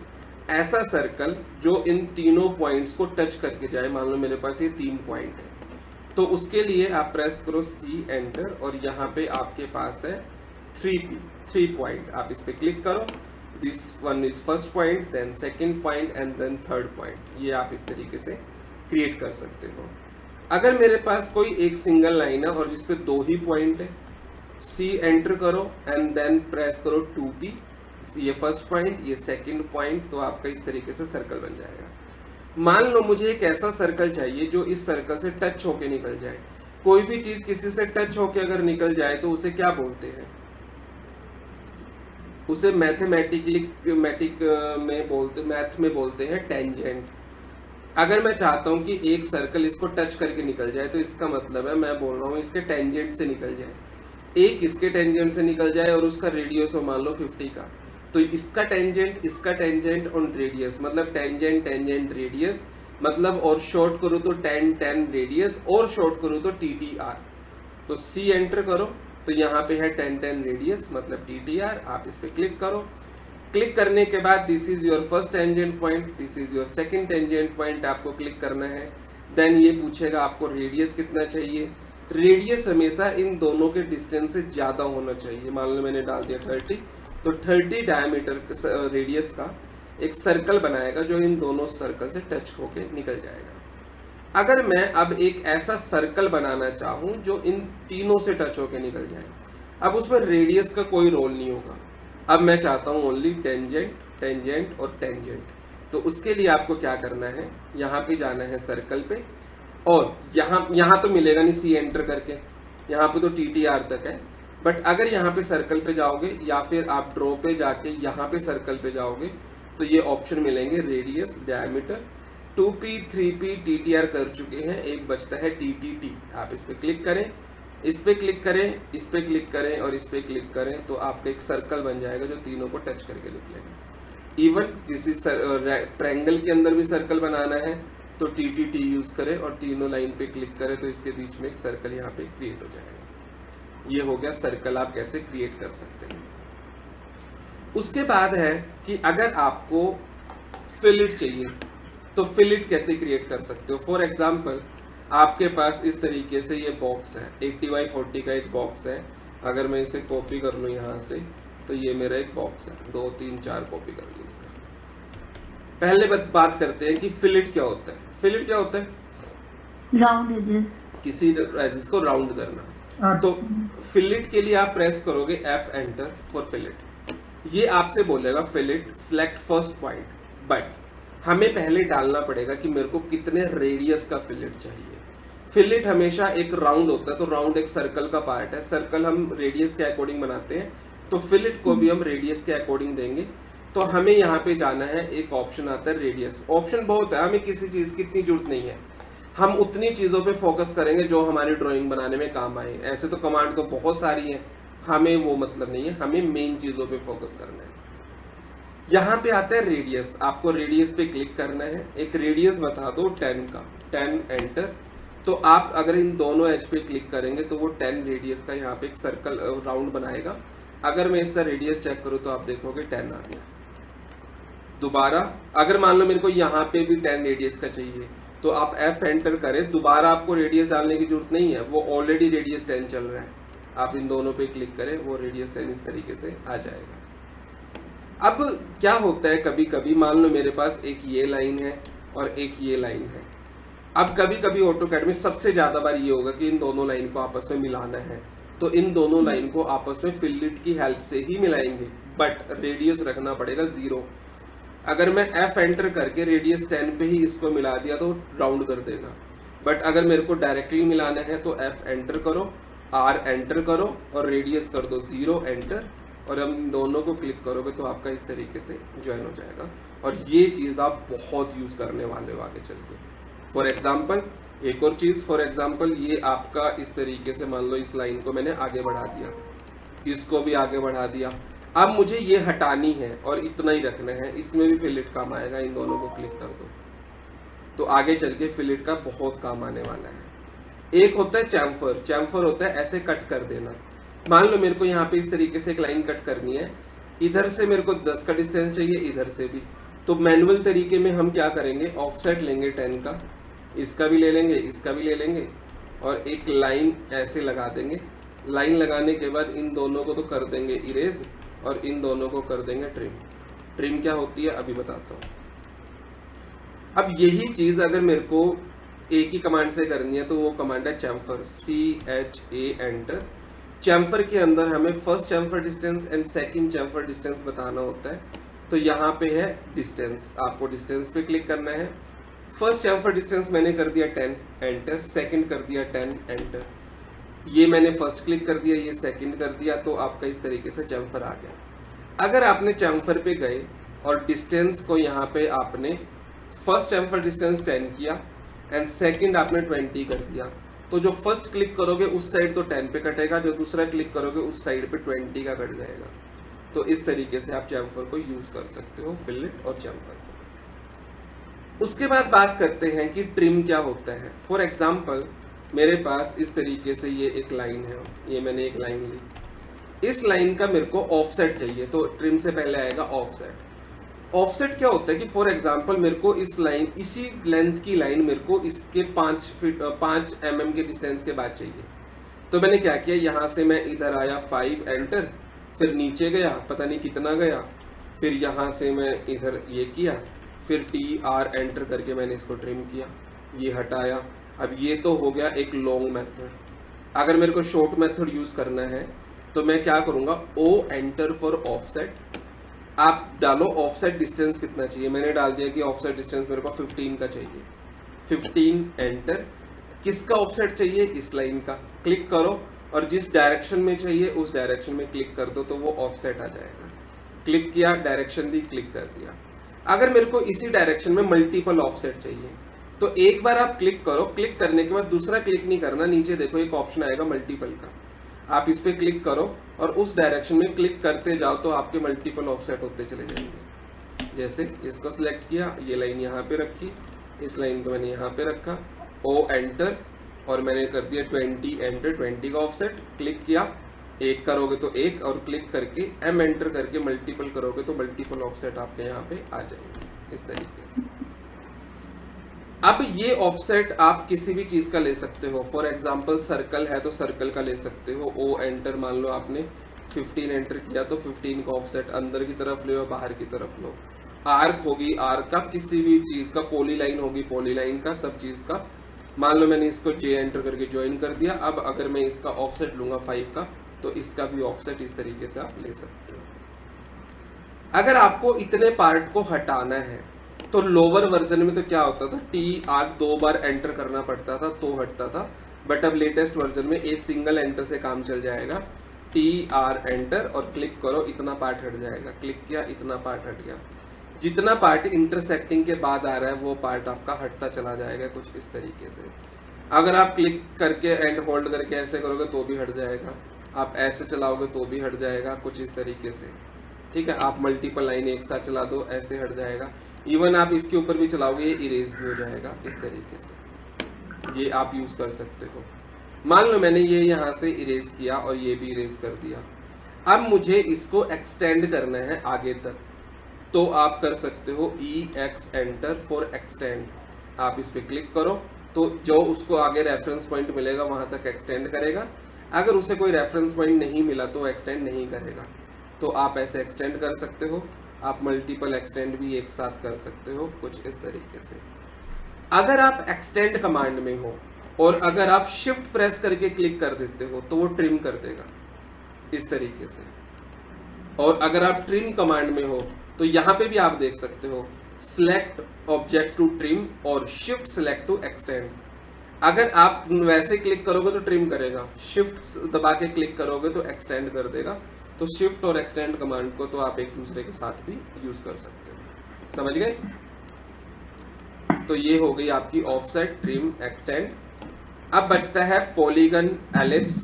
ऐसा सर्कल जो इन तीनों पॉइंट्स को टच करके जाए। मान लो मेरे पास ये 3 पॉइंट है, तो उसके लिए आप प्रेस करो C एंटर और यहाँ पे आपके पास है 3 पॉइंट। आप इस पे क्लिक करो, this one is first point, then second point and then third point. ये आप इस तरीके से क्रिएट कर सकते हो। अगर मेरे पास कोई एक सिंगल लाइन है और जिसपे 2 ही पॉइंट है, C एंटर करो एंड देन प्रेस करो 2P, ये फर्स्ट पॉइंट, ये सेकंड पॉइंट, तो आपका इस तरीके से सर्कल बन जाएगा। मान लो मुझे एक ऐसा सर्कल चाहिए जो इस सर्कल से टच होके निकल जाए। कोई भी चीज किसी से टच होके अगर निकल जाए तो उसे क्या बोलते हैं? उसे मैथ में बोलते हैं टेंजेंट। अगर मैं चाहता हूं कि एक सर्कल इसको टच करके निकल जाए तो इसका मतलब है मैं बोल रहा हूं इसके टेंजेंट से निकल जाए। एक इसके टेंजेंट से निकल जाए और उसका रेडियस हो मान लो 50 का, तो इसका टेंजेंट और रेडियस, मतलब टेंजेंट रेडियस, मतलब और शॉर्ट करो तो 10 रेडियस, और शॉर्ट करो तो TTR। तो C एंटर करो तो यहाँ पे है 10 रेडियस मतलब TTR। आप इस पे क्लिक करो। क्लिक करने के बाद this is your first tangent point, this is your second tangent point, आपको क्लिक करना है। देन ये पूछेगा आपको रेडियस कितना चाहिए। रेडियस हमेशा इन दोनों के डिस्टेंस से ज़्यादा होना चाहिए। मान लो मैंने डाल दिया 30, तो 30 डायमीटर रेडियस का एक सर्कल बनाएगा जो इन दोनों सर्कल से टच होके निकल जाएगा। अगर मैं अब एक ऐसा सर्कल बनाना चाहूँ जो इन तीनों से टच होके निकल जाए, अब उसमें रेडियस का कोई रोल नहीं होगा। अब मैं चाहता हूँ ओनली टेंजेंट और टेंजेंट। तो उसके लिए आपको क्या करना है, यहाँ पे जाना है सर्कल पे, और यहाँ तो मिलेगा नहीं C एंटर करके, यहाँ पे तो TTR तक है। बट अगर यहाँ पे सर्कल पे जाओगे या फिर आप ड्रॉ पे जाके यहाँ पे सर्कल पे जाओगे तो ये ऑप्शन मिलेंगे radius, diameter, 2P 3P TTR कर चुके हैं, एक बचता है TTT। आप इस पे क्लिक करें, इस पे क्लिक करें, इस पे क्लिक करें और इस पे क्लिक करें, तो आपका एक सर्कल बन जाएगा जो तीनों को टच करके निकलेगा। इवन किसी ट्रायंगल के अंदर भी सर्कल बनाना है तो TTT यूज करें और तीनों लाइन पे क्लिक करें तो इसके बीच में एक सर्कल यहाँ पे क्रिएट हो जाएगा। ये हो गया सर्कल आप कैसे क्रिएट कर सकते हैं। उसके बाद है कि अगर आपको फिलेट चाहिए तो फिलेट कैसे क्रिएट कर सकते हो। फॉर एग्जांपल आपके पास इस तरीके से ये बॉक्स है, 80x40 का एक बॉक्स है। अगर मैं इसे कॉपी कर लूँ यहाँ से तो ये मेरा एक बॉक्स है, 2 3 4 कॉपी कर ली इसका। पहले बात करते हैं कि फिलेट क्या होता है। फिलेट क्या होता है? राउंड एजेस, किसी एजेस को राउंड करना। तो फिलेट के लिए आप प्रेस करोगे F एंटर फॉर फिलेट। ये आपसे बोलेगा fillet select first point, but हमें पहले डालना पड़ेगा कि मेरे को कितने रेडियस का फिलेट चाहिए। फिलेट हमेशा एक राउंड होता है, तो राउंड एक सर्कल का पार्ट है। सर्कल हम रेडियस के अकॉर्डिंग बनाते हैं, तो फिलेट को भी हम रेडियस के अकॉर्डिंग देंगे। तो हमें यहाँ पे जाना है, एक ऑप्शन आता है रेडियस। ऑप्शन बहुत है, हमें किसी चीज़ की इतनी जरूरत नहीं है। हम उतनी चीज़ों पे फोकस करेंगे जो हमारी ड्राइंग बनाने में काम आए। ऐसे तो कमांड तो बहुत सारी है, हमें वो मतलब नहीं है, हमें मेन चीज़ों पे फोकस करना है। यहाँ पे आता है रेडियस, आपको रेडियस पे क्लिक करना है। एक रेडियस बता दो 10 का, 10 एंटर। तो आप अगर इन दोनों एज पे क्लिक करेंगे तो वो 10 रेडियस का यहाँ पे एक सर्कल राउंड बनाएगा। अगर मैं इसका रेडियस चेक करूँ तो आप देखोगे 10 आ गया। दोबारा अगर मान लो मेरे को यहाँ पे भी 10 रेडियस का चाहिए तो आप F एंटर करें। दोबारा आपको रेडियस डालने की जरूरत नहीं है, वो ऑलरेडी रेडियस 10 चल रहा है। आप इन दोनों पे क्लिक करें, वो रेडियस 10 इस तरीके से आ जाएगा। अब क्या होता है, कभी कभी मान लो मेरे पास एक ये लाइन है और एक ये लाइन है। अब कभी कभी ऑटोकैड में सबसे ज़्यादा बार ये होगा कि इन दोनों लाइन को आपस में मिलाना है, तो इन दोनों लाइन को आपस में फिलेट की हेल्प से ही मिलाएंगे, बट रेडियस रखना पड़ेगा 0। अगर मैं F एंटर करके रेडियस 10 पे ही इसको मिला दिया तो राउंड कर देगा। बट अगर मेरे को डायरेक्टली मिलाना है तो F एंटर करो, R एंटर करो और रेडियस कर दो 0 एंटर, और हम दोनों को क्लिक करोगे तो आपका इस तरीके से ज्वाइन हो जाएगा। और ये चीज़ आप बहुत यूज़ करने वाले हो आगे चल के। फॉर एग्जाम्पल एक और चीज़, फॉर एग्जाम्पल ये आपका इस तरीके से मान लो इस लाइन को मैंने आगे बढ़ा दिया, इसको भी आगे बढ़ा दिया। अब मुझे ये हटानी है और इतना ही रखना है, इसमें भी फिलेट काम आएगा। इन दोनों को क्लिक कर दो तो आगे चल के फिलेट का बहुत काम आने वाला है। एक होता है चैम्फर, चैम्फर होता है ऐसे कट कर देना। मान लो मेरे को यहाँ पे इस तरीके से एक लाइन कट करनी है, इधर से मेरे को 10 का डिस्टेंस चाहिए, इधर से भी, तो मैनुअल तरीके में हम क्या करेंगे, ऑफसेट लेंगे 10 का, इसका भी ले लेंगे, इसका भी ले लेंगे और एक लाइन ऐसे लगा देंगे। लाइन लगाने के बाद इन दोनों को तो कर देंगे इरेज और इन दोनों को कर देंगे ट्रिम। ट्रिम क्या होती है अभी बताता हूँ। अब यही चीज अगर मेरे को एक ही कमांड से करनी है तो वो कमांड है चैम्फर, CHA एंटर। चैम्फर के अंदर हमें first chamfer distance and second chamfer distance बताना होता है। तो यहाँ पे है डिस्टेंस, आपको डिस्टेंस पे क्लिक करना है। फर्स्ट चैम्फर डिस्टेंस मैंने कर दिया 10 एंटर, सेकंड कर दिया 10 एंटर। ये मैंने फर्स्ट क्लिक कर दिया, ये सेकंड कर दिया, तो आपका इस तरीके से चैम्फर आ गया। अगर आपने चैम्फर पे गए और डिस्टेंस को यहाँ पे आपने फर्स्ट चैम्फर डिस्टेंस 10 किया एंड सेकंड आपने 20 कर दिया, तो जो फर्स्ट क्लिक करोगे उस साइड तो 10 पे कटेगा, जो दूसरा क्लिक करोगे उस साइड पे 20 का कट जाएगा। तो इस तरीके से आप चैम्फर को यूज कर सकते हो, फिलेट और चैम्फर को। उसके बाद बात करते हैं कि ट्रिम क्या होता है। फॉर एग्जाम्पल मेरे पास इस तरीके से ये एक लाइन है, ये मैंने एक लाइन ली, इस लाइन का मेरे को ऑफसेट चाहिए, तो ट्रिम से पहले आएगा ऑफसेट। ऑफसेट क्या होता है कि फॉर एग्जांपल मेरे को इस लाइन, इसी लेंथ की लाइन मेरे को इसके 5 mm के डिस्टेंस के बाद चाहिए। तो मैंने क्या किया, यहाँ से मैं इधर आया 5 एंटर, फिर नीचे गया पता नहीं कितना गया, फिर यहाँ से मैं इधर ये किया, फिर TR एंटर करके मैंने इसको ट्रिम किया, ये हटाया। अब ये तो हो गया एक लॉन्ग मेथड। अगर मेरे को शॉर्ट मेथड यूज करना है तो मैं क्या करूँगा, O एंटर फॉर ऑफसेट। आप डालो ऑफसेट डिस्टेंस कितना चाहिए, मैंने डाल दिया कि ऑफसेट डिस्टेंस मेरे को 15 का चाहिए, 15 एंटर। किसका ऑफसेट चाहिए, इस लाइन का, क्लिक करो और जिस डायरेक्शन में चाहिए उस डायरेक्शन में क्लिक कर दो तो वो ऑफसेट आ जाएगा। क्लिक किया, डायरेक्शन दी, क्लिक कर दिया। अगर मेरे को इसी डायरेक्शन में मल्टीपल ऑफसेट चाहिए तो एक बार आप क्लिक करो, क्लिक करने के बाद दूसरा क्लिक नहीं करना, नीचे देखो एक ऑप्शन आएगा मल्टीपल का, आप इस पे क्लिक करो और उस डायरेक्शन में क्लिक करते जाओ तो आपके मल्टीपल ऑफसेट होते चले जाएंगे। जैसे इसको सिलेक्ट किया, ये लाइन यहाँ पे रखी, इस लाइन को मैंने यहाँ पे रखा, O एंटर और मैंने कर दिया 20 एंटर, 20 का ऑफसेट। क्लिक किया, एक करोगे तो एक, और क्लिक करके M एंटर करके मल्टीपल करोगे तो मल्टीपल ऑफसेट आपके यहाँ पे आ जाएंगे इस तरीके से। अब ये ऑफसेट आप किसी भी चीज का ले सकते हो। फॉर एग्जांपल सर्कल है तो सर्कल का ले सकते हो। O एंटर, मान लो आपने 15 एंटर किया तो 15 का ऑफसेट अंदर की तरफ लो या बाहर की तरफ लो। आर्क होगी, आर्क का किसी भी चीज का, पॉली लाइन होगी, पॉली लाइन का, सब चीज का। मान लो मैंने इसको J एंटर करके ज्वाइन कर दिया। अब अगर मैं इसका ऑफसेट लूंगा 5 का तो इसका भी ऑफसेट इस तरीके से आप ले सकते हो। अगर आपको इतने पार्ट को हटाना है तो लोअर वर्जन में तो क्या होता था, TR 2 बार एंटर करना पड़ता था तो हटता था, बट अब लेटेस्ट वर्जन में एक सिंगल एंटर से काम चल जाएगा। TR एंटर और क्लिक करो, इतना पार्ट हट जाएगा। क्लिक किया, इतना पार्ट हट गया। जितना पार्ट इंटरसेक्टिंग के बाद आ रहा है वो पार्ट आपका हटता चला जाएगा, कुछ इस तरीके से। अगर आप क्लिक करके एंड होल्ड करके ऐसे करोगे तो भी हट जाएगा, आप ऐसे चलाओगे तो भी हट जाएगा, कुछ इस तरीके से। ठीक है, आप मल्टीपल लाइन एक साथ चला दो, ऐसे हट जाएगा। इवन आप इसके ऊपर भी चलाओगे ये इरेज भी हो जाएगा इस तरीके से। ये आप यूज कर सकते हो। मान लो मैंने ये यहाँ से इरेज किया और ये भी इरेज कर दिया। अब मुझे इसको एक्सटेंड करना है आगे तक, तो आप कर सकते हो EX एंटर फॉर एक्सटेंड। आप इस पे क्लिक करो तो जो उसको आगे रेफरेंस पॉइंट मिलेगा वहां तक एक्सटेंड करेगा। अगर उसे कोई रेफरेंस पॉइंट नहीं मिला तो एक्सटेंड नहीं करेगा। तो आप ऐसे एक्सटेंड कर सकते हो। आप मल्टीपल एक्सटेंड भी एक साथ कर सकते हो, कुछ इस तरीके से। अगर आप एक्सटेंड कमांड में हो और अगर आप शिफ्ट प्रेस करके क्लिक कर देते हो तो वो ट्रिम कर देगा इस तरीके से। और अगर आप ट्रिम कमांड में हो तो यहाँ पे भी आप देख सकते हो सिलेक्ट ऑब्जेक्ट टू ट्रिम और शिफ्ट सिलेक्ट टू एक्सटेंड। अगर आप वैसे क्लिक करोगे तो ट्रिम करेगा, शिफ्ट दबा के क्लिक करोगे तो एक्सटेंड कर देगा। तो शिफ्ट और एक्सटेंड कमांड को तो आप एक दूसरे के साथ भी यूज कर सकते हो। समझ गए? तो ये हो गई आपकी ऑफसेट, ट्रिम, एक्सटेंड। अब बचता है पॉलीगन, एलिप्स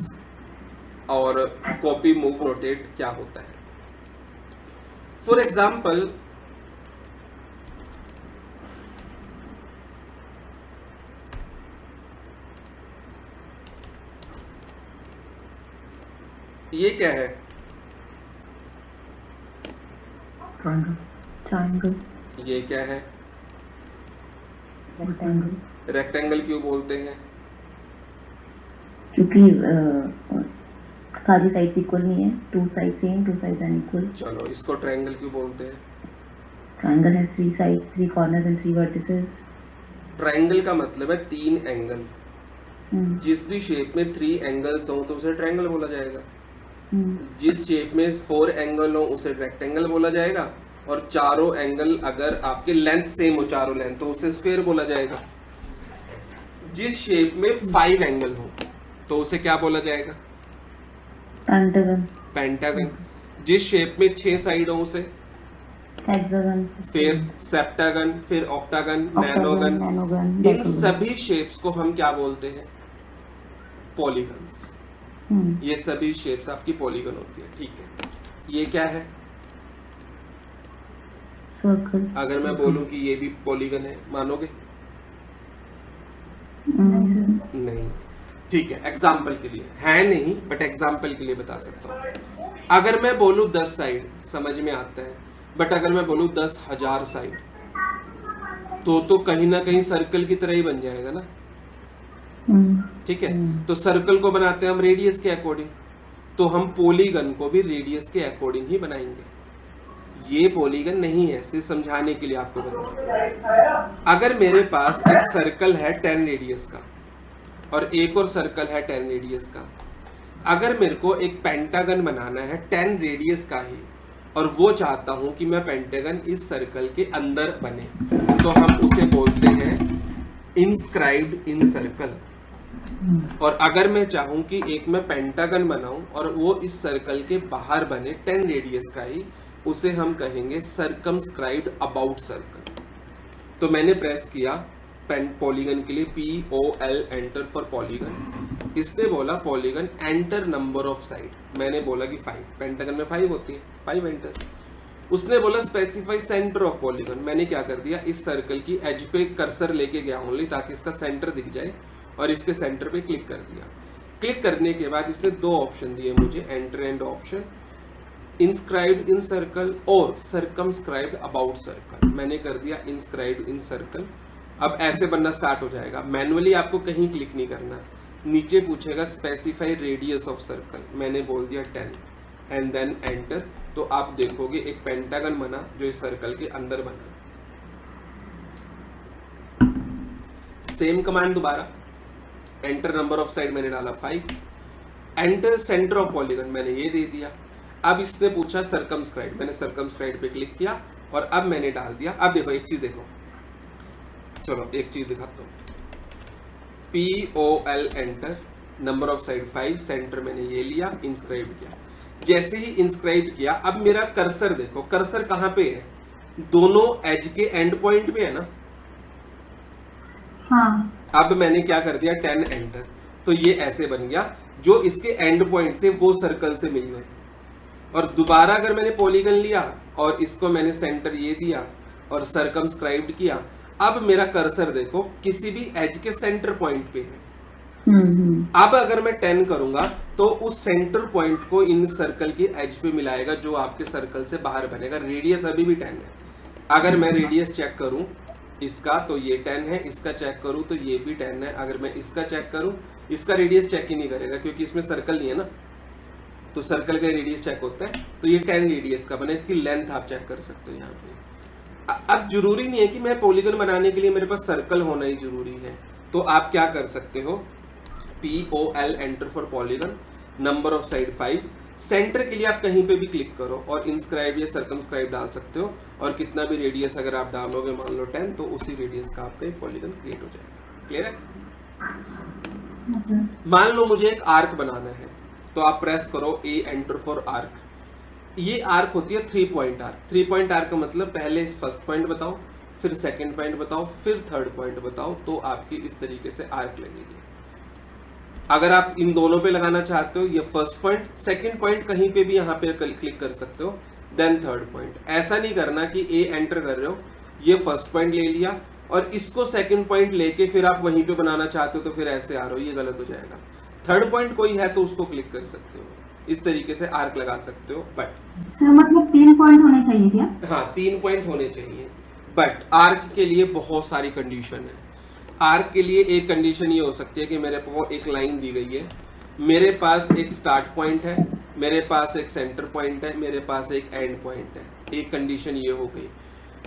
और कॉपी, मूव, रोटेट क्या होता है। फॉर एग्जाम्पल ये क्या है? ट्रायंगल, ये क्या है? रेक्टेंगल, रेक्टेंगल क्यों बोलते हैं? क्योंकि सारी साइड्स इक्वल नहीं है, two side same, two sides unequal. चलो इसको ट्रायंगल क्यों बोलते हैं? Triangle has 3 sides, 3 corners and 3 vertices। ट्रायंगल का मतलब है 3 एंगल। हम्म, जिस भी शेप में 3 एंगल्स हो तो उसे ट्रायंगल बोला जाएगा। हम्म, जिस शेप में 4 एंगल हो उसे रेक्टेंगल बोला जाएगा, और चारों एंगल अगर आपके लेंथ सेम हो, चारों लेंथ, तो उसे स्क्वायर बोला जाएगा। जिस शेप में 5 एंगल हो तो उसे क्या बोला जाएगा? Pentagon, pentagon. जिस शेप में 6 साइड हो उसे, हेक्सागन, फिर सेप्टागन, फिर ऑक्टागन, ऑक्टागन, नैनोगन। नैनोगन, इन डेकागन। सभी शेप्स को हम क्या बोलते हैं? पॉलीगन्स। ये सभी शेप्स आपकी पॉलीगन होती है, ठीक है। ये क्या है? सर्कल। अगर मैं बोलूं कि ये भी पॉलीगन है, मानोगे? नहीं। ठीक है, एग्जाम्पल के लिए है नहीं, बट एग्जाम्पल के लिए बता सकता हूँ। अगर मैं बोलूं 10 साइड, समझ में आता है, बट अगर मैं बोलूं 10,000 साइड, तो कहीं ना कहीं सर्कल की तरह ही बन जाएगा ना। ठीक है, तो सर्कल को बनाते हैं हम रेडियस के अकॉर्डिंग, तो हम पॉलीगन को भी रेडियस के अकॉर्डिंग ही बनाएंगे। ये पॉलीगन नहीं है, सिर्फ समझाने के लिए आपको बता। अगर मेरे पास एक सर्कल है 10 रेडियस का और एक और सर्कल है 10 रेडियस का, अगर मेरे को एक पेंटागन बनाना है 10 रेडियस का ही, और वो चाहता हूं कि मैं पेंटागन इस सर्कल के अंदर बने, तो हम उसे बोलते हैं इंस्क्राइब्ड इन सर्कल। और अगर मैं चाहूं कि एक मैं पेंटागन बनाऊं और वो इस सर्कल के बाहर बने 10 रेडियस का ही, उसे हम कहेंगे सर्कमस्क्राइब्ड अबाउट सर्कल। तो मैंने प्रेस किया पॉलीगन के लिए POL एंटर फॉर पॉलीगन। इसने बोला polygon enter number of side, मैंने बोला कि 5, पेंटागन में 5 होती है, 5 एंटर। उसने बोला स्पेसिफाई सेंटर ऑफ पॉलीगन, मैंने क्या कर दिया, इस सर्कल की एज पे कर्सर लेके गया ओनली, ताकि इसका सेंटर दिख जाए, और इसके सेंटर पे क्लिक कर दिया। क्लिक करने के बाद इसने 2 ऑप्शन दिए मुझे, enter and option, inscribed in circle और सर्कमस्क्राइब्ड अबाउट सर्कल। मैंने कर दिया इंस्क्राइब्ड इन सर्कल। अब ऐसे बनना स्टार्ट हो जाएगा। मैनुअली आपको कहीं क्लिक नहीं करना, नीचे पूछेगा स्पेसिफाई रेडियस ऑफ सर्कल, मैंने बोल दिया 10 एंड देन एंटर। तो आप देखोगे एक पेंटागन बना जो इस सर्कल के अंदर बना। सेम कमांड दोबारा, एंटर नंबर ऑफ साइड मैंने डाला 5, एंटर सेंटर ऑफ पॉलीगन मैंने ये दे दिया। अब इसने पूछा सर्कमस्क्राइब, मैंने सर्कमस्क्राइब पे क्लिक किया और अब मैंने डाल दिया। अब देखो एक चीज देखो, चलो एक चीज दिखाता हूँ, POL enter, number of side 5, centre मैंने ये लिया, इंस्क्राइब किया। जैसे ही इंस्क्राइब किया, अब मेरा कर्सर देखो, कर्सर कहाँ पे है? दोनों एज के एंड पॉइंट पे है ना। हाँ, अब मैंने क्या कर दिया 10 एंटर, तो ये ऐसे बन गया, जो इसके एंड पॉइंट थे वो सर्कल से मिल गए। और दोबारा अगर मैंने पॉलीगन लिया और इसको मैंने सेंटर ये दिया और सर्कमस्क्राइब्ड किया, अब मेरा कर्सर देखो किसी भी एज के सेंटर पॉइंट पे है। अब अगर मैं 10 करूंगा तो उस सेंटर पॉइंट को इन सर्कल के एज पे मिलाएगा जो आपके सर्कल से बाहर बनेगा। रेडियस अभी भी 10 है। अगर मैं रेडियस चेक करूं इसका तो ये 10 है, इसका चेक करूं तो ये भी 10 है। अगर मैं इसका चेक करूं, इसका रेडियस चेक ही नहीं करेगा क्योंकि इसमें सर्कल नहीं है ना, तो सर्कल का रेडियस चेक होता है। तो ये 10 रेडियस का बना, इसकी लेंथ आप चेक कर सकते हो यहाँ पे। अब जरूरी नहीं है कि मैं पॉलीगन बनाने के लिए मेरे पास सर्कल होना ही जरूरी है, तो आप क्या कर सकते हो, POL enter for polygon, number of side 5, centre के लिए आप कहीं पे भी क्लिक करो और इंस्क्राइब या सर्कमस्क्राइब डाल सकते हो, और कितना भी रेडियस अगर आप डालोगे, मान लो 10, तो उसी रेडियस का आपका एक पॉलीगन क्रिएट हो जाएगा। क्लियर है? मान लो मुझे एक आर्क बनाना है, तो आप प्रेस करो A एंटर फॉर आर्क। ये आर्क होती है 3 पॉइंट आर्क। 3 पॉइंट आर्क का मतलब पहले फर्स्ट पॉइंट बताओ, फिर सेकंड पॉइंट बताओ, फिर थर्ड पॉइंट बताओ, तो आपकी इस तरीके से आर्क लगेगी। अगर आप इन दोनों पे लगाना चाहते हो, ये फर्स्ट पॉइंट सेकंड पॉइंट कहीं पे भी यहाँ पे क्लिक कर सकते हो, देन थर्ड पॉइंट। ऐसा नहीं करना कि ए एंटर कर रहे हो, ये फर्स्ट पॉइंट ले लिया और इसको सेकंड पॉइंट लेके फिर आप वहीं पे बनाना चाहते हो तो फिर ऐसे आ रहे हो, ये गलत हो जाएगा। थर्ड पॉइंट कोई है तो उसको क्लिक कर सकते हो, इस तरीके से आर्क लगा सकते हो। बट सर मतलब 3 पॉइंट होने चाहिए क्या? हाँ 3 पॉइंट होने चाहिए, बट आर्क के लिए बहुत सारी कंडीशन है। आर्क के लिए एक कंडीशन ये हो सकती है कि मेरे को एक लाइन दी गई है, मेरे पास एक स्टार्ट पॉइंट है, मेरे पास एक सेंटर पॉइंट है, मेरे पास एक एंड पॉइंट है। एक कंडीशन ये हो गई।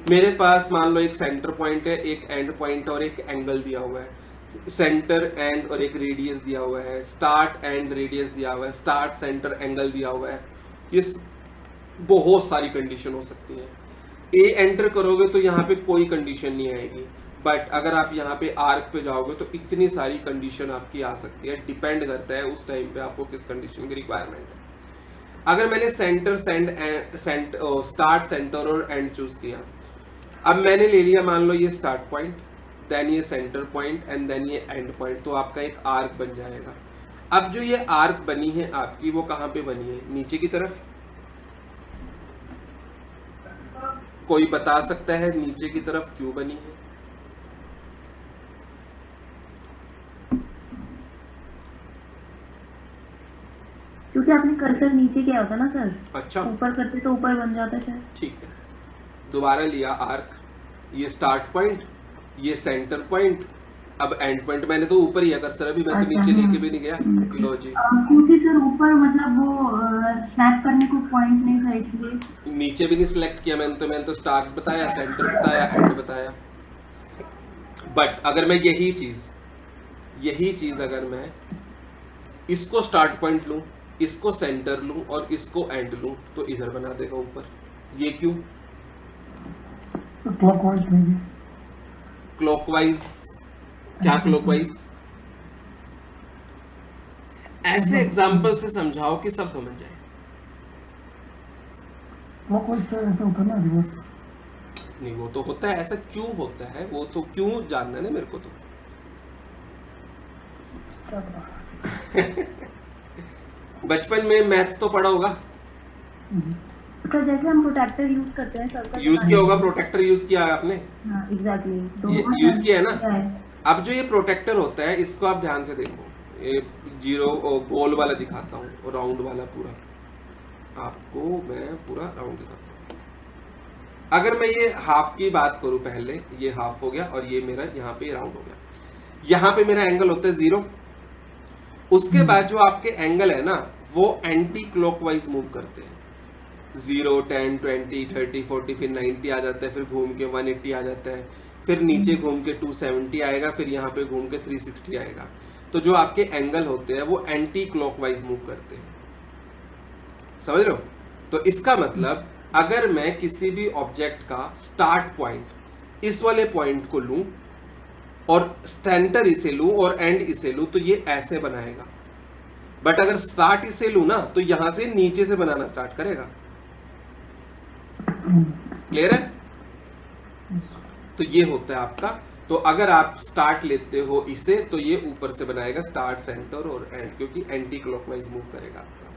मेरे पास मान लो एक सेंटर पॉइंट है, एक एंड पॉइंट और एक एंगल दिया हुआ है, सेंटर एंड और एक रेडियस दिया हुआ है, स्टार्ट एंड रेडियस दिया हुआ है, स्टार्ट सेंटर एंगल दिया हुआ है। ये बहुत सारी कंडीशन हो सकती है। ए एंटर करोगे तो यहाँ पे कोई कंडीशन नहीं आएगी, बट अगर आप यहाँ पे आर्क पे जाओगे तो इतनी सारी कंडीशन आपकी आ सकती है। डिपेंड करता है उस टाइम पे आपको किस कंडीशन की रिक्वायरमेंट है। अगर मैंने सेंटर स्टार्ट सेंटर और एंड चूज किया, अब मैंने ले लिया मान लो ये स्टार्ट पॉइंट, देन ये सेंटर पॉइंट एंड देन ये एंड पॉइंट, तो आपका एक आर्क बन जाएगा। अब जो ये आर्क बनी है आपकी, वो कहाँ पे बनी है? नीचे की तरफ। कोई बता सकता है नीचे की तरफ क्यों बनी है? क्योंकि आपने कर्सर नीचे किया होता ना सर, अच्छा, ऊपर करते तो ऊपर बन जाता है। ठीक है, दोबारा लिया आर्क, ये स्टार्ट पॉइंट, ये सेंटर पॉइंट, अब एंड पॉइंट। मैंने तो ऊपर ही है कर्सर, अभी मैं तो नीचे लेके भी नहीं गया। लो जी, क्योंकि सर ऊपर मतलब वो स्नैप करने को पॉइंट नहीं था इसलिए। नीचे भी नहीं सिलेक्ट किया मैंने तो स्टार्ट बताया, सेंटर बताया, एंड बताया। बट अगर मैं यही चीज अगर मैं इसको स्टार्ट पॉइंट लूं, इसको सेंटर लूं और इसको एंड लूं तो इधर बना देगा ऊपर। ये क्यों? क्लॉकवाइज नहीं, क्लॉकवाइज क्या? क्लॉकवाइज ऐसे एग्जांपल से समझाओ कि सब समझ जाए। क्लॉकवाइज से ऐसा होता है ना, रिवर्स नहीं, वो तो होता है, ऐसा क्यों होता है वो तो क्यों जानना है ना मेरे को तो। क्या बता सकते बचपन में मैथ्स तो पढ़ा होगा। तो जैसे हम प्रोटेक्टर यूज करते हैं सबका यूज किया होगा, प्रोटेक्टर यूज किया है आपने? हाँ एग्जैक्टली, ये यूज किया है ना। अब जो ये प्रोटेक्टर होता है इसको आप ध्यान से देखो, ये जीरो गोल वाला दिखाता हूँ, राउंड वाला पूरा आपको मैं पूरा राउंड दिखाता हूँ। अगर मैं ये हाफ की बात करूं, पहले ये हाफ हो गया और ये मेरा यहाँ पे राउंड हो गया। यहाँ पे मेरा एंगल होता है 0। उसके बाद जो आपके एंगल है ना वो एंटी क्लॉकवाइज मूव करते हैं। 0, 10, 20, 30, 40, फिर 90 आ जाता है, फिर घूम के 180 आ जाता है, फिर नीचे घूम के 270 आएगा, फिर यहाँ पे घूम के 360 आएगा। तो जो आपके एंगल होते हैं वो एंटी क्लॉकवाइज मूव करते हैं, समझ रहे हो? तो इसका मतलब अगर मैं किसी भी ऑब्जेक्ट का स्टार्ट पॉइंट इस वाले पॉइंट को लूं और सेंटर इसे लूं और एंड इसे लूं तो ये ऐसे बनाएगा। बट अगर स्टार्ट इसे लूं ना तो यहां से नीचे से बनाना स्टार्ट करेगा। क्लियर है? तो ये होता है आपका। तो अगर आप स्टार्ट लेते हो इसे तो ये ऊपर से बनाएगा स्टार्ट, सेंटर और एंड, क्योंकि एंटी क्लॉकवाइज मूव करेगा आपका।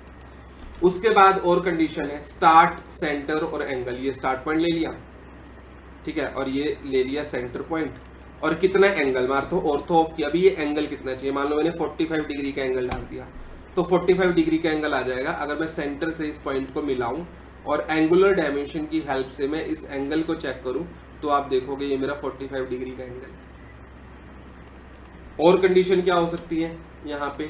उसके बाद और कंडीशन है स्टार्ट, सेंटर और एंगल। ये स्टार्ट पॉइंट ले लिया, ठीक है, और ये ले लिया सेंटर पॉइंट, और कितना एंगल मार तो ऑर्थो ऑफ किया। अभी ये एंगल कितना चाहिए? मान लो मैंने 45 डिग्री का एंगल डाल दिया तो 45 डिग्री का एंगल आ जाएगा। अगर मैं सेंटर से इस पॉइंट को मिलाऊं और एंगुलर डायमेंशन की हेल्प से मैं इस एंगल को चेक करूं तो आप देखोगे ये मेरा 45 डिग्री का एंगल है। और कंडीशन क्या हो सकती है यहाँ पे?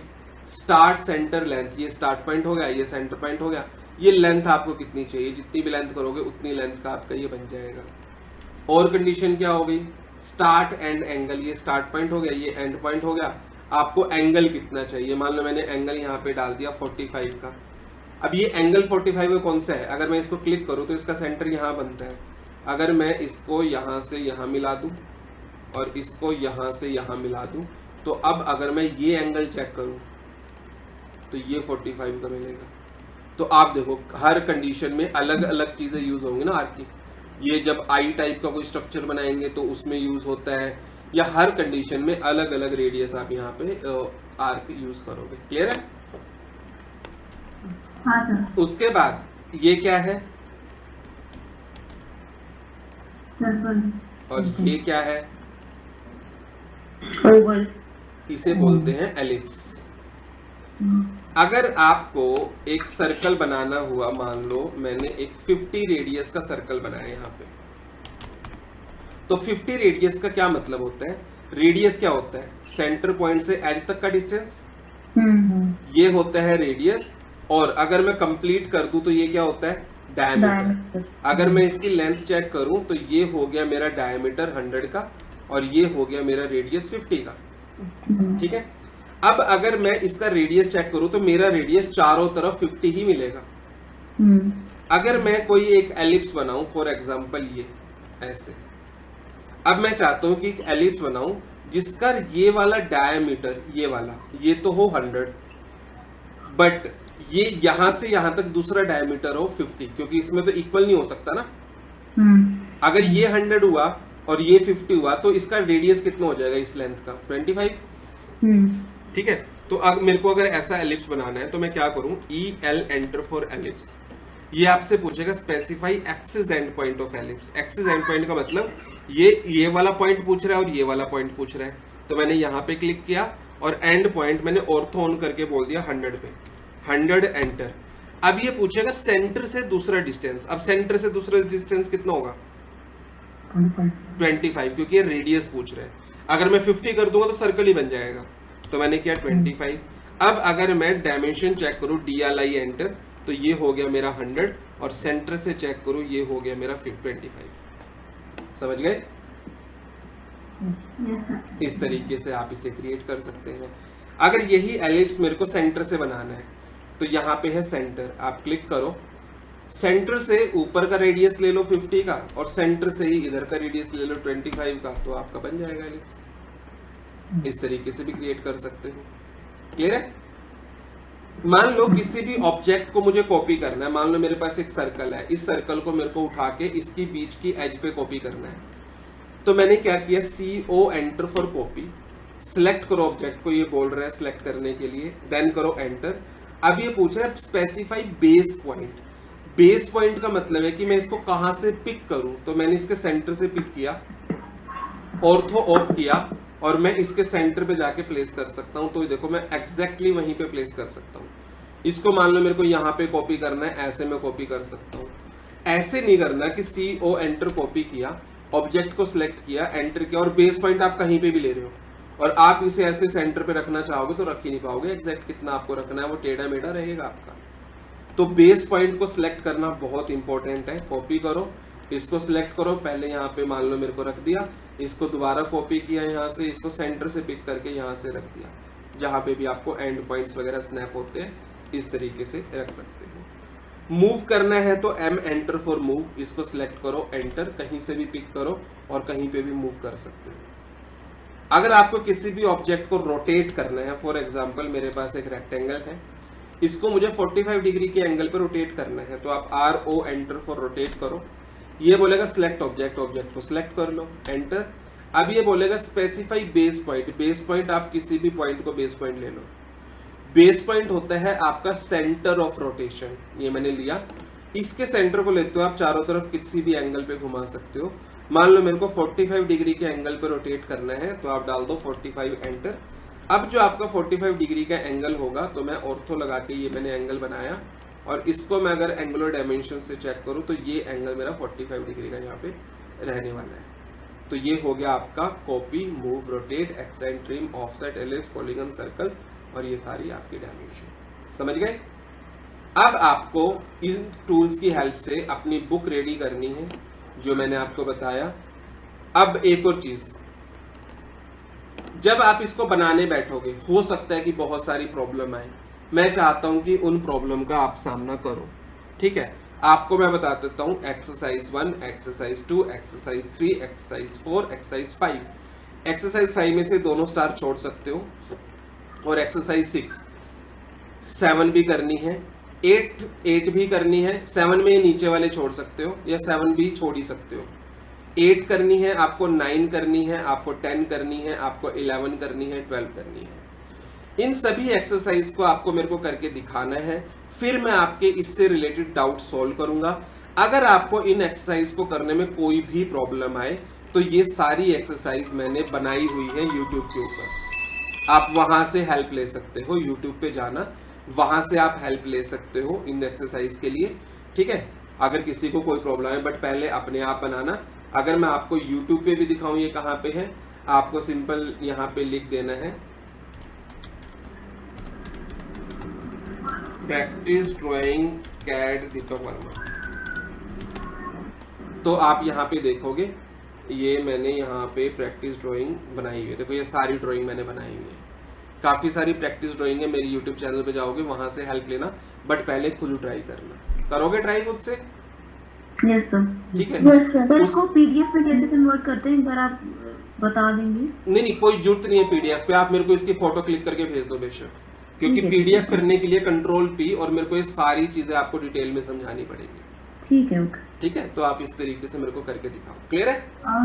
Start, centre, length. ये स्टार्ट पॉइंट हो गया, ये सेंटर पॉइंट हो गया। ये लेंथ आपको कितनी चाहिए? जितनी भी लेंथ करोगे उतनी लेंथ का आपका ये बन जाएगा। और कंडीशन क्या हो गई? Start and angle. ये स्टार्ट पॉइंट हो गया, ये एंड पॉइंट हो गया। आपको एंगल कितना चाहिए? मान लो मैंने एंगल यहाँ पे डाल दिया 45 का। अब ये एंगल 45 में कौन सा है? अगर मैं इसको क्लिक करूँ तो इसका सेंटर यहाँ बनता है। अगर मैं इसको यहाँ से यहाँ मिला दूँ और इसको यहाँ से यहाँ मिला दूँ तो अब अगर मैं ये एंगल चेक करूँ तो ये 45 का मिलेगा। तो आप देखो हर कंडीशन में अलग अलग चीज़ें यूज होंगी ना आर्क की। ये जब आई टाइप का कोई स्ट्रक्चर बनाएंगे तो उसमें यूज होता है, या हर कंडीशन में अलग अलग रेडियस आप यहाँ पे आर्क यूज करोगे। क्लियर है? हाँ सर। उसके बाद ये क्या है? सर्कल, और ये क्या है? ओवल। इसे बोलते हैं एलिप्स। अगर आपको एक सर्कल बनाना हुआ, मान लो मैंने एक 50 रेडियस का सर्कल बनाया यहाँ पे, तो 50 रेडियस का क्या मतलब होता है? रेडियस क्या होता है? सेंटर पॉइंट से एज तक का डिस्टेंस, ये होता है रेडियस। और अगर मैं कंप्लीट कर दूं तो ये क्या होता है? डायमीटर। अगर मैं इसकी लेंथ चेक करूं तो ये हो गया मेरा डायमीटर 100 का और ये हो गया मेरा रेडियस 50 का। ठीक है, अब अगर मैं इसका रेडियस चेक करूं तो मेरा रेडियस चारों तरफ 50 ही मिलेगा। अगर मैं कोई एक एलिप्स बनाऊं, फॉर एग्जांपल ये ऐसे, अब मैं चाहता हूं कि एक एलिप्स बनाऊं जिसका ये वाला डायमीटर, ये वाला, ये तो हो 100, बट ये यहां से यहां तक दूसरा डायमीटर हो 50, क्योंकि इसमें तो इक्वल नहीं हो सकता ना। अगर ये 100 हुआ और ये 50 हुआ तो इसका रेडियस कितना हो जाएगा इस लेंथ का? 25। ठीक है, तो अब मेरे को अगर ऐसा एलिप्स बनाना है तो मैं क्या करूं? EL enter for ellipse. ये आपसे पूछेगा specify axis and point of ellipse. Axis and point का मतलब ये वाला पॉइंट पूछ रहा है और ये वाला पॉइंट पूछ रहा है, तो मैंने यहाँ पे क्लिक किया और एंड पॉइंट मैंने ऑर्थो ऑन करके बोल दिया 100 पे, 100 एंटर। अब ये पूछेगा सेंटर से दूसरा डिस्टेंस। अब सेंटर से दूसरा डिस्टेंस कितना होगा? 25, क्योंकि ये रेडियस पूछ रहा है। अगर मैं 50 कर दूंगा तो सर्कल ही बन जाएगा, तो मैंने किया 25। अब अगर मैं डायमेंशन चेक करूं, DLI एंटर, तो ये हो गया मेरा 100 और सेंटर से चेक करूं ये हो गया मेरा 25। समझ गए? Yes sir. इस तरीके से आप इसे क्रिएट कर सकते हैं। अगर यही एलिप्स मेरे को सेंटर से बनाना है तो यहाँ पे है सेंटर, आप क्लिक करो, सेंटर से ऊपर का रेडियस ले लो 50 का और सेंटर से ही इधर का रेडियस ले लो 25 का, तो आपका बन जाएगा एलिप्स। इस तरीके से भी क्रिएट कर सकते हो। क्लियर है? मान लो किसी भी ऑब्जेक्ट को मुझे कॉपी करना है, मान लो मेरे पास एक सर्कल है, इस सर्कल को मेरे को उठा के इसकी बीच की एज पे कॉपी करना है, तो मैंने क्या किया? CO enter for copy, select करो ऑब्जेक्ट को, ये बोल रहा है सिलेक्ट करने के लिए, देन करो एंटर। अब ये पूछ रहा है specify base point. Base point का मतलब है कि मैं इसको कहां से पिक करूं, तो मैंने इसके सेंटर से पिक किया, ऑर्थो ऑफ किया और मैं इसके सेंटर पे जाके प्लेस कर सकता हूं। तो देखो मैं एग्जैक्टली वहीं पे प्लेस कर सकता हूं। इसको मान लो मेरे को यहाँ पे कॉपी करना है, ऐसे मैं कॉपी कर सकता हूँ। ऐसे नहीं करना कि CO एंटर कॉपी किया, ऑब्जेक्ट को सिलेक्ट किया, एंटर किया और बेस पॉइंट आप कहीं पे भी ले रहे हो और आप इसे ऐसे सेंटर पे रखना चाहोगे तो रख ही नहीं पाओगे। एग्जैक्ट कितना आपको रखना है वो टेढ़ा मेढ़ा रहेगा आपका। तो बेस पॉइंट को सिलेक्ट करना बहुत इंपॉर्टेंट है। कॉपी करो, इसको सिलेक्ट करो, पहले यहाँ पे मान लो मेरे को रख दिया, इसको दोबारा कॉपी किया यहाँ से, इसको सेंटर से पिक करके यहाँ से रख दिया, जहाँ पे भी आपको एंड पॉइंट्स वगैरह स्नैप होते हैं इस तरीके से रख सकते हो। मूव करना है तो M एंटर फॉर मूव, इसको सिलेक्ट करो, एंटर, कहीं से भी पिक करो और कहीं पे भी मूव कर सकते हो। अगर आपको किसी भी ऑब्जेक्ट को रोटेट करना है, फॉर एग्जांपल मेरे पास एक रेक्टेंगल है, इसको मुझे 45 डिग्री के एंगल पर रोटेट करना है, तो आप RO एंटर फॉर रोटेट करो। ये बोलेगा सिलेक्ट ऑब्जेक्ट, ऑब्जेक्ट को सिलेक्ट कर लो, एंटर। अब ये बोलेगा specify base point. Base point आप किसी भी पॉइंट को बेस पॉइंट ले लो। बेस पॉइंट होता है आपका सेंटर ऑफ रोटेशन। ये मैंने लिया, इसके सेंटर को लेते हो आप चारों तरफ किसी भी एंगल पे घुमा सकते हो। मान लो मेरे को 45 डिग्री के एंगल पे रोटेट करना है, तो आप डाल दो 45 एंटर। अब जो आपका 45 डिग्री का एंगल होगा, तो मैं ऑर्थो लगा के ये मैंने एंगल बनाया और इसको मैं अगर एंगुलर डायमेंशन से चेक करूं तो ये एंगल मेरा 45 डिग्री का यहाँ पे रहने वाला है। तो ये हो गया आपका copy, move, rotate, extend, trim, offset, ellipse, polygon, circle और ये सारी आपकी डायमेंशन। समझ गए? अब आपको इन टूल्स की हेल्प से अपनी बुक रेडी करनी है जो मैंने आपको बताया। अब एक और चीज, जब आप इसको बनाने बैठोगे हो सकता है कि बहुत सारी प्रॉब्लम आए। मैं चाहता हूं कि उन प्रॉब्लम का आप सामना करो। ठीक है, आपको मैं बता देता हूं exercise 1, exercise 2, exercise 3, exercise 4, exercise 5। Exercise 5 में से दोनों स्टार छोड़ सकते हो और एक्सरसाइज 6 7 भी करनी है, 8 भी करनी है। 7 में नीचे वाले छोड़ सकते हो या 7 भी छोड़ ही सकते हो। 8 करनी है आपको, 9 करनी है आपको, 10 करनी है आपको, 11 करनी है, 12 करनी है। इन सभी एक्सरसाइज को आपको मेरे को करके दिखाना है, फिर मैं आपके इससे रिलेटेड डाउट सॉल्व करूंगा। अगर आपको इन एक्सरसाइज को करने में कोई भी प्रॉब्लम आए तो ये सारी एक्सरसाइज मैंने बनाई हुई है यूट्यूब के ऊपर, आप वहां से हेल्प ले सकते हो। यूट्यूब पे जाना, वहां से आप हेल्प ले सकते हो इन एक्सरसाइज के लिए, ठीक है। अगर किसी को कोई प्रॉब्लम है, बट पहले अपने आप बनाना। अगर मैं आपको यूट्यूब पे भी दिखाऊं ये कहाँ पे है, आपको सिंपल यहाँ पे लिख देना है practice drawing CAD Deepak Verma. तो आप यहाँ पे देखोगे ये मैंने यहाँ पे प्रैक्टिस ड्राइंग बनाई हुई है। देखो ये सारी ड्राइंग मैंने बनाई हुई है, काफ़ी सारी प्रैक्टिस ड्राइंग है। मेरी यूट्यूब चैनल पे जाओगे वहाँ से हेल्प लेना, बट पहले खुद ट्राई करना। करोगे ट्राई खुद से? Yes sir. ठीक है। Yes sir. सर इसको पीडीएफ में कैसे कन्वर्ट करते हैं, एक बार आप बता देंगे? नहीं, कोई जरूरत नहीं है पीडीएफ पे, आप मेरे को इसकी फोटो क्लिक करके भेज दो बेशक, क्योंकि ठीक है, पीडीएफ करने के लिए कंट्रोल पी और मेरे को ये सारी चीजें आपको डिटेल में समझानी पड़ेगी। ठीक है, ओके। ठीक है, तो आप इस तरीके से मेरे को करके दिखाओ। क्लियर है?